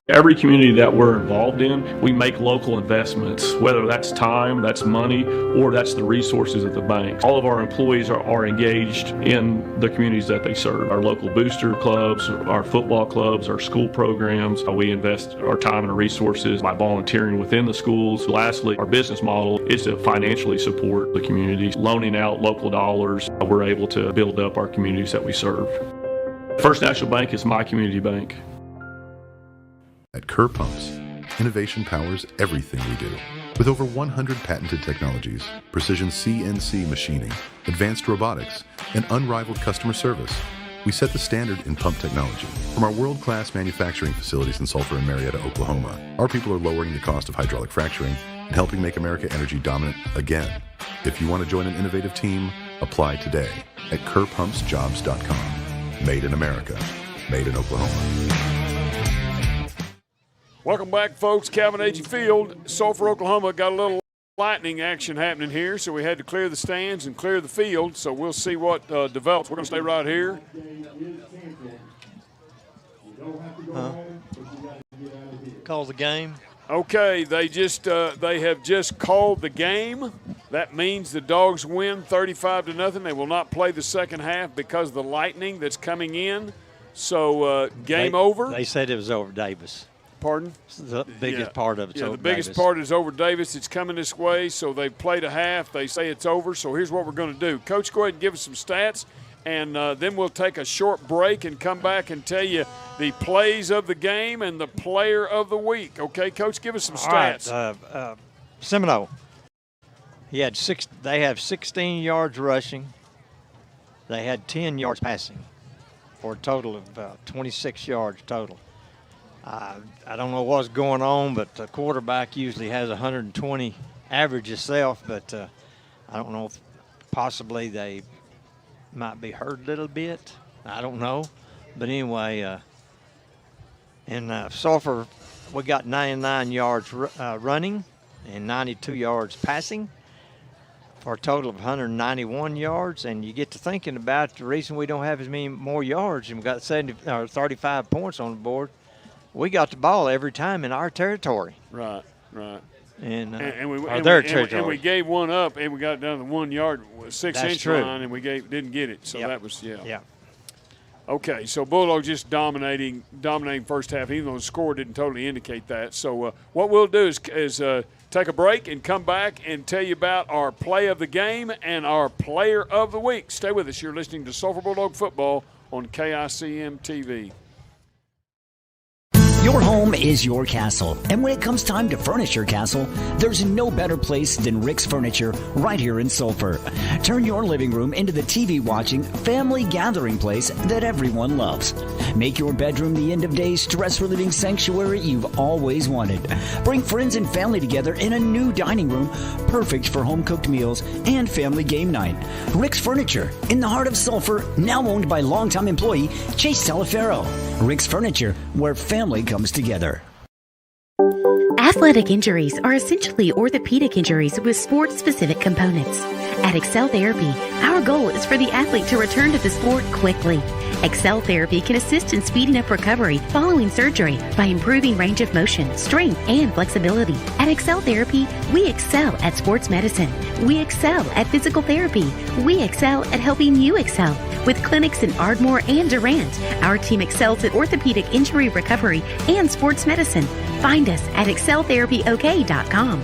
Every community that we're involved in, we make local investments, whether that's time, that's money, or that's the resources of the bank. All of our employees are engaged in the communities that they serve. Our local booster clubs, our football clubs, our school programs. We invest our time and resources by volunteering within the schools. Lastly, our business model is to financially support the communities, loaning out local dollars. We're able to build up our communities that we serve. First National Bank is my community bank. At Kerr Pumps, innovation powers everything we do. With over 100 patented technologies, precision CNC machining, advanced robotics, and unrivaled customer service, we set the standard in pump technology. From our world-class manufacturing facilities in Sulphur and Marietta, Oklahoma, our people are lowering the cost of hydraulic fracturing and helping make America energy dominant again. If you want to join an innovative team, apply today at curbhumpsjobs.com. Made in America. Made in Oklahoma. Welcome back, folks. Calvin Agee Field, Sulphur, Oklahoma. Got a little lightning action happening here, so we had to clear the stands and clear the field. So we'll see what develops. We're going to stay right here. Calls the game. Okay, they have just called the game. That means the Dogs win 35-0. They will not play the second half because of the lightning that's coming in. So game over. They said it was over Davis. Pardon? The biggest part of it's over the biggest Davis. part is over Davis. It's coming this way, so they've played a half. They say it's over, so here's what we're going to do. Coach, go ahead and give us some stats, and then we'll take a short break and come back and tell you the plays of the game and the player of the week. Okay, Coach, give us some stats. All right, Seminole. They have 16 yards rushing. They had 10 yards passing for a total of 26 yards total. I don't know what's going on, but the quarterback usually has 120 average itself, but I don't know if possibly they might be hurt a little bit. I don't know. But anyway, in Sulphur, we got 99 yards running and 92 yards passing for a total of 191 yards. And you get to thinking about the reason we don't have as many more yards and we got 35 points on the board. We got the ball every time in our territory. Right, right. And we gave one up, and we got down to the 1 yard, 6-inch line, and we didn't get it. So that was Yeah. Okay, so Bulldogs just dominating first half, even though the score didn't totally indicate that. So what we'll do is take a break and come back and tell you about our play of the game and our player of the week. Stay with us. You're listening to Sulphur Bulldog Football on KICM TV. Your home is your castle, and when it comes time to furnish your castle, there's no better place than Rick's Furniture right here in Sulphur. Turn your living room into the TV-watching, family gathering place that everyone loves. Make your bedroom the end-of-day stress-relieving sanctuary you've always wanted. Bring friends and family together in a new dining room, perfect for home-cooked meals and family game night. Rick's Furniture, in the heart of Sulphur, now owned by longtime employee Chase Talafero. Rick's Furniture, where family comes together. Athletic injuries are essentially orthopedic injuries with sport-specific components. At Excel Therapy, our goal is for the athlete to return to the sport quickly. Excel Therapy can assist in speeding up recovery following surgery by improving range of motion, strength, and flexibility. At Excel Therapy, we excel at sports medicine. We excel at physical therapy. We excel at helping you excel. With clinics in Ardmore and Durant, our team excels at orthopedic injury recovery and sports medicine. Find us at exceltherapyok.com.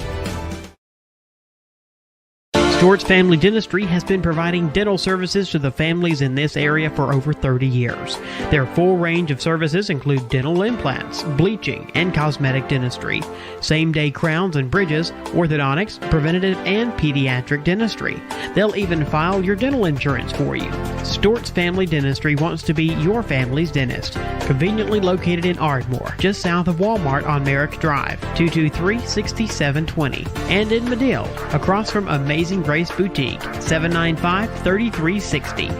Stewart's Family Dentistry has been providing dental services to the families in this area for over 30 years. Their full range of services include dental implants, bleaching, and cosmetic dentistry, same-day crowns and bridges, orthodontics, preventative, and pediatric dentistry. They'll even file your dental insurance for you. Stewart's Family Dentistry wants to be your family's dentist. Conveniently located in Ardmore, just south of Walmart on Merrick Drive, 223-6720, and in Medill, across from Amazing Grace Boutique, 795-3360.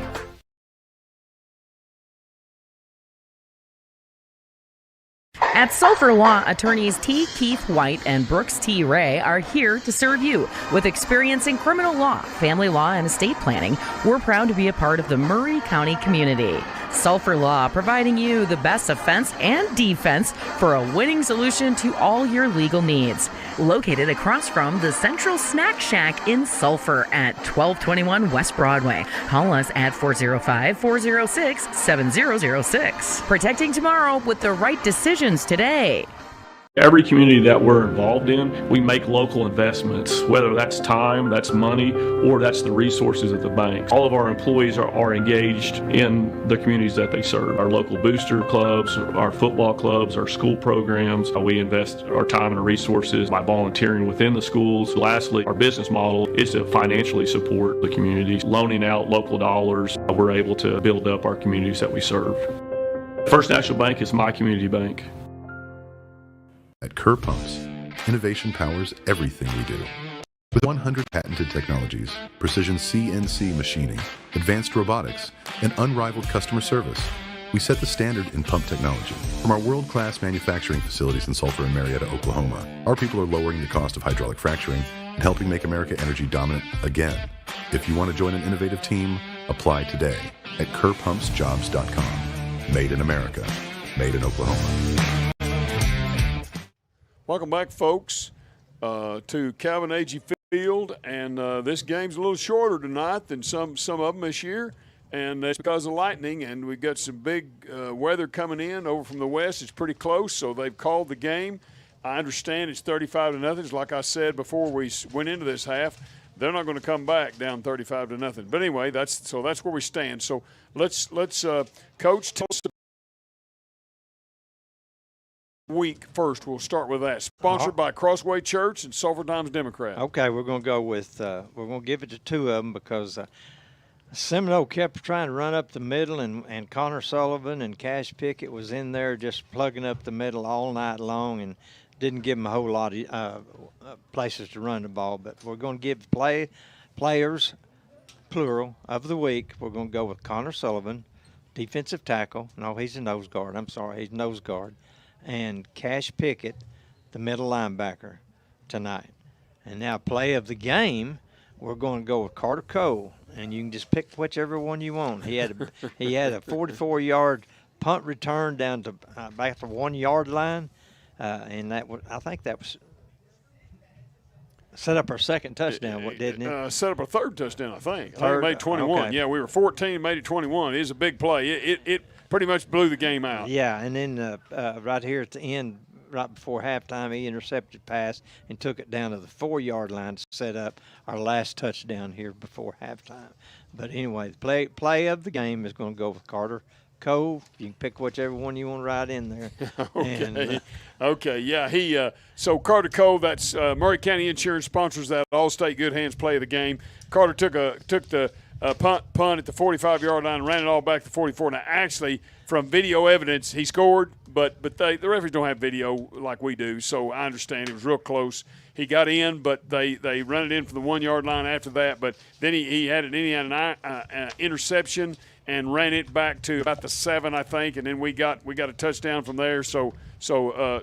At Sulphur Law, attorneys T. Keith White and Brooks T. Ray are here to serve you. With experience in criminal law, family law, and estate planning, we're proud to be a part of the Murray County community. Sulphur Law, providing you the best offense and defense for a winning solution to all your legal needs. Located across from the Central Snack Shack in Sulphur at 1221 West Broadway. Call us at 405-406-7006. Protecting tomorrow with the right decisions today. Every community that we're involved in, we make local investments, whether that's time, that's money, or that's the resources at the bank. All of our employees are engaged in the communities that they serve. Our local booster clubs, our football clubs, our school programs. We invest our time and resources by volunteering within the schools. Lastly, our business model is to financially support the communities, loaning out local dollars. We're able to build up our communities that we serve. First National Bank is my community bank. At Kerr Pumps, innovation powers everything we do. With 100 patented technologies, precision CNC machining, advanced robotics, and unrivaled customer service, we set the standard in pump technology. From our world-class manufacturing facilities in Sulphur and Marietta, Oklahoma, our people are lowering the cost of hydraulic fracturing and helping make America energy dominant again. If you want to join an innovative team, apply today at kerrpumpsjobs.com. Made in America, made in Oklahoma. Welcome back, folks, to Calvin Agee Field, and this game's a little shorter tonight than some of them this year, and that's because of lightning, and we've got some big weather coming in over from the west. It's pretty close, so they've called the game. I understand it's 35-0. Like I said before we went into this half, they're not going to come back down 35-0. But anyway, that's where we stand. So let's Coach, tell us week first. We'll start with that. Sponsored by Crossway Church and Sulphur Times Democrat. Okay, we're going to go with we're going to give it to two of them because Seminole kept trying to run up the middle, and Connor Sullivan and Cash Pickett was in there just plugging up the middle all night long and didn't give them a whole lot of places to run the ball, but we're going to give players, plural, of the week. We're going to go with Connor Sullivan, defensive tackle. No, he's a nose guard. I'm sorry, he's nose guard. And Cash Pickett, the middle linebacker, tonight. And now play of the game, we're going to go with Carter Cole, and you can just pick whichever one you want. He had a 44-yard punt return down to back to the 1 yard line, and I think that was set up our second touchdown, didn't it? Set up a third touchdown, I think. Third, I think it made 21. okay. Yeah, we were 14, made it 21. It was a big play. It pretty much blew the game out. Yeah, and then right here at the end, right before halftime, he intercepted pass and took it down to the 4 yard line to set up our last touchdown here before halftime. But anyway, the play of the game is going to go with Carter Cole. You can pick whichever one you want right in there. Okay. And, Okay. Yeah. So Carter Cole. That's Murray County Insurance sponsors that All-State Good Hands play of the game. Carter took the punt at the 45-yard line, and ran it all back to 44. Now, actually, from video evidence, he scored, but the referees don't have video like we do, so I understand it was real close. He got in, but they run it in from the 1 yard line after that. But then he had an interception and ran it back to about the 7, I think, and then we got a touchdown from there. So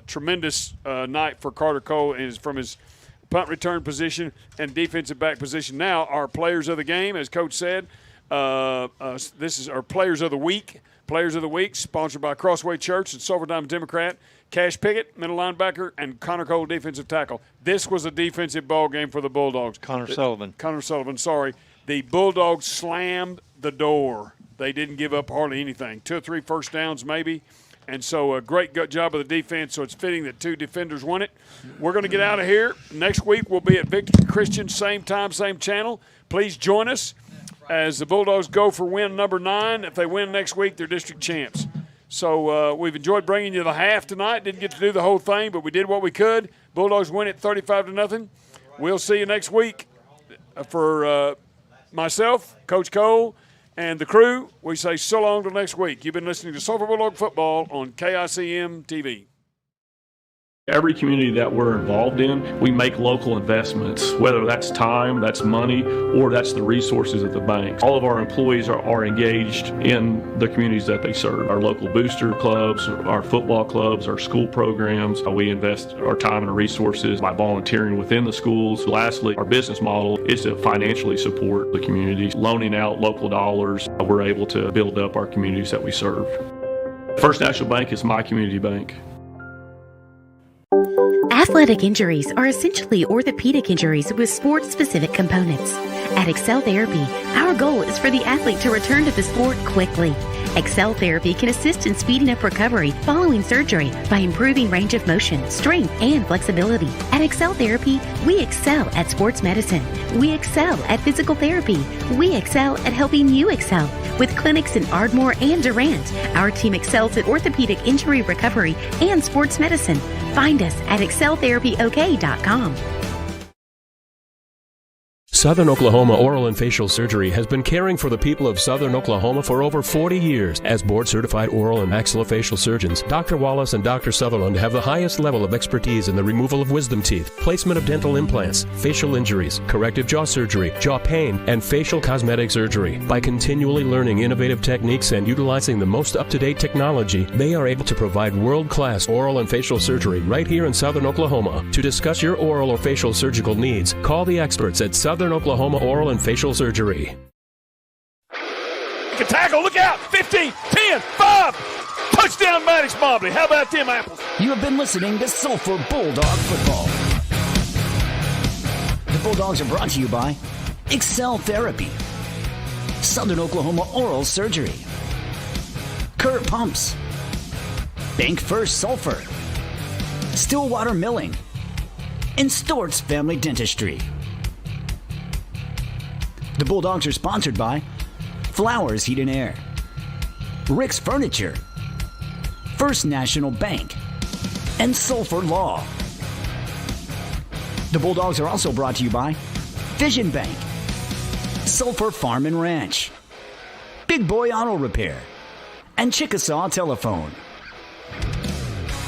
tremendous night for Carter Cole and from his punt return position and defensive back position. Now our players of the game, as Coach said, this is our players of the week. Players of the week, sponsored by Crossway Church and Sulphur Diamond Democrat. Cash Pickett, middle linebacker, and Connor Cole, defensive tackle. This was a defensive ball game for the Bulldogs. Connor Sullivan, sorry. The Bulldogs slammed the door. They didn't give up hardly anything. 2 or 3 first downs maybe. And so a great job of the defense, so it's fitting that 2 defenders won it. We're going to get out of here. Next week we'll be at Victory Christian, same time, same channel. Please join us as the Bulldogs go for win number 9. If they win next week, they're district champs. So we've enjoyed bringing you the half tonight. Didn't get to do the whole thing, but we did what we could. Bulldogs win it 35-0. We'll see you next week. For myself, Coach Cole, and the crew, we say so long till next week. You've been listening to Sulphur Bulldog Football on KICM TV. Every community that we're involved in, we make local investments, whether that's time, that's money, or that's the resources of the bank. All of our employees are engaged in the communities that they serve. Our local booster clubs, our football clubs, our school programs. We invest our time and resources by volunteering within the schools. Lastly, our business model is to financially support the communities. Loaning out local dollars, we're able to build up our communities that we serve. First National Bank is my community bank. Athletic injuries are essentially orthopedic injuries with sport-specific components. At Excel Therapy, our goal is for the athlete to return to the sport quickly. Excel Therapy can assist in speeding up recovery following surgery by improving range of motion, strength, and flexibility. At Excel Therapy, we excel at sports medicine. We excel at physical therapy. We excel at helping you excel. With clinics in Ardmore and Durant, our team excels at orthopedic injury recovery and sports medicine. Find us at exceltherapyok.com. Southern Oklahoma Oral and Facial Surgery has been caring for the people of Southern Oklahoma for over 40 years. As board-certified oral and maxillofacial surgeons, Dr. Wallace and Dr. Sutherland have the highest level of expertise in the removal of wisdom teeth, placement of dental implants, facial injuries, corrective jaw surgery, jaw pain, and facial cosmetic surgery. By continually learning innovative techniques and utilizing the most up-to-date technology, they are able to provide world-class oral and facial surgery right here in Southern Oklahoma. To discuss your oral or facial surgical needs, call the experts at Southern Oklahoma Oral and Facial Surgery. Take a tackle, look out! 15, 10, 5! Touchdown, Maddox Mobley. How about them apples? You have been listening to Sulphur Bulldog Football. The Bulldogs are brought to you by Excel Therapy, Southern Oklahoma Oral Surgery, Kerr Pumps, Bank First Sulphur, Stillwater Milling, and Stort's Family Dentistry. The Bulldogs are sponsored by Flowers Heat and Air, Rick's Furniture, First National Bank, and Sulphur Law. The Bulldogs are also brought to you by Vision Bank, Sulphur Farm and Ranch, Big Boy Auto Repair, and Chickasaw Telephone.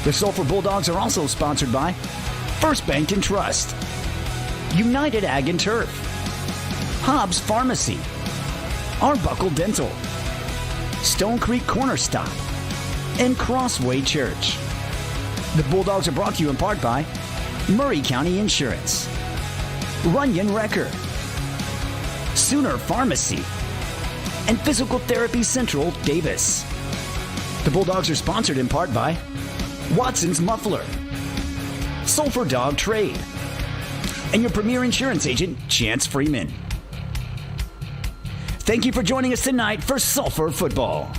The Sulphur Bulldogs are also sponsored by First Bank and Trust, United Ag and Turf, Hobbs Pharmacy, Arbuckle Dental, Stone Creek Corner Stop, and Crossway Church. The Bulldogs are brought to you in part by Murray County Insurance, Runyon Wrecker, Sooner Pharmacy, and Physical Therapy Central Davis. The Bulldogs are sponsored in part by Watson's Muffler, Sulphur Dog Trade, and your premier insurance agent, Chance Freeman. Thank you for joining us tonight for Sulphur Football.